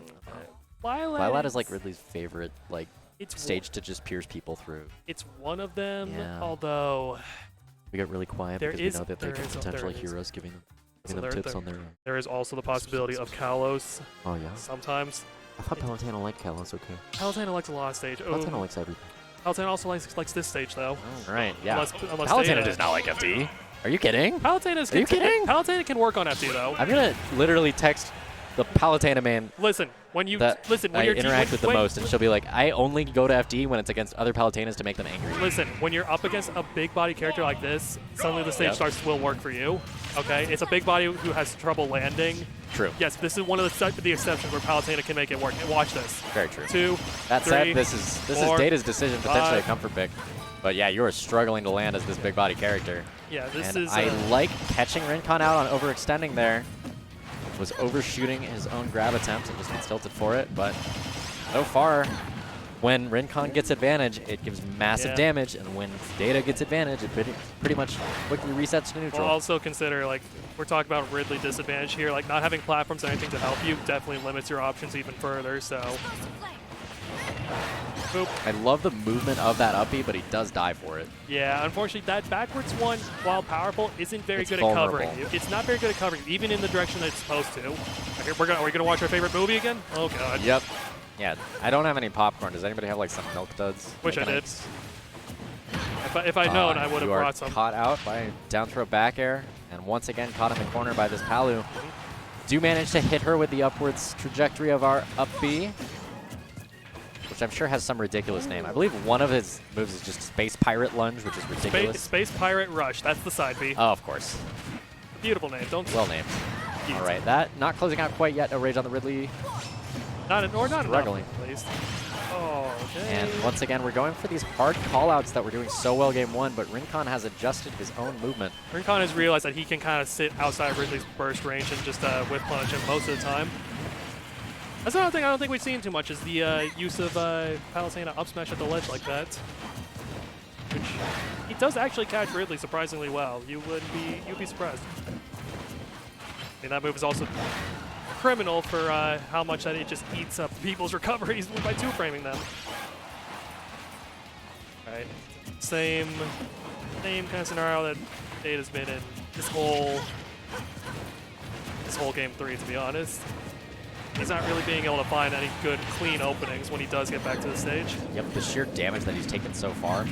Lilat Lilat is like Ridley's favorite it's stage to just pierce people through. It's one of them, Yeah. although We get really quiet There because is- we know that they there can is- potentially there is. hear us giving So them there- tips there- on their own. there is also the possibility of Kalos Oh, yeah? sometimes. I thought Palutena liked Kalos, okay. Palutena likes a lot of stage. Palutena likes everything. Palutena also likes this stage, though. All right, yeah. Unless Palutena Deighta- does not like FD. Are you kidding? Palutena's Are you kidding? Palutena can work on FD, though. I'm going to literally text the Palutena main Listen, when you that listen, when I you're interact with the most, and she'll be like, I only go to FD when it's against other Palutenas to make them angry. Listen, when you're up against a big body character like this, suddenly the stage starts will work for you. Okay, it's a big body who has trouble landing. True. Yes, this is one of the exceptions where Palutena can make it work. And watch this. Very true. 2, That 3, said, this is 4, Data's decision, potentially a 5. comfort pick. But yeah, you are struggling to land as this big body character. Yeah, this And is. I like catching RinCon out on overextending there. Was overshooting his own grab attempt and just gets tilted for it, but so far, when RinCon gets advantage, it gives massive damage, and when Deighta gets advantage, it pretty much quickly resets to neutral. Well, also consider, like, we're talking about Ridley disadvantage here. Like, not having platforms or anything to help you definitely limits your options even further, so. Boop. I love the movement of that uppie, but he does die for it. Yeah, unfortunately, that backwards one, while powerful, isn't very It's good vulnerable. at covering you. It's not very good at covering you, even in the direction that it's supposed to. Okay, are we gonna watch our favorite movie again? Oh god. Yep. Yeah, I don't have any popcorn. Does anybody have like some milk duds? Wish I Can did. If I'd known, I would have you are brought some. caught out by down throw back air, and once again caught in the corner by this Palu. Do manage to hit her with the upwards trajectory of our up B, which I'm sure has some ridiculous name. I believe one of his moves is just Space Pirate Lunge, which is ridiculous. Space Pirate Rush. That's the side B. Oh, of course. Beautiful name. Don't. Well named. All right, that not closing out quite yet. No rage on the Ridley. Not enough, Struggling. at least. Oh, okay. And once again, we're going for these hard callouts that we're doing so well game one, but RinCon has adjusted his own movement. RinCon has realized that he can kind of sit outside of Ridley's burst range and just whip punish him most of the time. That's another thing I don't think we've seen too much is the use of Palutena up smash at the ledge like that. Which he does actually catch Ridley surprisingly well. You'd be surprised. And that move is also criminal for how much that it just eats up people's recoveries by two-framing them. Right. Same kind of scenario that Deighta's been in this whole game 3, to be honest. He's not really being able to find any good, clean openings when he does get back to the stage. Yep, the sheer damage that he's taken so far.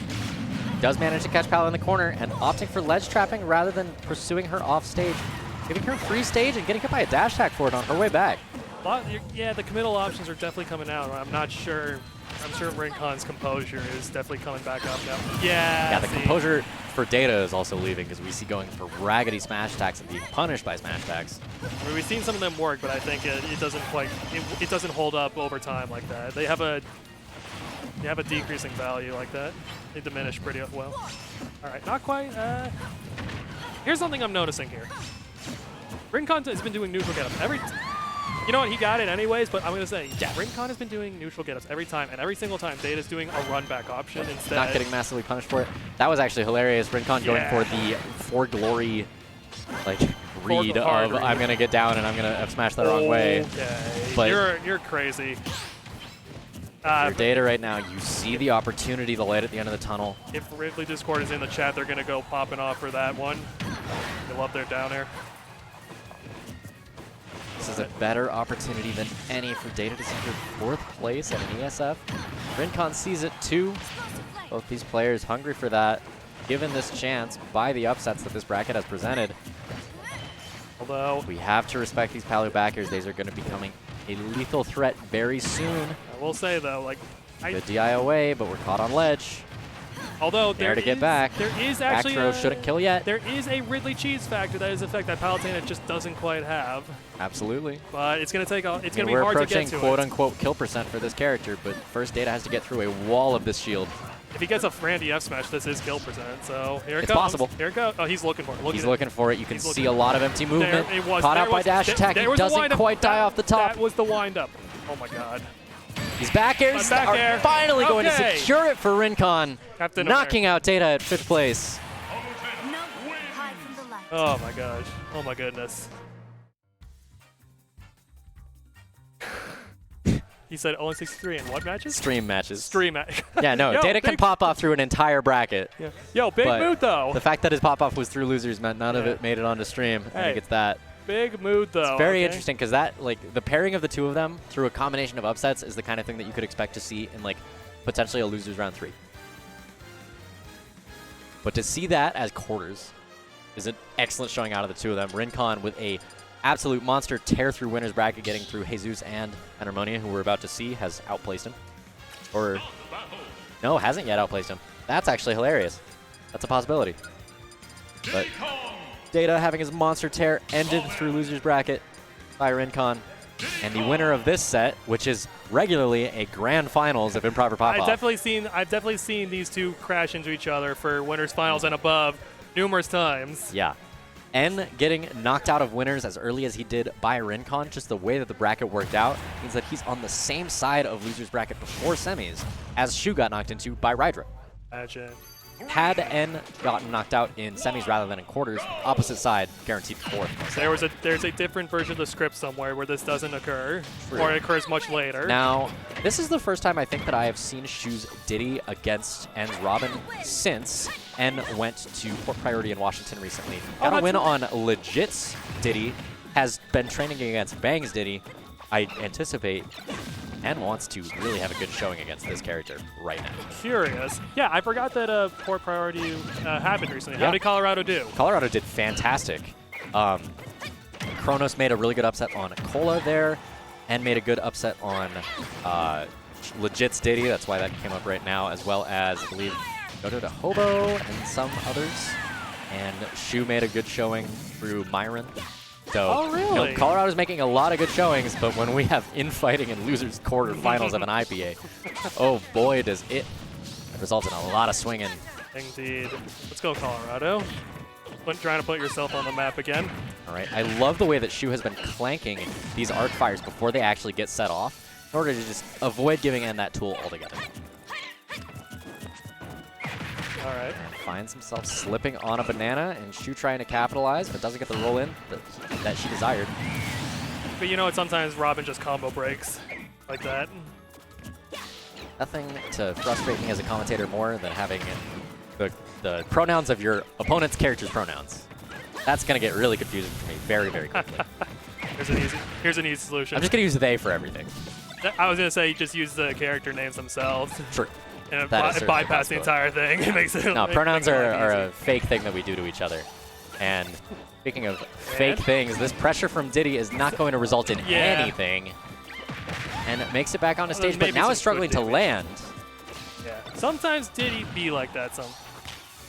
Does manage to catch Pal in the corner and opting for ledge trapping rather than pursuing her off stage. Giving her free stage and getting hit by a dash attack for it on her way back. Yeah, the committal options are definitely coming out. I'm not sure. I'm sure RinCon's composure is definitely coming back up now. Yeah, the composure for Deighta is also leaving because we see going for raggedy smash attacks and being punished by smash attacks. I mean, we've seen some of them work, but I think it doesn't quite. It doesn't hold up over time like that. They have a decreasing value like that. They diminish pretty well. All right, not quite. Here's something I'm noticing here. RinCon has been doing neutral get-ups you know what, he got it anyways, but I'm going to say, yeah, RinCon has been doing neutral get-ups every time, and every single time Deighta's doing a run-back option instead. Not getting massively punished for it. That was actually hilarious. RinCon going for the For Glory, like, read of I'm going to get down and I'm going to F smash the wrong way. Okay, but you're crazy. Your Deighta right now, you see the opportunity, the light at the end of the tunnel. If Ridley Discord is in the chat, they're going to go popping off for that one. They love their down air. This is a better opportunity than any for Deighta to secure 4th place at an ESF. RinCon sees it too. Both these players hungry for that, given this chance by the upsets that this bracket has presented. Although we have to respect these Palu backers. These are going to be becoming a lethal threat very soon. I will say though, like, good DI away, but we're caught on ledge. Although there to get back. There is actually back throw shouldn't kill yet. There is a Ridley cheese factor that is a effect that Palutena just doesn't quite have. Absolutely. But it's going to take it's going to be hard to get to We're approaching quote-unquote kill percent for this character, but first Deighta has to get through a wall of this shield. If he gets a Randy F smash, this is kill percent. So here it it's comes. Possible. Here it goes. Oh, he's looking for it. He's looking for it. You can see a lot of empty movement. There it was. Caught out by dash attack. He doesn't quite die off the top. That was the wind-up. Oh my god. These back airs are finally going to secure it for RinCon, knocking out Deighta at 5th place. Oh my gosh. Oh my goodness. He said 0-63 in what matches? Stream matches. Stream match. Yeah, no, Deighta can pop off through an entire bracket. Yeah. Yo, big mood though. The fact that his pop off was through losers meant none of it made it onto stream, and he gets that. Big mood though. It's very interesting because that, like, the pairing of the two of them through a combination of upsets is the kind of thing that you could expect to see in, like, potentially a losers round 3. But to see that as quarters is an excellent showing out of the two of them. RinCon with a absolute monster tear through winner's bracket, getting through Jesus and Enarmonia, who we're about to see has outplaced him. Or, no, hasn't yet outplaced him. That's actually hilarious. That's a possibility. But Deighta having his monster tear ended through loser's bracket by RinCon. And the winner of this set, which is regularly a grand finals of Improper Popoff. I've definitely seen these two crash into each other for winners finals and above numerous times. Yeah. N getting knocked out of winners as early as he did by RinCon, just the way that the bracket worked out, means that he's on the same side of loser's bracket before semis as Shu got knocked into by Rydra. Imagine. Had N gotten knocked out in semis rather than in quarters, opposite side guaranteed fourth. There's a different version of the script somewhere where this doesn't occur, or it occurs much later. Now, this is the first time I think that I have seen Shu's Diddy against N's Robin since N went to Port Priority in Washington recently. Got a win on Legit's Diddy, has been training against Bang's Diddy. I anticipate N wants to really have a good showing against this character right now. Curious. Yeah, I forgot that Port Priority happened recently. How did Colorado do? Colorado did fantastic. Kronos made a really good upset on Cola there, and made a good upset on Legit's Diddy. That's why that came up right now, as well as, I believe, Dodo to Hobo and some others. And Shu made a good showing through Myron. So, really? Colorado's making a lot of good showings, but when we have infighting in losers quarterfinals of an IPA, oh boy, does it result in a lot of swinging. Indeed. Let's go, Colorado. Trying to put yourself on the map again. All right, I love the way that Shu has been clanking these arc fires before they actually get set off in order to just avoid giving in that tool altogether. All right. Finds himself slipping on a banana, and Shu trying to capitalize, but doesn't get the roll in that she desired. But you know what? Sometimes Robin just combo breaks like that. Nothing to frustrate me as a commentator more than having the pronouns of your opponent's character's pronouns. That's going to get really confusing for me very, very quickly. Here's an easy solution. I'm just going to use they for everything. I was going to say just use the character names themselves. True. And it bypass the entire thing. It makes it. No, pronouns are a fake thing that we do to each other. And speaking of fake things, this pressure from Diddy is not going to result in anything. And it makes it back on the stage, but now is struggling to land. Yeah. Sometimes Diddy be like that.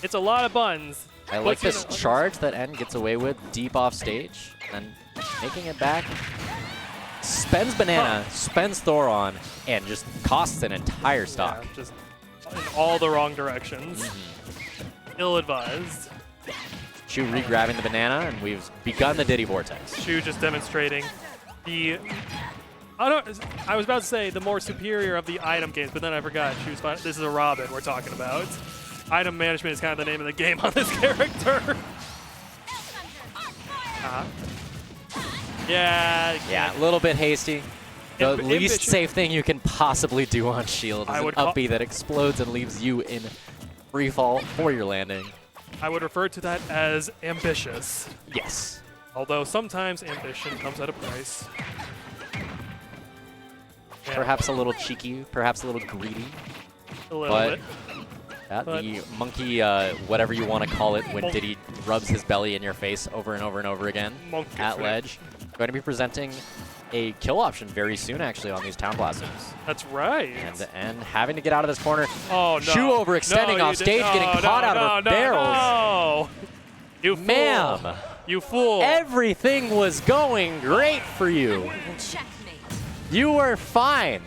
It's a lot of buns. I like this charge that N gets away with deep off stage, and making it back. Spends banana, spends Thoron, and just costs an entire stock. Yeah, just in all the wrong directions. Ill-advised. Shu re-grabbing the banana, and we've begun the Diddy Vortex. Shu just demonstrating the... I was about to say the more superior of the item games, but then I forgot. This is a Robin we're talking about. Item management is kind of the name of the game on this character. Yeah, a little bit hasty. The least safe thing you can possibly do on shield is an uppy that explodes and leaves you in free fall for your landing. I would refer to that as ambitious. Yes. Although sometimes ambition comes at a price. Perhaps a little cheeky, perhaps a little greedy. A little bit. The monkey, whatever you want to call it, when Diddy rubs his belly in your face over and over and over again at ledge. Going to be presenting a kill option very soon, actually, on these Town Blasters. That's right. And having to get out of this corner. Oh, no. Shu overextending off stage, getting caught out of her barrels. No. You fool. Ma'am. You fool. Everything was going great for you. Checkmate. You were fine.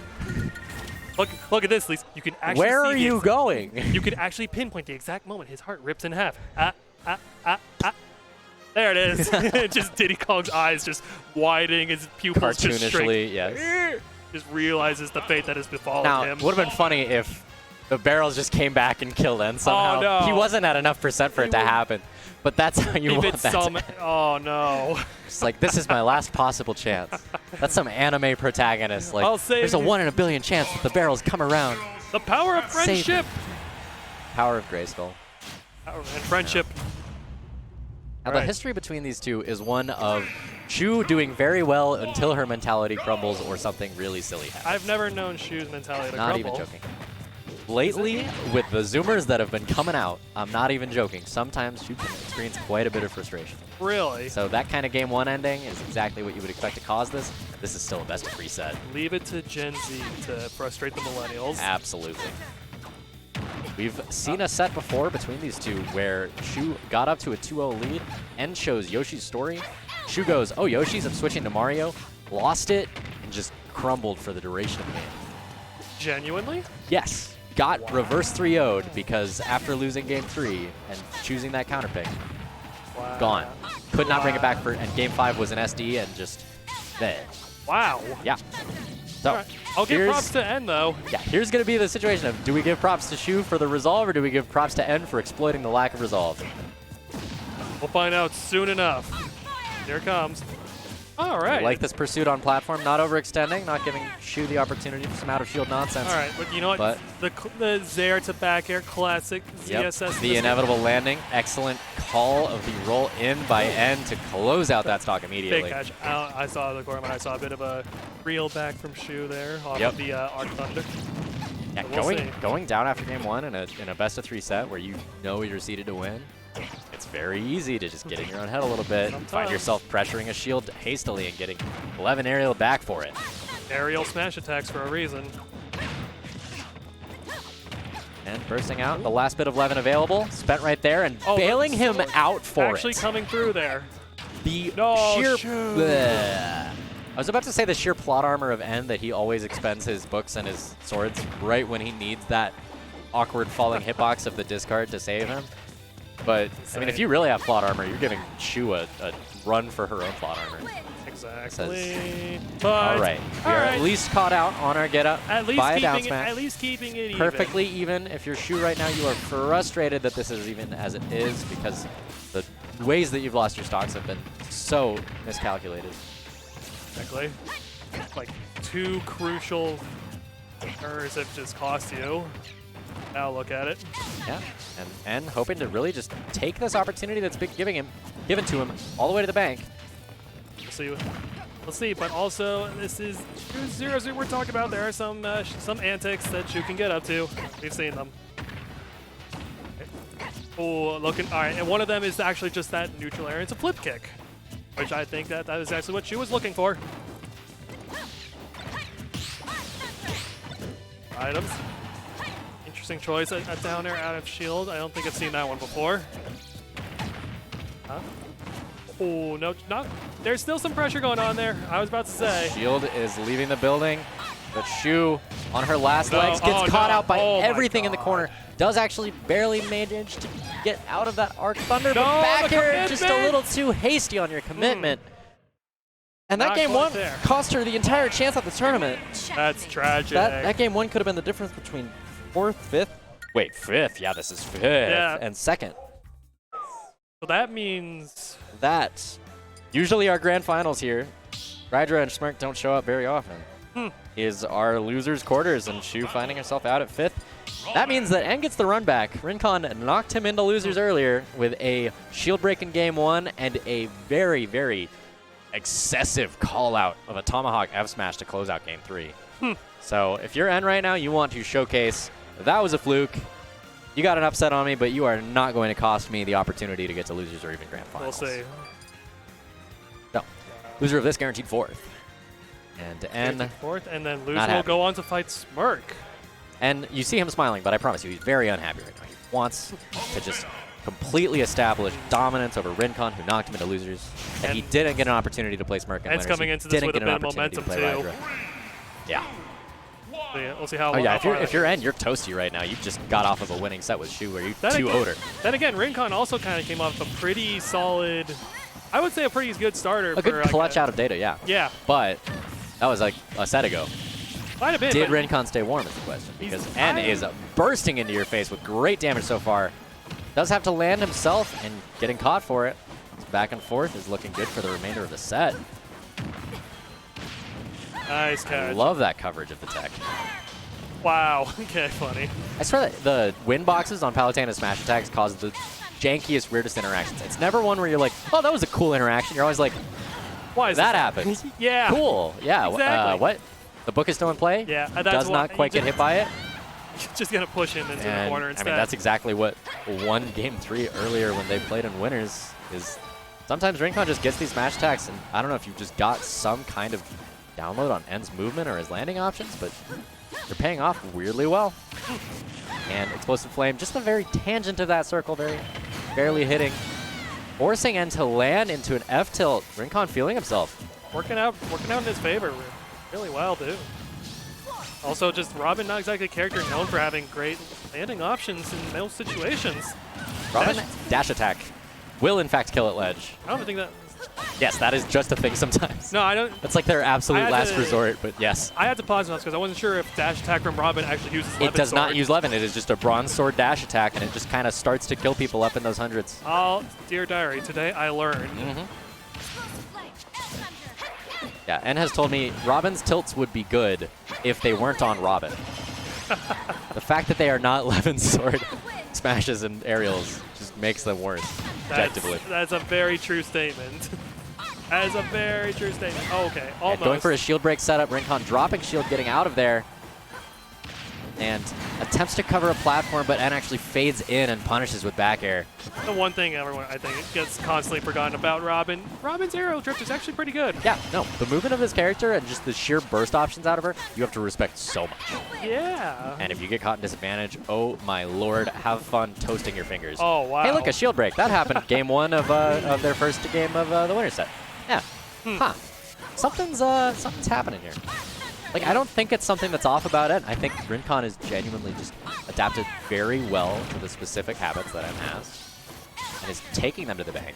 Look at this, Lise. You can actually Where are you going? You can actually pinpoint the exact moment his heart rips in half. There it is. Just Diddy Kong's eyes just widening, his pupils just shrink. Yes. Just realizes the fate that has befallen him. Now, it would have been funny if the barrels just came back and killed him somehow. Oh, no. He wasn't at enough percent for it to happen. But that's how you want that to end. Oh, no. It's like, this is my last possible chance. That's some anime protagonist. Like, there's a 1 in a billion chance that the barrels come around. The power of friendship. Power of Grayskull. Power and friendship. Now, the history between these two is one of Shu doing very well until her mentality crumbles or something really silly happens. I've never known Shu's mentality to crumble. Not even joking. lately, with the Zoomers that have been coming out, I'm not even joking, sometimes Shu can experience quite a bit of frustration. Really? So that kind of game 1 ending is exactly what you would expect to cause this. This is still a best of 3 set. Leave it to Gen Z to frustrate the millennials. Absolutely. We've seen a set before between these two where Shu got up to a 2-0 lead and shows Yoshi's story. Shu goes, oh, Yoshi's, I'm switching to Mario. Lost it and just crumbled for the duration of the game. Genuinely? Yes. Got reverse 3-0'd because after losing game 3 and choosing that counter pick, gone. Could not bring it back for, and game 5 was an SD and just there. Wow. Yeah. So, Right. I'll give here's- props to N though. Yeah, here's going to be the situation of, do we give props to Shu for the resolve, or do we give props to N for exploiting the lack of resolve? We'll find out soon enough. Here it comes. All right. I like this pursuit on platform, not overextending, not giving Shu the opportunity for some out-of-shield nonsense. All right, but you know what? But- The Zaire to back air classic Yep, ZSS. the inevitable landing. Excellent call of the roll in by N to close out that stock Big immediately. catch. I saw the corner. I saw a bit of a reel back from Shu there off Yep. of the Arc Thunder. Yeah, We'll see. going down after game 1 in a best of 3 set where you know you're seeded to win, it's very easy to just get in your own head a little bit and find Sometimes. yourself pressuring a shield hastily and getting 11 aerial back for it. Aerial smash attacks for a reason. And bursting out, the last bit of 11 available, spent right there, and Oh, bailing that's him out for Actually it. coming through there. The No, sheer... shoot. Bleh. I was about to say the sheer plot armor of N, that he always expends his books and his swords right when he needs that awkward falling hitbox of the discard to save him. But, I mean, if you really have plot armor, you're giving Shu a run for her own plot armor. Exactly. But All right, we are at least caught out on our get up at least by a down keeping it, smash. at least keeping it Perfectly even. If you're Shu right now, you are frustrated that this is even as it is because the ways that you've lost your stocks have been so miscalculated. Exactly. Like 2 crucial errors have just cost you. Now look at it. Yeah, and hoping to really just take this opportunity that's been given to him all the way to the bank. We'll see. We'll see. But also, this is 2-0. We're talking about there are some antics that you can get up to. We've seen them. Oh, looking. All right, and one of them is actually just that neutral area. It's a flip kick, which I think that is actually what she was looking for. Items. Interesting choice. A down air out of shield. I don't think I've seen that one before. Huh? Oh, no, not. There's still some pressure going on there. I was about to say. Shield is leaving the building, but Shu on her last No, legs gets caught out by oh my everything in the God. corner. Does actually barely manage to get out of that Arc Thunder, No, but back the air just a commitment! little too hasty on your commitment. And that Not game quite 1 there. cost her the entire chance at the tournament. That's tragic. That game 1 could have been the difference between 4th, 5th. Wait, 5th? Yeah, this is 5th. Yeah. And 2nd. So that means That usually our grand finals here, Rydra and Smirk don't show up very often. Is our losers quarters and Shu finding herself out at 5th. That means that N gets the run back. RinCon knocked him into losers earlier with a shield break in game 1 and a very, very excessive call out of a Tomahawk F smash to close out game 3. So if you're N right now, you want to showcase that was a fluke. You got an upset on me, but you are not going to cost me the opportunity to get to losers or even grand we'll finals. see. No. Loser of this guaranteed 4th. And N, Fourth, and then loser not will happy. go on to fight Smirk. and you see him smiling, but I promise you, he's very unhappy right now. He wants to just completely establish dominance over RinCon, who knocked him into losers. And he didn't get an opportunity to play Smirk in And it's winners. coming He into this didn't with a get an bit of opportunity to momentum, play too. Rydra. Yeah. So yeah, we'll see how. Oh yeah, how far if that you're goes. N, you're toasty right now. You just got off of a winning set with Shu where you Then 2-0'd her. Then again, RinCon also kind of came off a pretty solid. I would say a pretty good starter. A good clutch out of Deighta, yeah. Yeah, But that was like a set ago. might have been. Did but RinCon stay warm is the question, because He's N fine. is bursting into your face with great damage so far. Does have to land himself and getting caught for it. His back and forth is looking good for the remainder of the set. Nice I catch. love that coverage of the tech. Wow. Okay, funny. I swear that the win boxes on Palutena Smash attacks cause the jankiest, weirdest interactions. It's never one where you're like, oh, that was a cool interaction. You're always like, Why is that this- happened. Yeah. Cool. Yeah. Exactly. What? The book is still in play? Yeah, that's Does what- not quite you get hit by it? just gonna push him into the corner I instead. mean, that's exactly what won Game 3 earlier when they played in winners. Is sometimes RinCon just gets these match attacks, and I don't know if you've just got some kind of download on N's movement or his landing options, but they're paying off weirdly well. And Explosive Flame, just the very tangent of that circle, very barely hitting, forcing N to land into an F tilt. RinCon feeling himself. working out in his favor really well, too. Also, just Robin, not exactly a character known for having great landing options in most situations. Robin, dash attack will in fact kill at ledge. I don't think that. Yes, that is just a thing sometimes. No, I don't. That's like their absolute had last to- resort, but yes. I had to pause on this because I wasn't sure if dash attack from Robin actually uses. It Levin does not sword. use Levin. It is just a bronze sword dash attack, and it just kind of starts to kill people up in those hundreds. Oh, dear diary, today I learned. Explosive flame. L-thunder. Yeah, N has told me Robin's tilts would be good if they weren't on Robin. The fact that they are not Levin sword smashes and aerials just makes them worse, objectively. That's a very true statement. That is a very true statement. Oh, okay, And almost. going for a shield break setup, RinCon dropping shield, getting out of there, and attempts to cover a platform, but N actually fades in and punishes with back air. The one thing everyone, I think, gets constantly forgotten about Robin. Robin's aerial drift is actually pretty good. Yeah, no, the movement of this character and just the sheer burst options out of her, you have to respect so much. Yeah. And if you get caught in disadvantage, oh my lord, have fun toasting your fingers. Oh, wow. Hey, look, a shield break. That happened game 1 of their first game of the winner set. Yeah. Huh. Something's happening here. Like, I don't think it's something that's off about it. I think RinCon is genuinely just adapted very well to the specific habits that M has and is taking them to the bank.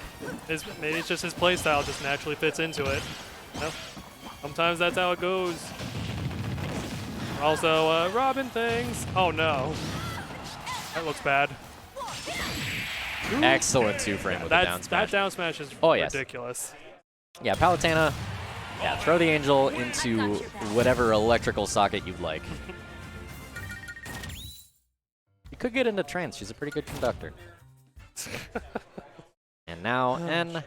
Maybe it's just his playstyle just naturally fits into it. You know? Sometimes that's how it goes. Also, Robin things. Oh, no. That looks bad. Excellent 2-frame with the down That smash. down smash is Oh, yes. ridiculous. Yeah, Palutena. Yeah, throw the angel into whatever electrical socket you'd like. You could get into trance. She's a pretty good conductor. And now, N,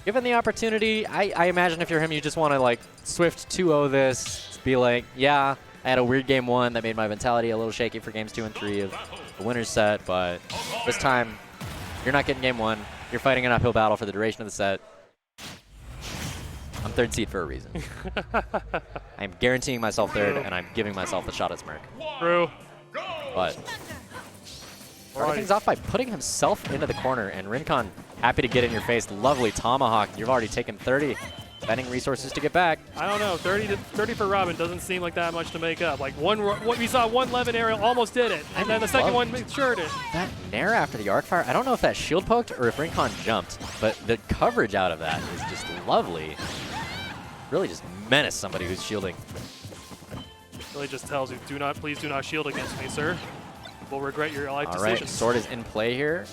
given the opportunity, I imagine if you're him, you just want to like Swift 2-0 this, be like, yeah, I had a weird game 1 that made my mentality a little shaky for games 2 and 3 of the winner's set, but this time, you're not getting game 1. You're fighting an uphill battle for the duration of the set. I'm 3rd seed for a reason. I'm guaranteeing myself 3rd, and I'm giving myself a shot at Smirk. True. But starting things off by putting himself into the corner, and RinCon happy to get in your face. Lovely tomahawk. You've already taken 30, spending resources to get back. I don't know. 30 for Robin doesn't seem like that much to make up. Like what we saw one Levin aerial almost did it, and then the second one made sure did. That nair after the arc fire, I don't know if that shield poked or if RinCon jumped, but the coverage out of that is just lovely. Really just menace somebody who's shielding. Really just tells you, please do not shield against me, sir. Will regret your life All right, decisions. sword is in play here.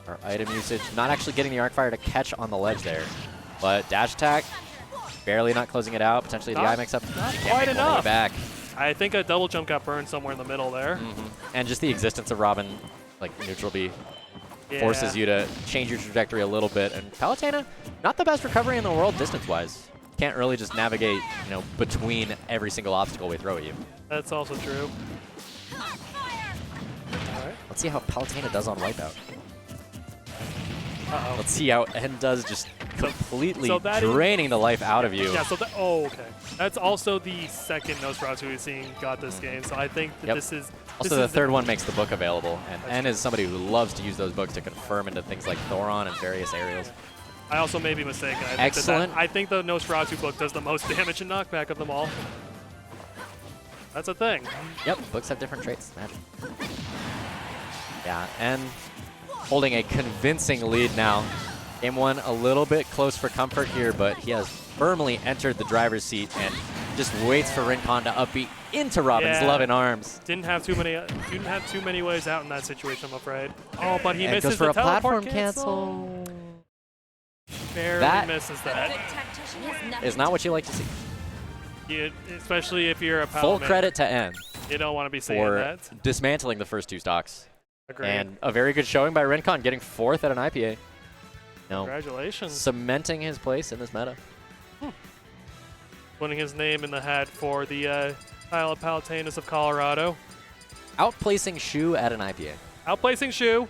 Our item usage, not actually getting the arc fire to catch on the ledge there, but dash attack, barely not closing it out. Potentially the eye mix up. Not She can't quite make all the way enough. back. I think a double jump got burned somewhere in the middle there. And just the existence of Robin, like neutral B, forces you to change your trajectory a little bit. And Palutena, not the best recovery in the world distance-wise. Can't really just navigate, between every single obstacle we throw at you. That's also true. Let's see how Palutena does on Wipeout. Uh-oh. Let's see how N does just completely so that is- draining the life out of you. Yeah, so that, okay. That's also the second Nosferatu we've seen got this game, so I think that this is... Also, the third one makes the book available, and N is somebody who loves to use those books to confirm into things like Thoron and various aerials. I also may be mistaken. I think Excellent. I think the Nosferatu book does the most damage and knockback of them all. That's a thing. Yep, books have different traits. Magic. Yeah, and holding a convincing lead now. Game 1 a little bit close for comfort here, but he has firmly entered the driver's seat and just waits for RinCon to upbeat into Robin's loving arms. Didn't have too many ways out in that situation, I'm afraid. Oh, but he And misses goes for the a teleport platform cancel. Barely That misses that. Tactician has nothing Is not what you like to see. Especially if you're a Full Paladin. credit to N You don't want to be saying for that. dismantling the first 2 stocks. Agreed. And a very good showing by RinCon, getting 4th at an IPA. Congratulations. Cementing his place in this meta. Putting his name in the hat for the Isle of Palutenas of Colorado. outplacing Shu at an IPA. Outplacing Shu.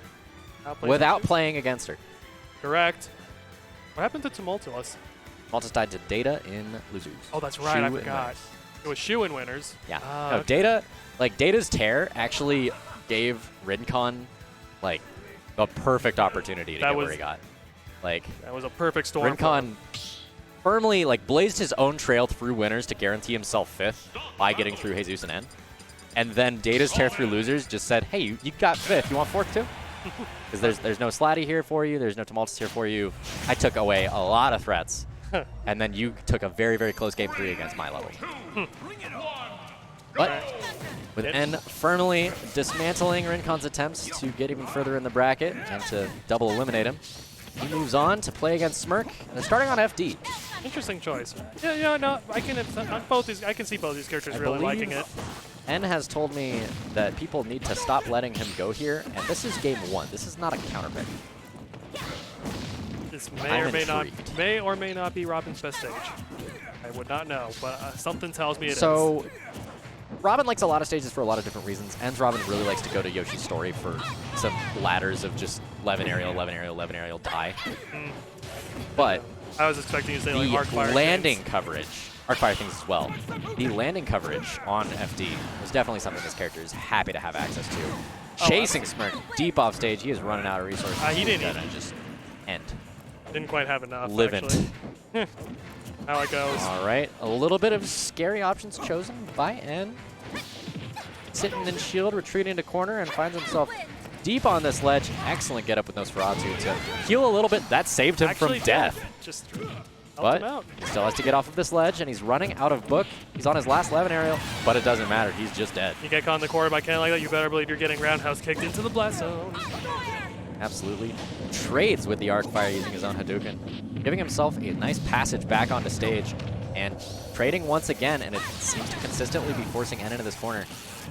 Without playing against her. Correct. What happened to Tumultus? Tumultus died to Deita in losers. Oh, that's right. I Shu in forgot. winners. It was Shu in winners. Yeah. Ah, No, okay. Deita, like Data's tear actually gave RinCon like the perfect opportunity to That get was- where he got. Like That was a perfect storm. for him. RinCon firmly like blazed his own trail through winners to guarantee himself 5th by getting through Jesus and N. And then Data's tear through losers just said, hey, you got 5th. You want 4th too? Because there's no Slatty here for you. There's no Tumultus here for you. I took away a lot of threats. And then you took a very, very close game 3 against my level. But with N firmly dismantling RinCon's attempts to get even further in the bracket and to double eliminate him, he moves on to play against Smirk. And they're starting on FD. Interesting choice. Yeah, no, I can on both these. I can see both these characters really liking it. N has told me that people need to stop letting him go here, and this is game 1. This is not a counter pick. This may I'm or intrigued. may not be Robin's best stage. I would not know, but something tells me it is. So, Robin likes a lot of stages for a lot of different reasons. N's Robin really likes to go to Yoshi's story for some ladders of just 11 aerial, 11 aerial, 11 aerial, die. But I was expecting you to say like the Arcfire landing things. coverage, Arcfire things as well, the landing coverage on FD is definitely something this character is happy to have access to. Chasing Smirk deep off stage, he is running out of resources. He didn't He's even- gonna just end. Didn't quite have enough. Living. Actually. How it goes. All right, a little bit of scary options chosen by N. Sitting in shield, retreating to corner, and finds himself deep on this ledge. Excellent get up with Nosferatu to heal a little bit. That saved him Actually from death. Just helped But him out. he still has to get off of this ledge, and he's running out of book. He's on his last 11 aerial, but it doesn't matter. He's just dead. You get caught in the corner by Ken like that, you better believe you're getting roundhouse kicked into the blast zone. Absolutely trades with the Arcfire using his own Hadouken, giving himself a nice passage back onto stage, and trading once again, and it seems to consistently be forcing N into this corner.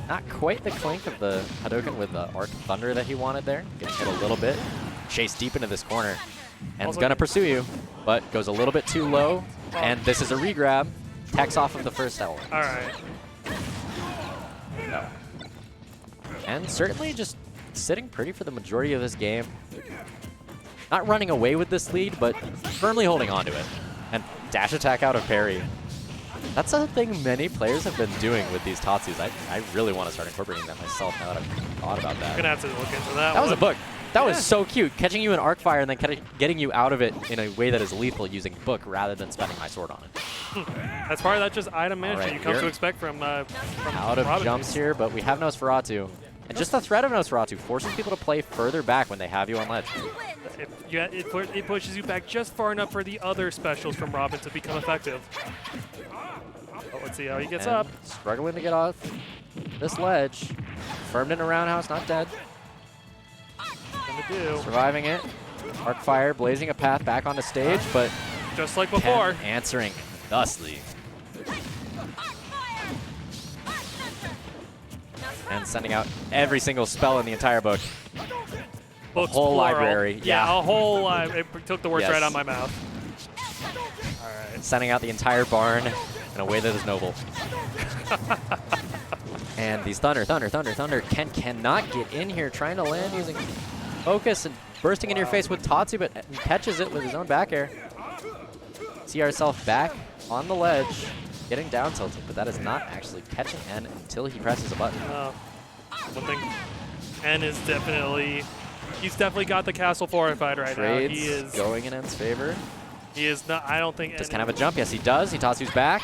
Not quite the clink of the Hadouken with the Arc Thunder that he wanted there. Getting hit a little bit, chased deep into this corner, and Also- gonna pursue you, but goes a little bit too low, and this is a regrab. Techs off of the first L. All right. No. And certainly just sitting pretty for the majority of this game. Not running away with this lead, but firmly holding on to it. And dash attack out of parry. That's a thing many players have been doing with these Tatsus. I really want to start incorporating that myself now that I've thought about that. Gonna have to look into that. That was a one. book. That was so cute. Catching you in Arcfire and then getting you out of it in a way that is lethal using book rather than spending my sword on it. That's part of that just item management right, you come here. to expect from Out of Robin. jumps here, but we have Nosferatu. And just the threat of Nosferatu forces people to play further back when they have you on ledge. It pushes you back just far enough for the other specials from Robin to become effective. Oh, let's see how he gets And up. struggling to get off this ledge. Firmed in a roundhouse, not dead. Gonna do. Surviving it. Arcfire blazing a path back onto stage, but Just like before. Ken answering thusly. And sending out every single spell in the entire book. Books whole plural. library, yeah. a whole library. It took the words Yes. right out of my mouth. All right. Sending out the entire barn in a way that is noble. And these Thunder. Ken cannot get in here, trying to land using focus and bursting in your face with Tatsu, but catches it with his own back air. See ourselves back on the ledge, getting down tilted, but that is not actually catching N until he presses a button. One thing, N is definitely, he's definitely got the castle fortified right Trades now. He is. going in N's favor. He is not. I don't think. Does N Ken have a jump? Yes, he does. He Tatsu's back.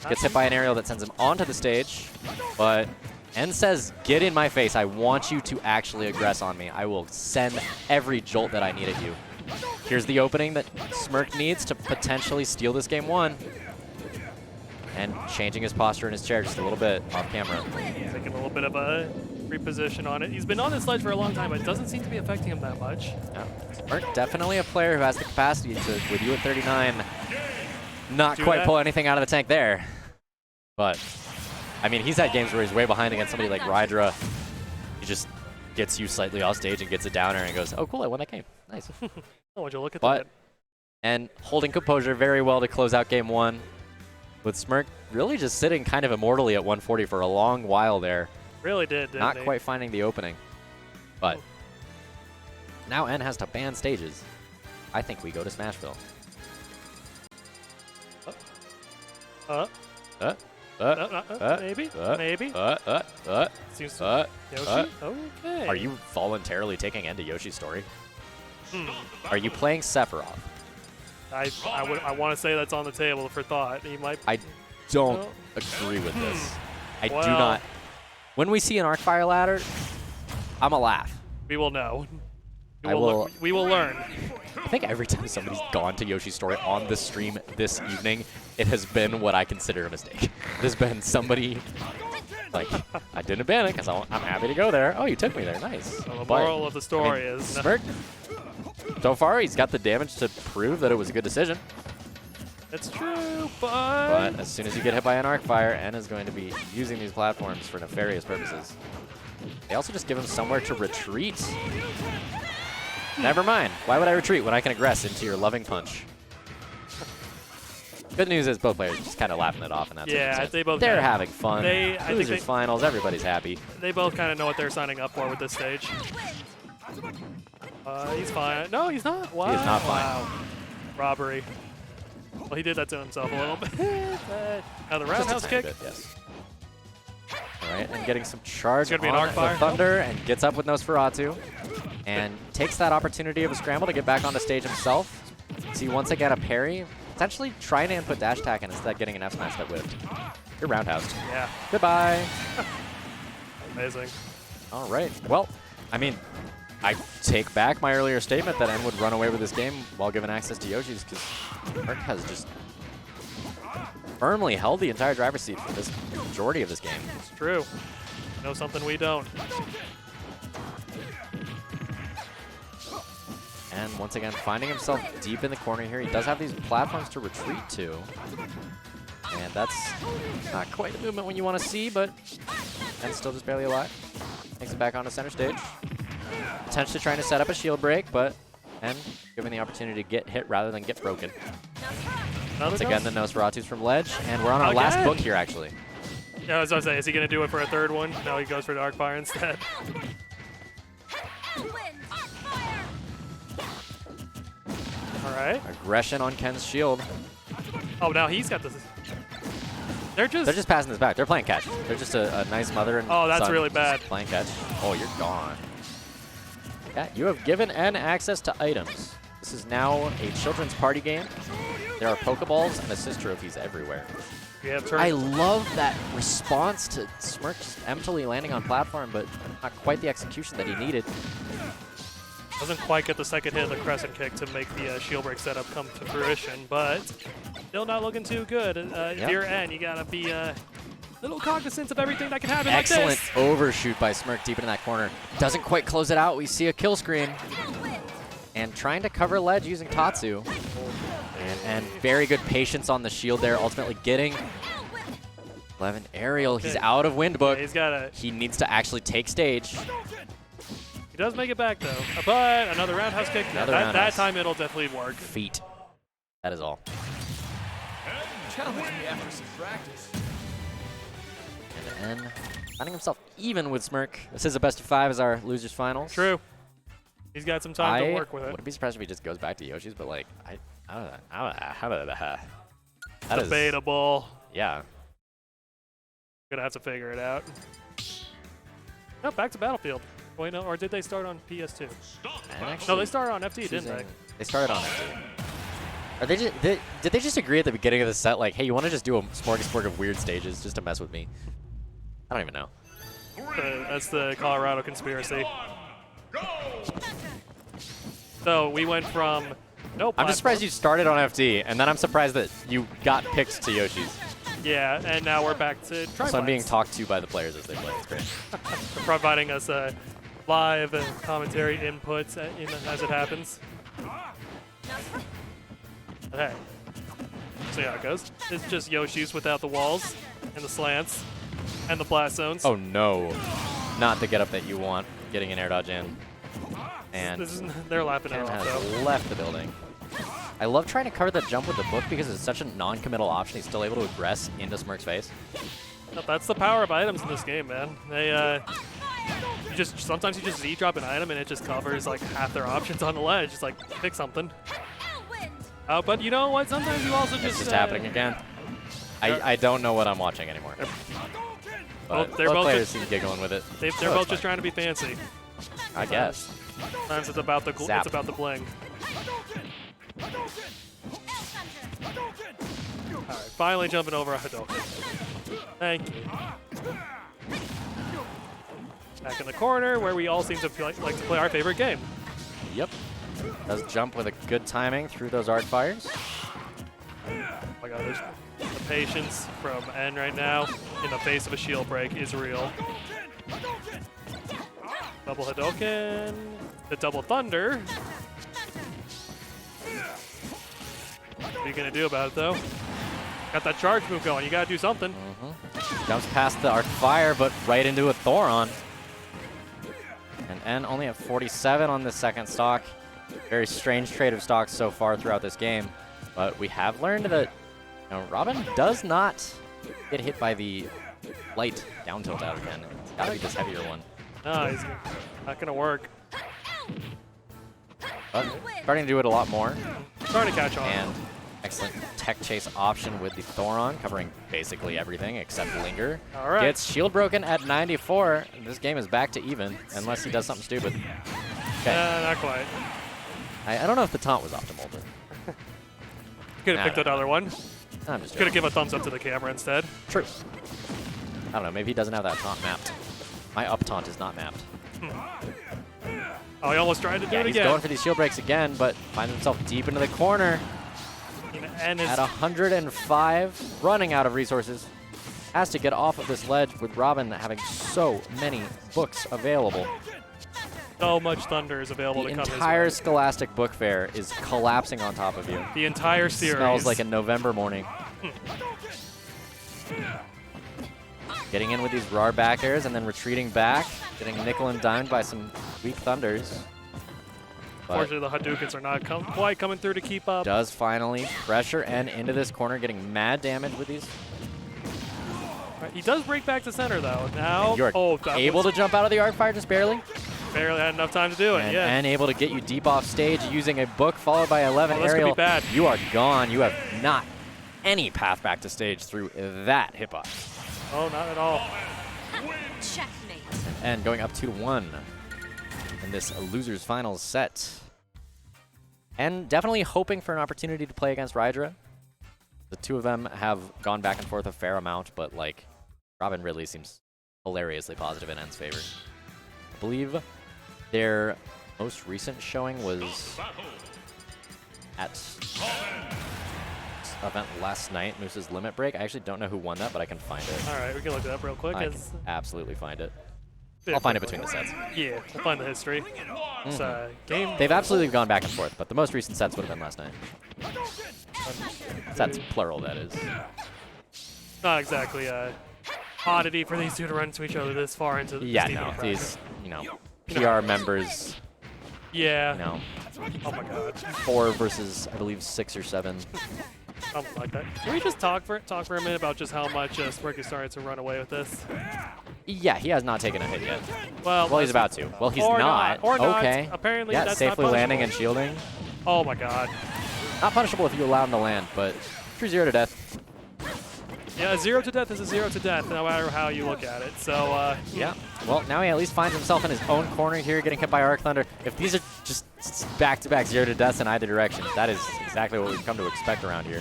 Gets hit by an aerial that sends him onto the stage, but N says, get in my face. I want you to actually aggress on me. I will send every jolt that I need at you. Here's the opening that Smirk needs to potentially steal this game 1. And changing his posture in his chair just a little bit off camera. Taking a little bit of a reposition on it. He's been on this ledge for a long time, but it doesn't seem to be affecting him that much. Yeah. Smirk definitely a player who has the capacity to, with you at 39, not Do quite that. pull anything out of the tank there. But, I mean, he's had games where he's way behind against somebody like Rydra. He just gets you slightly off stage and gets a downer and goes, oh, cool, I won that game. Nice. Oh, would you look at But, that? and holding composure very well to close out game 1. With Smirk really just sitting kind of immortally at 140 for a long while there. Really did, didn't Not he? quite finding the opening. But now N has to ban stages. I think we go to Smashville. Maybe. Maybe. Seems Yoshi. Okay. Are you voluntarily taking into Yoshi's story? Hmm. Are you playing Sephiroth? I want to say that's on the table for thought. He might. I don't agree with this. I do Well. not. When we see an Arcfire ladder, I'm a laugh. We will know. We will learn. I think every time somebody's gone to Yoshi's story on the stream this evening, it has been what I consider a mistake. It has been somebody like, I didn't ban it because I'm happy to go there. Oh, you took me there. Nice. So the But, moral of the story I mean, is Smirk, so far, he's got the damage to prove that it was a good decision. it's true, but But as soon as you get hit by an Arcfire, N is going to be using these platforms for nefarious purposes. They also just give him somewhere to retreat. Never mind. Why would I retreat when I can aggress into your loving punch? Good news is both players are just kind of laughing it off in that Yeah, circumstance. they both They're kinda- having fun. I think Losers they- finals, everybody's happy. they both kind of know what they're signing up for with this stage. He's fine. No, he's not. Wow. He is not fine. Wow. Robbery. Well, he did that to himself a little bit. Another Just a roundhouse tiny kick. bit, yes. All right, and getting some charge It's gonna be an on arc the fire. Thunder and gets up with Nosferatu and takes that opportunity of a scramble to get back on the stage himself. See, once again, a parry. Potentially trying to input dash attack and instead getting an F smash that whipped. You're roundhoused. Yeah. Goodbye. Amazing. All right. Well, I mean, I take back my earlier statement that N would run away with this game while given access to Yoshi's because Smirk has just firmly held the entire driver's seat for this majority of this game. It's true. Know something we don't. And once again, finding himself deep in the corner here. He does have these platforms to retreat to. And that's not quite the movement when you want to see, but N's still just barely alive. Takes it back onto center stage. Potentially trying to set up a shield break, but N given the opportunity to get hit rather than get broken. Another Once again, the nose? Nosferatu's from ledge, and we're on our last Again? book here, actually. Yeah, I was going to say, is he going to do it for a third one? No, he goes for Dark Fire instead. All right. Aggression on Ken's shield. Oh, now he's got this. They're just passing this back. They're playing catch. They're just a nice mother and Oh, that's son really just bad. playing catch. Oh, you're gone. Yeah, you have given N access to items. This is now a children's party game. There are Pokeballs and assist trophies everywhere. Yeah, I love that response to Smirk just emptily landing on platform, but not quite the execution that he needed. doesn't quite get the second hit of the crescent kick to make the shield break setup come to fruition, but still not looking too good. If you're N, you gotta be a little cognizant of everything that can happen Excellent like this. overshoot by Smirk deep in that corner. Doesn't quite close it out. We see a kill screen. And trying to cover ledge using Tatsu. And very good patience on the shield there, ultimately getting 11 aerial. He's out of wind book. Yeah, he's gotta. He needs to actually take stage. He does make it back though, but another roundhouse kick. Another that roundhouse. time it'll definitely work. Feet. That is all. Challenge me after some practice. And finding himself even with Smirk. This is a best of 5 as our losers finals. True. He's got some time to work with it. Wouldn't be surprised if he just goes back to Yoshi's, but like, that is Debatable. yeah. Gonna have to figure it out. No, back to Battlefield. Wait, no, or did they start on PS2? And actually, No, they started on FT, didn't they? choosing- They started on FT. Are they just, did they just agree at the beginning of the set, like, hey, you want to just do a smorgasbord of weird stages just to mess with me? I don't even know. That's the Colorado conspiracy. So we went from no. I'm just surprised you started on FT, and then I'm surprised that you got picked to Yoshi's. Yeah, and now we're back to So I'm being Triplets. talked to by the players as they play. It's great. For providing us live commentary inputs as it happens. Okay. See how it goes. It's just Yoshi's without the walls and the slants and the blast zones. Oh no, not the getup that you want. Getting an air dodge in, and They're laughing Ken it off has though. left the building. I love trying to cover that jump with the book because it's such a non-committal option. He's still able to aggress into Smirk's face. That's the power of items in this game, man. They sometimes you just Z drop an item and it just covers like half their options on the ledge. It's like pick something. But you know what? Sometimes you also It's just just happening again. I don't know what I'm watching anymore. But they're both both players just- seem giggling with it. They're Oh, both it's just fine. trying to be fancy. I guess. Sometimes it's about the Zap. it's about the bling. All right, finally jumping over a Hadouken. Thank you. Back in the corner where we all seem to like to play our favorite game. Yep. Does jump with a good timing through those arc fires. Oh my god, there's the patience from N right now in the face of a shield break is real. Double Hadouken, the double Thunder. What are you gonna do about it though? Got that charge move going, you gotta do something. Jumps past the arc fire, but right into a Thoron. And N only at 47 on the second stock. Very strange trade of stocks so far throughout this game. But we have learned that Robin does not get hit by the light down tilt out again. It's gotta be this heavier one. No, he's not gonna work. But starting to do it a lot more. Starting to catch on. And excellent tech chase option with the Thoron, covering basically everything except Linger. All right. Gets shield broken at 94. This game is back to even, unless he does something stupid. Okay. Not quite. I don't know if the taunt was optimal, but Could have I picked don't another one. I'm just Could have joking. given a thumbs up to the camera instead. True. I don't know, maybe he doesn't have that taunt mapped. My up taunt is not mapped. Oh, he almost tried to do Yeah, it he's again. going for these shield breaks again, but finds himself deep into the corner And at 105, running out of resources. Has to get off of this ledge with Robin having so many books available. so much thunder is available The to come his entire way. Scholastic Book Fair is collapsing on top of you. The entire series. Smells like a November morning. Getting in with these raw back airs and then retreating back, getting nickel and dimed by some weak thunders. But Unfortunately, the Hadoukens are not quite coming through to keep up. does finally pressure N into this corner, getting mad damage with these. Right, he does break back to center though. Now, You're that able was to jump out of the arc fire just barely. barely had enough time to do it. And Yeah. N able to get you deep off stage using a book followed by 11 Oh, this could be aerial. bad. You are gone. You have not any path back to stage through that hitbox. Oh, not at all. Checkmate. And going up 2-1 in this losers finals set. And definitely hoping for an opportunity to play against Rydra. The two of them have gone back and forth a fair amount, but like Robin Ridley seems hilariously positive in N's favor. I believe their most recent showing was at event last night, Moose's Limit Break. I actually don't know who won that, but I can find it. All right, we can look it up real quick. I can It's- absolutely find it. yeah, I'll find it between the sets. Yeah, we'll find the history. It's game. They've absolutely gone back and forth, but the most recent sets would have been last night. Sets plural, that is. Not exactly a oddity for these two to run into each other this far into the Yeah, Steam no, Press. these, PR members, Yeah. Oh my god. 4 versus, I believe, 6 or 7. Something like that. Can we just talk for a minute about just how much Smirk is starting to run away with this? Yeah, he has not taken a hit yet. Well, Well, he's about to. Well, he's or not. Or not. Okay. Apparently, Yeah, that's safely not landing and punishable. shielding. Oh my god. Not punishable if you allow him to land, but 3-0 to death. Yeah, a 0 to death is a 0 to death, no matter how you look at it. So, Yeah. Well, now he at least finds himself in his own corner here, getting hit by Arc Thunder. If these are just back-to-back 0 to deaths in either direction, that is exactly what we've come to expect around here.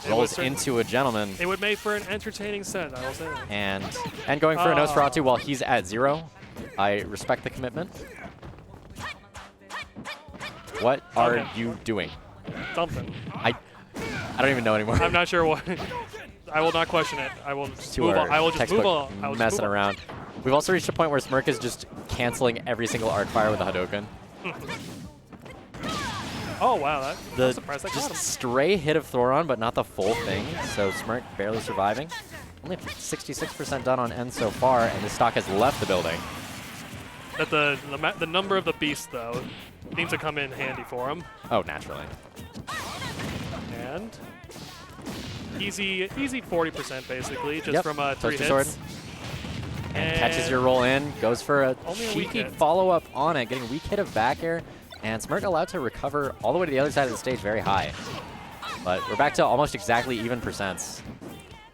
Rolls into a gentleman. it would make for an entertaining set, I will say that. And going for a Nosferatu while he's at 0. I respect the commitment. What are Okay. you doing? Something. I don't even know anymore. I'm not sure what. I will not question it. I will just Two move are on. I will just textbook move on. I will just messing move on. around. We've also reached a point where Smirk is just canceling every single arc fire with a Hadouken. Oh wow, that, I'm The surprised I got just him. stray hit of Thoron, but not the full thing. So Smirk barely surviving. Only 66% done on N so far, and the stock has left the building. That the number of the beast though seems to come in handy for him. Oh, naturally. And Easy 40% basically, just Yep. from 3 Toasty hits. sword. And catches your roll in, goes for a Only a weak cheeky hit. follow-up on it, getting a weak hit of back air, and Smirk allowed to recover all the way to the other side of the stage very high. But we're back to almost exactly even percents.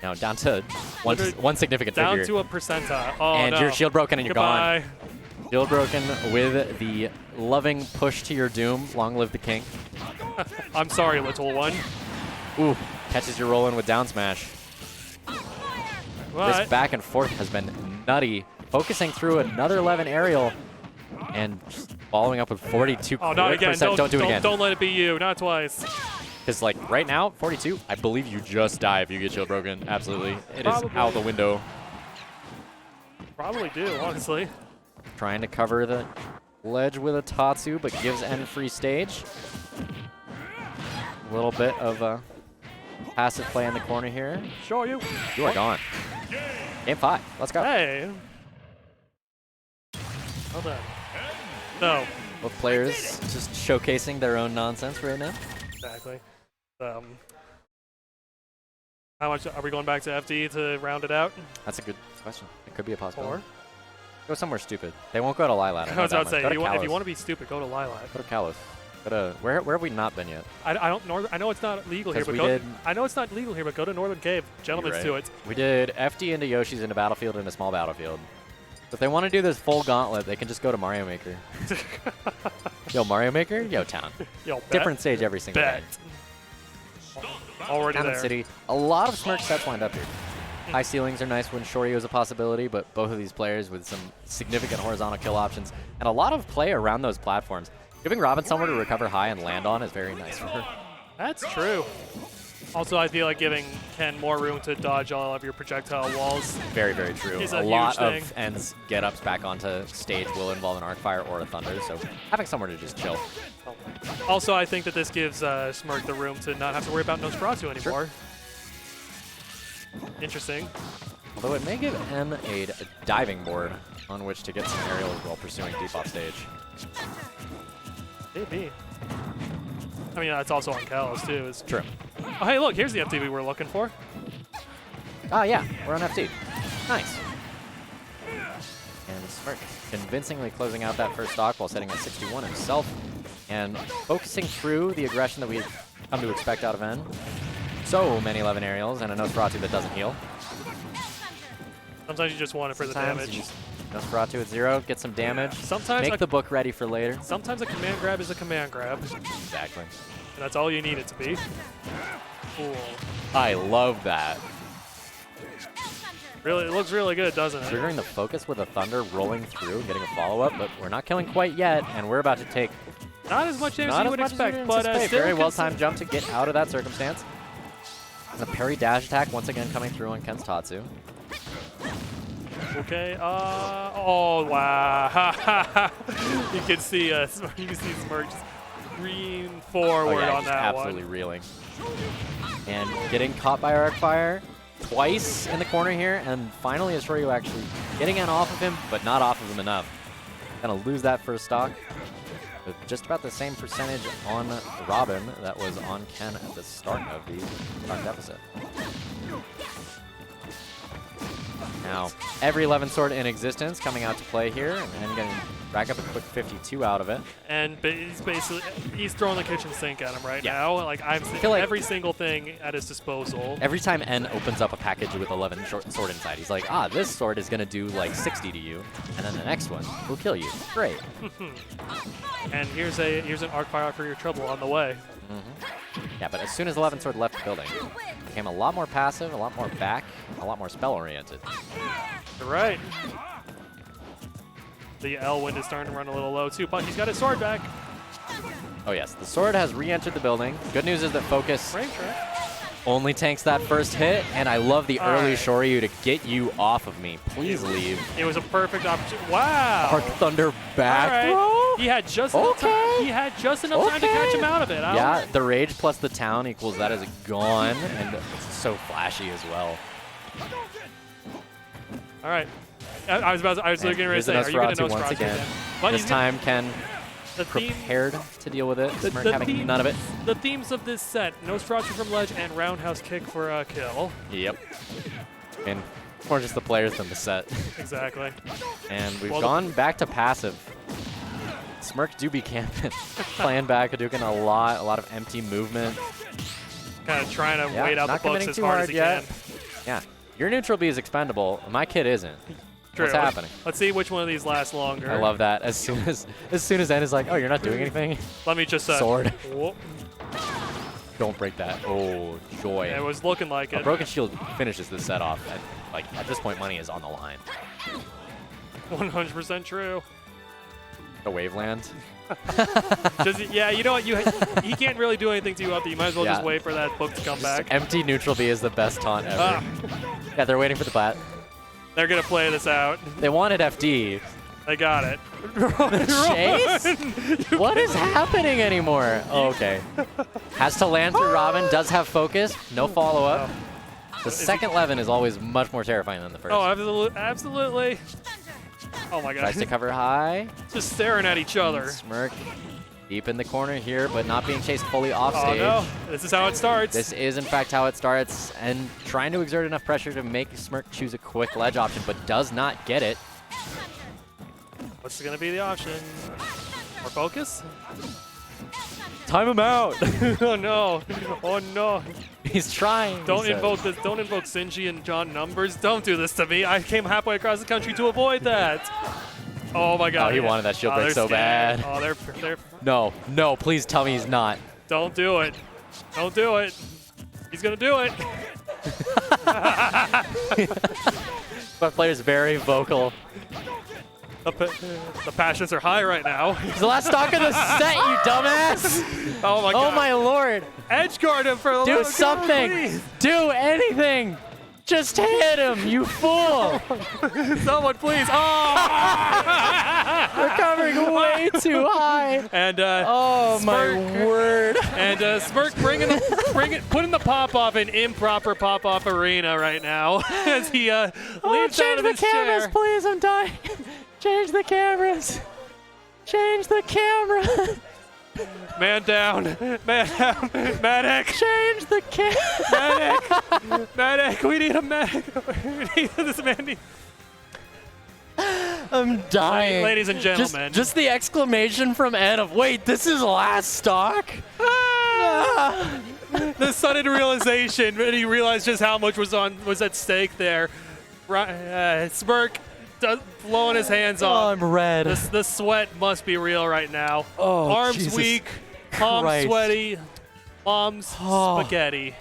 Now down to one significant Down figure. to a percentile. Oh, And no. you're shield broken and you're Goodbye. gone. Shield broken with the loving push to your doom. Long live the king. I'm sorry, little one. Ooh, catches your roll in with down smash. But This back and forth has been nutty. Focusing through another 11 aerial and just following up with 42 oh, not again. percent. Don't do it again. Don't let it be you. Not twice. Because like right now, 42, I believe you just die if you get shield broken. Absolutely. It is Probably. out the window. Probably do, honestly. Trying to cover the ledge with a Tatsu, but gives N free stage. A little bit of a passive play in the corner here. Show you. You are gone. Game 5. Let's go. Hey. Well done. No. Both players just showcasing their own nonsense right now. Exactly. How much are we going back to FD to round it out? That's a good question. It could be a possibility. Or Go somewhere stupid. They won't go to Lilat. I was about to say, Go to if you Kalos. want to be stupid, go to Lilac. Go to Kalos. Go to where have we not been yet? I don't. I know it's not legal here, 'Cause but we go. did- I know it's not legal here, but go to Northern Cave. Gentlemen's Right. to it. We did FD into Yoshi's in a battlefield and a small battlefield. If they want to do this full gauntlet, they can just go to Mario Maker. Yo, Mario Maker? Yo, town. Yo, bet. Different stage every single Bet. day. Already Town there. and City. A lot of Smirk sets wind up here. High ceilings are nice when Shoryu is a possibility, but both of these players with some significant horizontal kill options and a lot of play around those platforms. Giving Robin somewhere to recover high and land on is very nice for her. That's true. Also, I feel like giving Ken more room to dodge all of your projectile walls. Very, very true. Is A a huge lot thing. of ends get-ups back onto stage will involve an arc fire or a thunder, so having somewhere to just chill. Also, I think that this gives Smirk the room to not have to worry about Nosferatu anymore. Interesting. Although it may give M a diving board on which to get some aerials while pursuing deep off stage. Maybe. I mean, that's also on Kalos, too. Is True. Oh, hey, look, here's the FD we were looking for. Ah, yeah, we're on FT. Nice. And Smirk convincingly closing out that first stock while setting at 61 himself and focusing through the aggression that we've come to expect out of N. So many 11 aerials and a Nosferatu that doesn't heal. Sometimes you just want it for the damage. Nosferatu at 0, get some damage. Sometimes Make the book ready for later. Sometimes a command grab is a command grab. Exactly. And that's all you need it to be. Cool. I love that. Really, it looks really good, doesn't it? Triggering the focus with a thunder, rolling through, getting a follow-up, but we're not killing quite yet, and we're about to take Not as much damage not as you as would much expect, as we but anticipate. still Very well-timed jump to get out of that circumstance. And the parry dash attack once again coming through on Ken's Tatsu. Okay. Oh wow. You can see Smirk just green forward yeah, on just that absolutely one. reeling. And getting caught by arc fire twice in the corner here, and finally is Shoryu actually getting in off of him, but not off of him enough. Gonna lose that first stock with just about the same percentage on Robin that was on Ken at the start of the stock deficit. Now, every 11 sword in existence coming out to play here, and getting rack up a quick 52 out of it. And he's throwing the kitchen sink at him right Yeah. now. Like I'm seeing feel like every single thing at his disposal. Every time N opens up a package with 11 sword inside, he's like, ah, this sword is going to do like 60 to you, and then the next one will kill you. Great. And here's an arc fire for your trouble on the way. Yeah, but as soon as 11 sword left the building, it became a lot more passive, a lot more back, a lot more spell-oriented. You're right. The L wind is starting to run a little low too, but he's got his sword back. Oh yes, the sword has re-entered the building. Good news is that Focus Frame track. only tanks that first hit, and I love the early right. Shoryu to get you off of me. Please leave. It was a perfect opportunity. Wow. Arc Thunder back All right. throw? He had just enough time. He had just enough time to catch him out of it. Yeah, the rage plus the town equals that as a gone, and it's so flashy as well. All right. I was looking ready to say, are you going to Nosferatu Nosferatu once again. But This he's time Ken The theme, prepared to deal with it. Smirk the having theme- none of it. the themes of this set: no structure from ledge and roundhouse kick for a kill. Yep. And more just the players than the set. Exactly. And we've Well, gone back to passive. Smirk do be camping, playing back, doing a lot of empty movement. Kind of trying to Yeah, wait out the not books committing as too hard as hard he yet. can. Yeah, your neutral B is expendable. My kid isn't. True. What's happening? Let's see which one of these lasts longer. I love that. As soon as N is like, oh, you're not doing anything. Let me just Sword. Whoop. Don't break that. Oh, joy. It was looking like A it. broken shield finishes this set off. And, like at this point, money is on the line. 100% true. The waveland. Yeah, you know what? He can't really do anything to you up there. You might as well Yeah. just wait for that book to come back. Empty neutral B is the best taunt ever. Ah, Yeah, they're waiting for the plat. they're gonna play this out. They wanted FD. They got it. Chase? What is happening anymore? Oh, okay. Has to land through Robin. Does have focus. No follow-up. The second Levin is always much more terrifying than the first. Oh, absolutely. Oh my god. Tries to cover high. Just staring at each other. Smirk deep in the corner here, but not being chased fully off Oh stage. no. This is how it starts. This is, in fact, how it starts, and trying to exert enough pressure to make Smirk choose a quick ledge option, but does not get it. What's gonna be the option? More focus? Time him out. Oh no. Oh no. He's trying. Don't he says. invoke this. Don't invoke Sinji and John Numbers. Don't do this to me. I came halfway across the country to avoid that. Oh my god. Oh, he wanted that shield break they're so scared. bad. Oh, they're. No, no, please tell me he's not. Don't do it. Don't do it. He's gonna do it. But player's very vocal. The passions are high right now. He's the last stock of the set, you dumbass! Oh my god. Oh my lord! Edge guard him for the Do love of God, something! please. Do anything! Just hit him, you fool! Someone please. Oh! Recovering way too high! And Oh my Smirk. word! And Smirk putting the pop-off in Improper Popoff arena right now as he leaps out Change of the his cameras, chair. please, I'm dying! Change the cameras! Change the camera! Man down. Man down. Medic. Change the camera! Medic. Medic. We need a medic. This man needs. I'm dying. Ladies and gentlemen. Just the exclamation from Ed of, wait, this is last stock? The sudden realization when he realized just how much was at stake there. Smirk blowing his hands Oh, off. I'm red. The sweat must be real right now. Oh, Arms Jesus weak, palms Christ. sweaty, mom's Oh. spaghetti.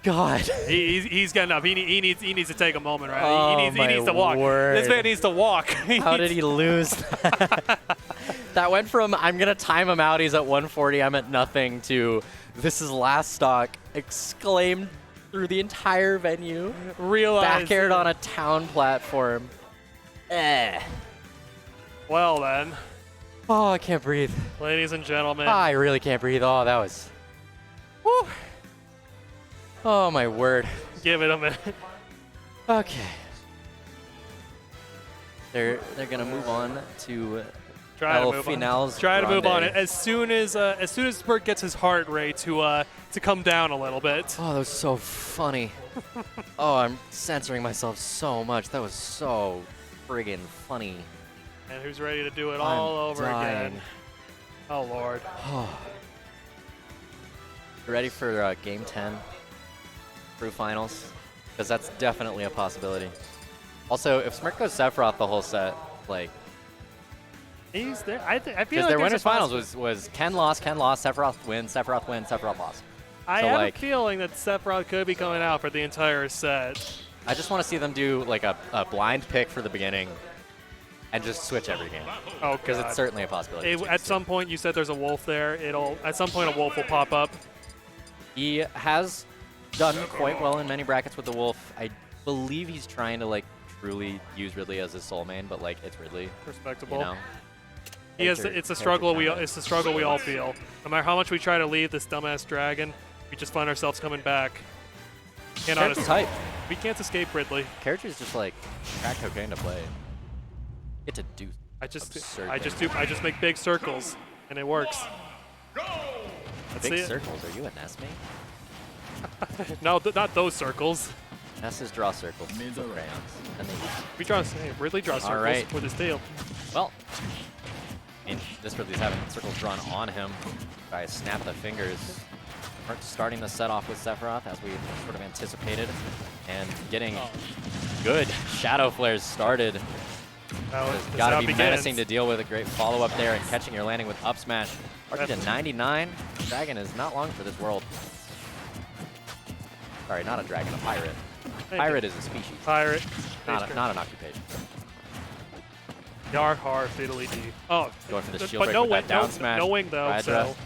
God. He's getting up. He needs to take a moment, right? Oh, he needs to walk. word. This man needs to walk. How did he lose that? That went from, I'm going to time him out, he's at 140, I'm at nothing, to this is last stock, exclaimed through the entire venue. realize? Back aired on a town platform. Well then, Oh, I can't breathe. ladies and gentlemen. I really can't breathe. Oh, that was... Woo. Oh, my word. Give it a minute. Okay. They're gonna move on to Try to El move Finals on. Try to move on. Grande. As soon as Smirk gets his heart rate to come down a little bit. Oh, that was so funny. Oh, I'm censoring myself so much. That was so friggin' funny. And who's ready to do it all over dying. again? Oh Lord. Ready for Game 10? Pro Finals? Because that's definitely a possibility. Also, if Smirk goes Sephiroth the whole set, like... He's there. I feel Because like their there's winners a finals was Ken lost, Sephiroth win, Sephiroth lost. I so, have like- a feeling that Sephiroth could be coming out for the entire set. I just want to see them do like a blind pick for the beginning and just switch every game. Oh Because God. it's certainly a possibility. At some point, you said there's a wolf there. At some point a wolf will pop up. He has done quite well in many brackets with the Wolf. I believe he's trying to like truly use Ridley as his soul main, but like it's Ridley, Respectable. you know. It's a Character struggle. kinda. It's the struggle we all feel. No matter how much we try to leave this dumbass dragon, we just find ourselves coming back. Character's hype. We can't escape Ridley. Character's just like crack cocaine to play. Get to do. I just absurd make big circles. And it works. Let's Big see it. circles. Are you an S mate? No, not those circles. S's draw circles with crayons. And they We draw. Hey, Ridley draws circles right. with his tail. well, and this Ridley's having circles drawn on him by a snap of the fingers. Smirk starting the set off with Sephiroth as we sort of anticipated, and getting good shadow flares started. It's got to be menacing to deal with. A great follow-up there and catching your landing with up smash. Marking to 99. Dragon is not long for this world. Sorry, not a dragon, a pirate. Pirate is a species, Pirate. not an occupation. Yar har fiddly dee. Oh, Going for the shield but break no with wing, that down smash. no wing though. Rydra. So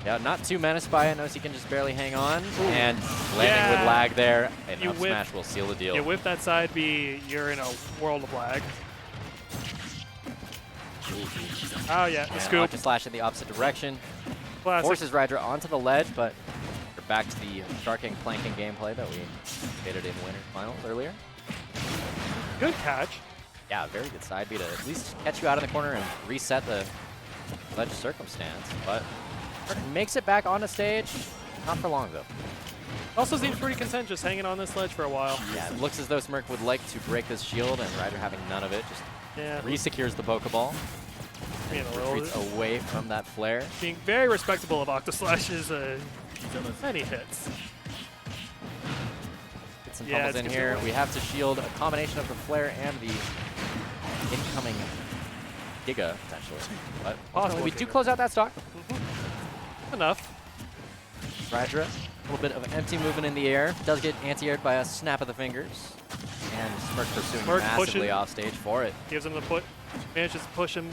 Yeah, not too menaced by it. Knows he can just barely hang on. And landing with lag there. And You up whip- smash will seal the deal. you whip that side B, you're in a world of lag. Oh yeah, the And scoop. Octa slash in the opposite direction. Classic. Forces Rydra onto the ledge, but we're back to the sharking planking gameplay that we anticipated in Winter Finals earlier. Good catch. Yeah, very good side B to at least catch you out of the corner and reset the ledge circumstance. But makes it back on the stage. Not for long, though. Also seems pretty content just hanging on this ledge for a while. Yeah, it looks as though Smirk would like to break this shield, and Rydra having none of it just Yeah. re-secures the Pokeball. Being And a little- retreats away from that flare. Being very respectable of Octaslash's many hits. Get some Yeah, pummels it's in gonna be here. right. We have to shield a combination of the flare and the incoming Giga, potentially. But ultimately, we do Giga. close out that stock. Enough. Rydra, a little bit of empty movement in the air. Does get anti-aired by a snap of the fingers. And Smirk pursuing Smirk massively pushing. off stage for it. Gives him the put. Manages to push him.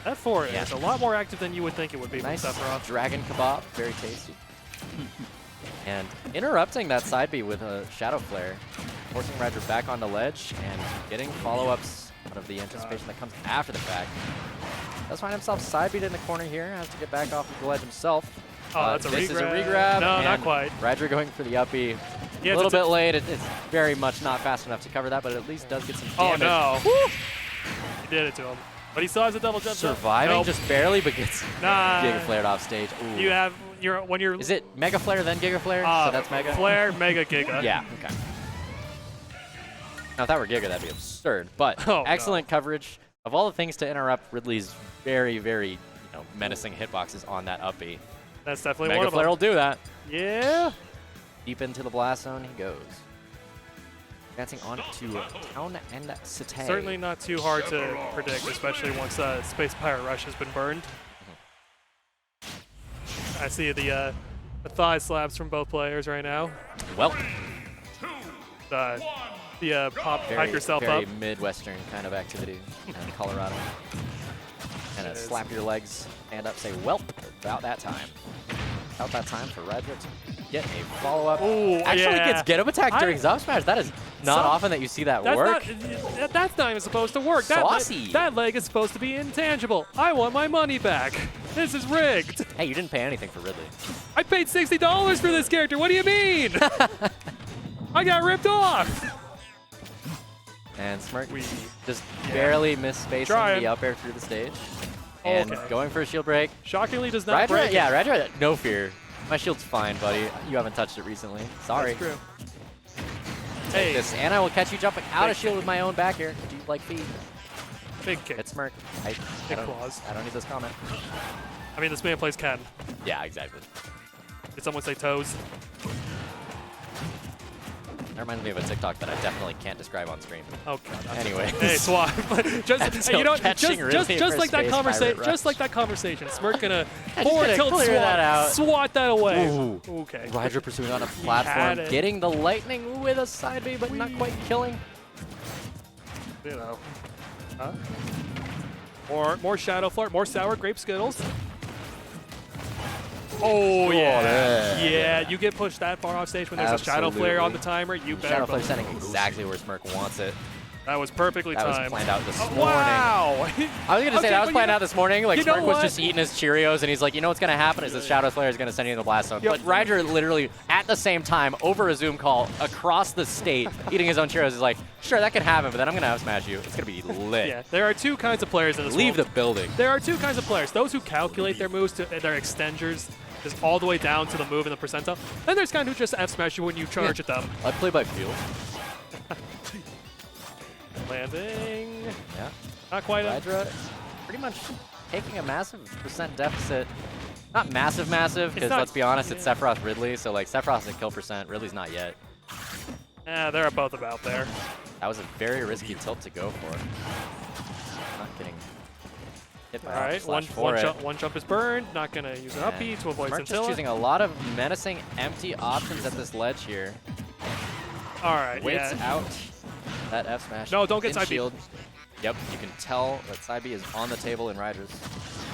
That forward Yeah. is a lot more active than you would think it would be Nice from Sephiroth. dragon kebab, very tasty. And interrupting that side B with a shadow flare, forcing Rydra back on the ledge and getting follow-ups out of the anticipation that comes after the fact. Does find himself side beat in the corner here, has to get back off of the ledge himself. Oh, that's a this is a regrab. regrab. No, not and quite. Rydra going for the up B. Yeah, A little it's a- bit late. It's very much not fast enough to cover that, but at least does get some Oh damage. no. He did it to him. But he still has a double jump. Surviving Nope. just barely, but gets Nah. Giga flared off stage. Ooh. You have when you're Is it Mega Flare then Giga Flare? So that's Mega? Flare, Mega Giga. Yeah, okay. Now, if that were Giga, that'd be absurd. But Oh, excellent coverage. Of all the things to interrupt Ridley's very, very menacing hitboxes on that up B. That's definitely Mega one of Flare them. will do that. Yeah. Deep into the blast zone he goes. Advancing on to Town and Cité. Certainly not too hard to predict, especially once Space Pirate Rush has been burned. I see the thigh slaps from both players right now. Well, Hype very, yourself very up. Midwestern kind of activity in Colorado. Kind of It is. slap your legs, stand up, say, welp, about that time. About that time for Rydra to get a follow-up. Ooh, Actually yeah. gets get him attack during Zop Smash. That is not often that you see that work. That's not even supposed to work. Saucy. That leg is supposed to be intangible. I want my money back. This is rigged. Hey, you didn't pay anything for Ridley. I paid $60 for this character. What do you mean? I got ripped off. And Smirk We just barely misspacing Trying. the up air through the stage. And Okay. going for a shield break. Shockingly does not Rydra, break. yeah, Rydra, no fear. My shield's fine, buddy. You haven't touched it recently. Sorry. That's true. Take Hey, this, and I will catch you jumping out Big of shield with my own back air. Do you like feed? big kick. It's Smirk. I Big don't, claws. I don't need this comment. I mean, this man plays Ken. Yeah, exactly. Did someone say toes? That reminds me of a TikTok that I definitely can't describe on screen. Oh god. Anyway. Hey, swat. just Until you know, catching just Ridley for like that Space conversation. Pirate Just Rush. like that conversation. Smirk gonna just forward gonna tilt clear swat. that out. Swat that away. Ooh. Okay. Rydra pursuing on a had platform, it. getting the lightning with a side B, but not quite killing. You know. Huh? More Shadow Flirt, more Sour Grape Skittles. Oh, yeah. Yeah, you get pushed that far off stage when there's a Shadow Flare on the timer, you better. Shadow Flare sending exactly where Smirk wants it. That was perfectly That was timed. planned out this morning. Wow! I was going to say, Okay, that was but planned out this morning. Like, you know Smirk was what? just eating his Cheerios, and he's like, you know what's going to happen is the Shadow Slayer is going to send you in the blast zone. But Rydra literally, at the same time, over a Zoom call, across the state, eating his own Cheerios, is like, sure, that can happen, but then I'm going to F smash you. It's going to be lit. Yeah, there are two kinds of players in this Leave world. the building. There are two kinds of players. Those who calculate their moves to their extenders, just all the way down to the move in the percentile. Then there's kind who just F smash you when you charge at them. I play by feel. Landing. Yeah. Not quite a... Rydra pretty much taking a massive percent deficit. Not massive, because not- let's be honest, it's Sephiroth Ridley, so like Sephiroth's at kill percent, Ridley's not yet. Yeah, they're both about there. That was a very risky tilt to go for. Not getting hit by All right, one jump is burned. Not going to use an up B to avoid Smirk just Scintilla. choosing a lot of menacing empty options at this ledge here. All right, Waits yeah. out that F smash. No, don't get in side B. shield. Yep, you can tell that side B is on the table in Rydra's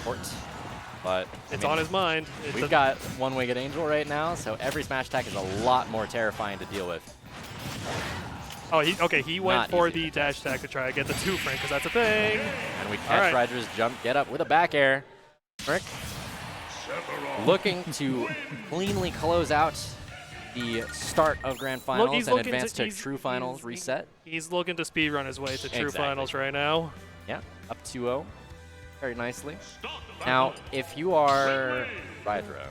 court. But I It's mean, on his mind. It's we've got one Winged Angel right now, so every smash attack is a lot more terrifying to deal with. Oh, he went Not for easy the dash attack to try to get the 2-frame, because that's a thing. And we catch right. Rydra's jump get up with a back air. Smirk looking to cleanly close out the start of Grand Finals he's and looking advance to he's- True Finals he's- reset. He's looking to speedrun his way to True Exactly. Finals right now. Yeah, up 2-0 very nicely. Now, if you are Rydra,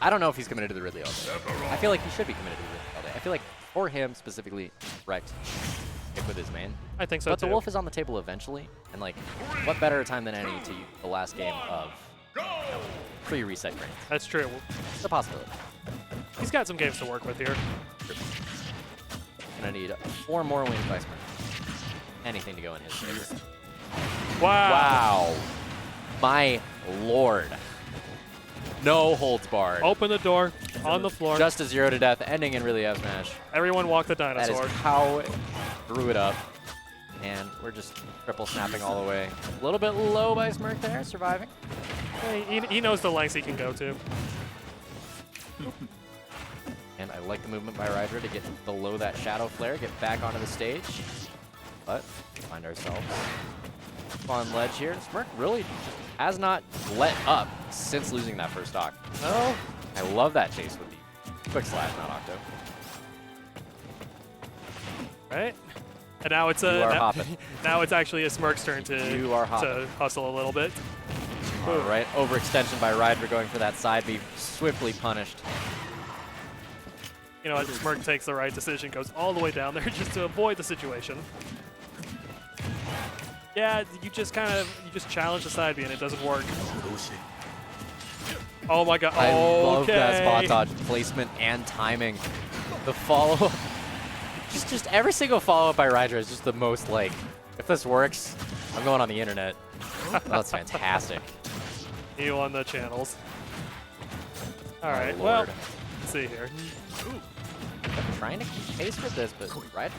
I don't know if he's committed to the Ridley all day. I feel like he should be committed to the Ridley all day. I feel like for him specifically, correct, stick with his main. I think so, But too. the Wolf is on the table eventually, and like, what better time than any to use the last game of pre-reset Grands? That's true. It's a possibility. He's got some games to work with here. Gonna need 4 more wins by Smirk. Anything to go in his favor. Wow. Wow. My lord. No holds barred. Open the door, on the floor. Just a 0 to death, ending in really F smash. Everyone walk the That dinosaur. is how it threw it up. And we're just triple snapping all the way. A little bit low by Smirk there, surviving. He knows the lengths he can go to. And I like the movement by Rydra to get below that Shadow Flare, get back onto the stage. But we find ourselves on ledge here. Smirk really has not let up since losing that first stock. No. I love that chase with the quick slash, not Octo. Right? And now it's You are hopping. now it's actually a Smirk's turn You are hopping. to hustle a little bit. All right, overextension by Rydra going for that side B, swiftly punished. You know what? Smirk takes the right decision, goes all the way down there just to avoid the situation. Yeah, you just challenge the side B and it doesn't work. Oh my god. I love that spot Okay. dodge placement and timing. The follow-up, just every single follow-up by Rydra is just the most like, if this works, I'm going on the internet. That's fantastic. You on the channels. All My right, well, lord. let's see here. I'm trying to keep pace with this, but Rydra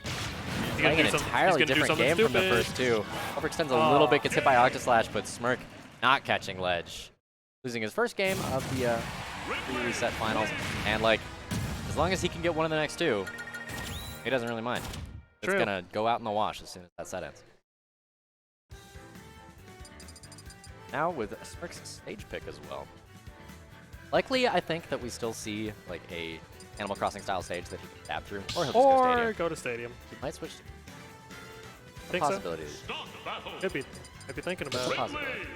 He's playing an he's entirely gonna do different something game from the stupid. first two. Overextends a little bit, gets hit by Octoslash, but Smirk not catching ledge. Losing his first game of the reset finals. And like, as long as he can get one of the next two, he doesn't really mind. It's True. gonna go out in the wash as soon as that set ends. Now with Smirk's stage pick as well. Likely, I think that we still see like a Animal Crossing style stage that he can tap through, or he'll just go Or stadium. go to stadium. He might switch to Think so? possibility. Could be thinking It's about a it. possibility.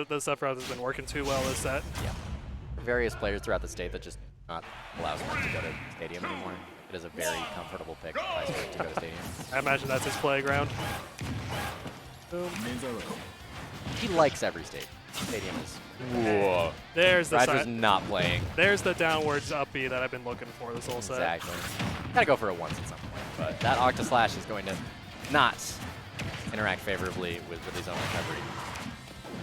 The Sephiroth has been working too well this set. Yeah. Various players throughout the state that just not allow Smirk to go to stadium anymore. It is a very comfortable pick by Smirk to go to stadium. I imagine that's his playground. Boom. He likes every stage. Stadium is. Whoa. There's the Rydra's side. not playing. There's the downwards up B that I've been looking for this whole set. Exactly. Gotta go for it once at some point. But that Octoslash is going to not interact favorably with his own recovery.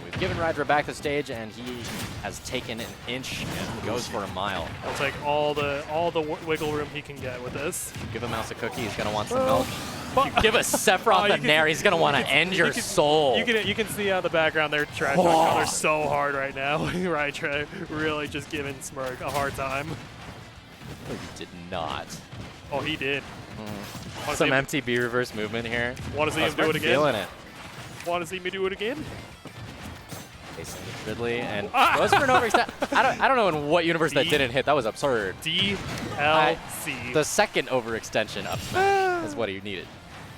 We've given Rydra back the stage, and he has taken an inch and goes for a mile. He'll take all the wiggle room he can get with this. Give a mouse a cookie, he's gonna want some Well, milk. You give a Sephiroth you a nair, he's gonna want to end your soul. You can see the background there. Trash color so hard right now. Rydra really just giving Smirk a hard time. he did not. Oh, he did. Some empty B reverse movement here. Want to see him do it again? Feeling it. Want to see me do it again? Facing Ridley and goes for an overextend. I don't know in what universe that didn't hit. That was absurd. DLC. The second overextension up smash is what he needed.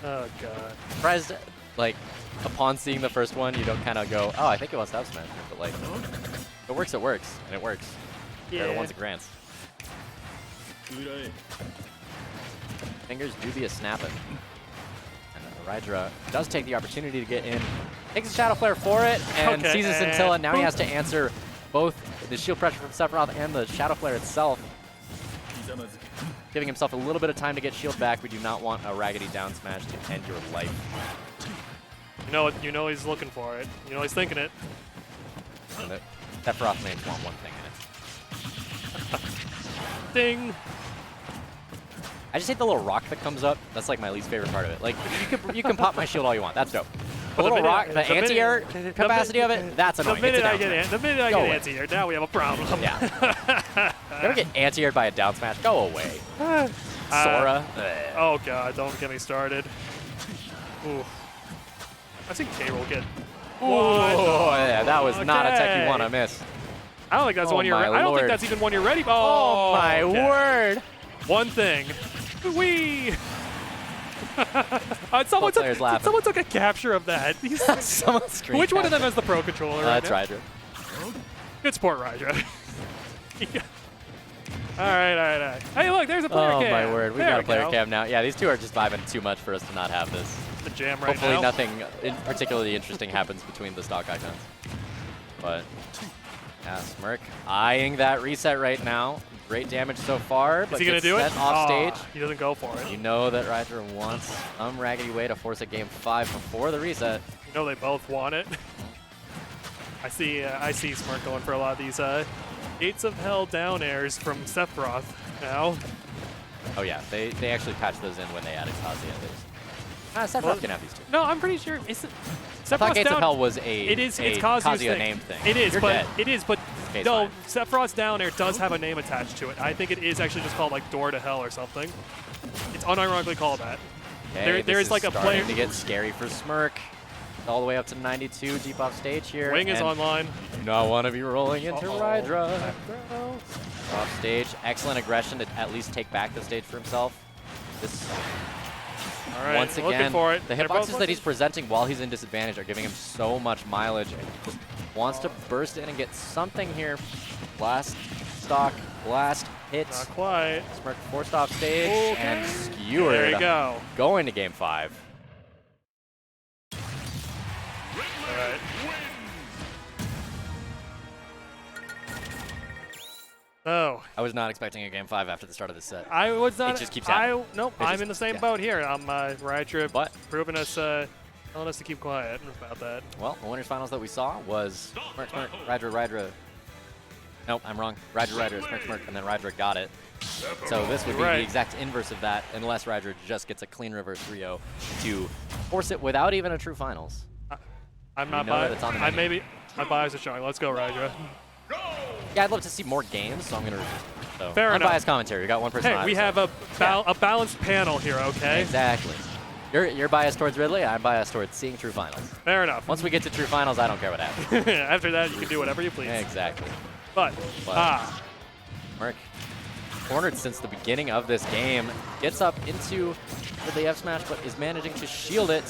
Oh, God. Surprised, like, upon seeing the first one, you don't kind of go, oh, I think it wants to up smash. But, like, if it works, and it works. They're the ones it grants. Fingers dubious snapping. And Rydra does take the opportunity to get in. Takes a Shadow Flare for it and seizes Scintilla. Now he has to answer both the shield pressure from Sephiroth and the Shadow Flare itself. Giving himself a little bit of time to get shield back. We do not want a Raggedy down smash to end your life. You know he's looking for it. You know he's thinking it. And the Sephiroth mains want one thing in it. Ding. I just hate the little rock that comes up. That's like my least favorite part of it. Like you can pop my shield all you want. That's dope. The little rock, the anti-air capacity of it, that's annoying. The minute I get anti-air, now we have a problem. Yeah. You ever get anti-aired by a down smash? Go away. Sora. Oh God, don't get me started. Ooh. I've seen K-Roll get. Oh yeah, that was not a tech you want to miss. I don't think that's one you're. I don't think that's even one you're ready. Oh my word! One thing. Wee. Someone took a capture of that. Which one of them has the Pro Controller? That's Rydra. Good sport, Rydra. All right. Hey, look, there's a player cam. Oh my word, we got a player cam now. Yeah, these two are just vibing too much for us to not have this. The jam right Hopefully now. nothing particularly interesting happens between the stock icons. But yeah, Smirk eyeing that reset right now. Great damage so far, but is he gonna do it? Off stage. He doesn't go for it. You know that Rydra wants some raggedy way to force a game 5 before the reset. You know they both want it. I see Smirk going for a lot of these Gates of Hell down airs from Sephiroth now. Oh yeah, they actually patched those in when they added Kazuya. Sephiroth can have these two. No, I'm pretty sure I thought Gates of Hell was it's a Kazuya name thing. It is, You're but dead. it is, but Okay, no, fine. Sephiroth's down air does have a name attached to it. I think it is actually just called like Door to Hell or something. It's unironically called that. Okay, there is like a starting player to get scary for Smirk. All the way up to 92 deep off stage here. Wing is and online. You do not want to be rolling into Rydra. No. Off stage, excellent aggression to at least take back the stage for himself. This All right, once again, looking for it. the hitboxes that he's presenting while he's in disadvantage are giving him so much mileage. And just wants to burst in and get something here. Blast, stock, blast, hit. Not quite. Smirk forced off stage and skewered. There you go. Going to game 5. All right. Oh. I was not expecting a game 5 after the start of this set. I was not. It just keeps happening. Nope. I'm in the same boat here. I'm Rydra But proving us, telling us to keep quiet about that. well, the winners finals that we saw was Smirk, Rydra. Nope, I'm wrong. Rydra, Smirk, and then Rydra got it. So this would be the exact inverse of that, unless Rydra just gets a clean reverse 3-0 to force it without even a true finals. I'm not know that it's on the menu. maybe my bias is showing. Let's go, Rydra. Yeah, I'd love to see more games, so I'm going to resist. So, Fair enough. unbiased commentary. We got one person. Hey, we have a balanced panel here, okay? Exactly. You're biased towards Ridley. I'm biased towards seeing true finals. Fair enough. Once we get to true finals, I don't care what happens. After that, you can do whatever you please. Exactly. But Smirk, cornered since the beginning of this game, gets up into the F smash, but is managing to shield it.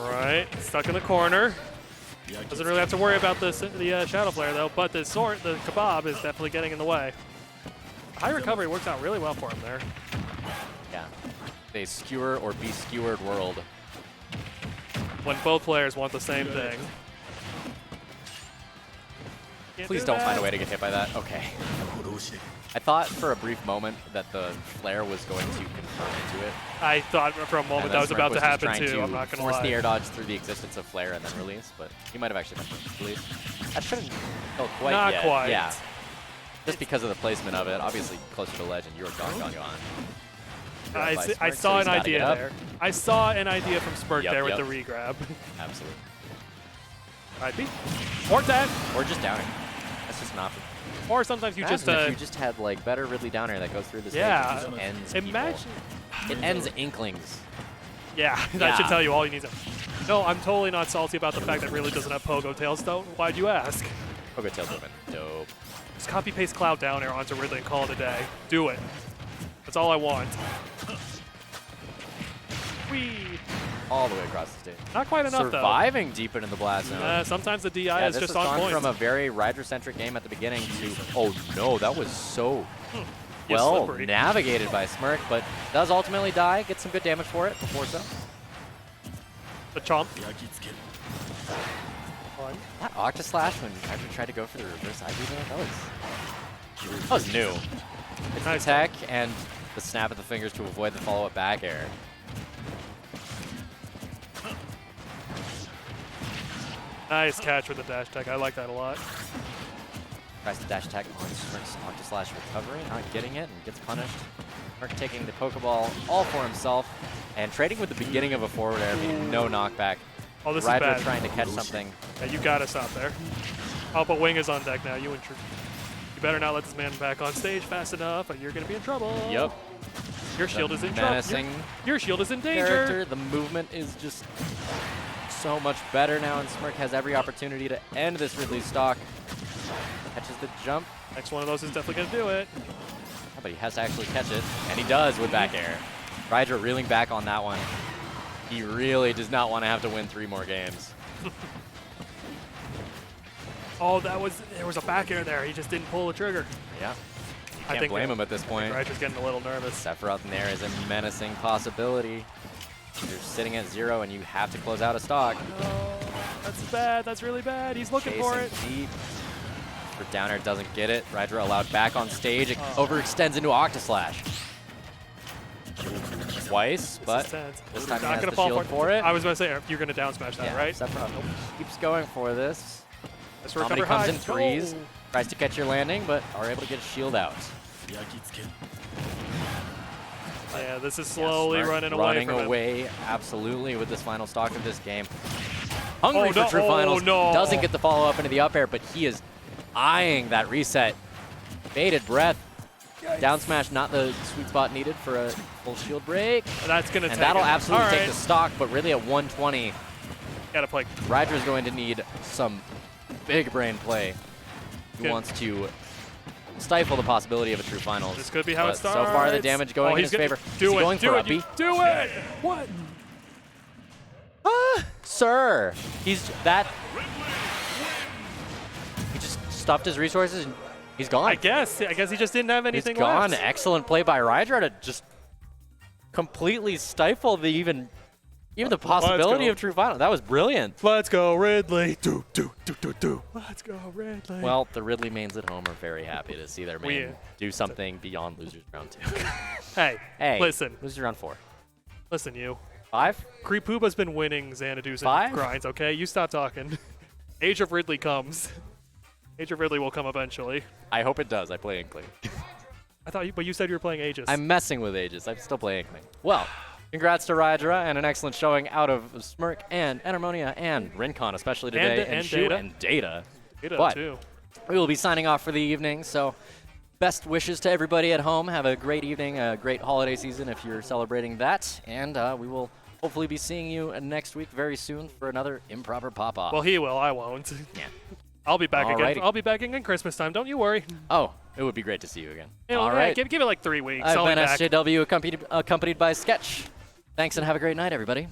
all right, stuck in the corner. Doesn't really have to worry about the Shadow Flare though, but the kebab is definitely getting in the way. High recovery works out really well for him there. Yeah. A skewer or be skewered world. When both players want the same thing. Please don't find a way to get hit by that. Okay. I thought for a brief moment that the flare was going to confirm into it. I thought for a moment that was about to happen too. I'm not gonna force lie. the air dodge through the existence of flare and then release, but he might have actually been release. That shouldn't go quite Not yet. quite. Yeah. Just because of the placement of it, obviously closer to legend, you were gone. I saw an idea there. I saw an idea from Smirk there with the regrab. Absolutely. Might be. Or that. Or just downing. That's just an option. Or sometimes you Imagine just if you just had like better Ridley down air that goes through the stage yeah. and just ends people. Imagine. It ends Inklings. Yeah, that should tell you all you need to. No, I'm totally not salty about the fact that Ridley doesn't have Pogo Tails though. Why'd you ask? Pogo Tails would have been dope. Just copy paste Cloud down air onto Ridley and call it a day. Do it. That's all I want. Whee! All the way across the stage. Not quite enough Surviving deep into the blast zone. though. Sometimes the DI is this just has on gone point. from a very Rydra-centric game at the beginning to, oh no, that was so Yeah, well slippery. navigated by Smirk, but does ultimately die, gets some good damage for it before so. The chomp. That Octaslash when Rydra tried to go for the reverse IV there, that was new. It's Nice. the tech and the snap of the fingers to avoid the follow-up back air. Nice catch with the dash tech. I like that a lot. Tries to dash attack on Smirk's Octaslash recovery, not getting it, and gets punished. Smirk taking the Pokeball all for himself, and trading with the beginning of a forward air, meaning no knockback. Oh, this Rydra is bad. trying to catch something. Yeah, you gotta stop there. Oh, but Wing is on deck now. You better not let this man back on stage fast enough, or you're gonna be in trouble. Yep. Your shield is in trouble. Menacing Your shield is in danger. character. The movement is just so much better now, and Smirk has every opportunity to end this Ridley stock. Catches the jump, Next one of those is definitely gonna do it. but he has to actually catch it, and he does with back air. Rydra reeling back on that one. He really does not want to have to win 3 more games. Oh, there was a back air there. He just didn't pull the trigger. Yeah. I Can't think blame him at this point. Rydra's getting a little nervous. Sephiroth in there is a menacing possibility. You're sitting at 0 and you have to close out a stock. Oh, that's bad. That's really bad. He's looking for it. Chasing deep. For down air doesn't get it. Rydra allowed back on stage. It overextends into Octaslash. Twice, but Tense. this time he Not has gonna the fall shield for for it. I was gonna say you're gonna down smash that, Yeah, right? Sephiroth keeps going for this. Let's Comedy recover comes high. in threes. Oh. Tries to catch your landing, but are able to get a shield out. Yeah, this is slowly Smirk running away running from him. away, absolutely, with this final stock of this game. Hungry Oh, for no. true Oh, finals. no. Doesn't get the follow-up into the up air, but he is eyeing that reset. Bated breath. Down smash, not the sweet spot needed for a full shield break. That's gonna And take that'll it. absolutely All take right. the stock, but really at 120, Gotta play. Rydra's going to need some big brain play. He Good. wants to stifle the possibility of a true finals. This could be how But it starts. So far, the damage going in he's his favor. Do Is he it. going do for it. uppy? You do it. What? Sir, he's that. He just stuffed his resources and he's gone. I guess he just didn't have He's anything gone. left. Excellent play by Rydra to just completely stifle the even the possibility go. of true final. That was brilliant. Let's go, Ridley. Do. Let's go, Ridley. Well, the Ridley mains at home are very happy to see their main We- do something beyond losers round 2. hey, listen, losers round 4. listen, you. 5? Creepooba's been winning Xanadu's 5? and grinds, okay? You stop talking. Age of Ridley comes. Age of Ridley will come eventually. I hope it does. I play Inkling. But you said you were playing Aegis. I'm messing with Aegis. I'm still playing Inkling. Well, congrats to Rydra and an excellent showing out of Smirk and Enarmonia and RinCon, especially today, And Shu Deighta. and Deighta. Deighta, But too. we will be signing off for the evening, so best wishes to everybody at home. Have a great evening, a great holiday season if you're celebrating that, and we will hopefully be seeing you next week very soon for another Improper Popoff. Well, he will. I won't. Yeah. I'll be back Alrighty. again. I'll be back again Christmas time. Don't you worry. Oh, it would be great to see you again. All right. Give it like 3 weeks. I've I'll been be back. SJW accompanied by Sketch. Thanks and have a great night, everybody.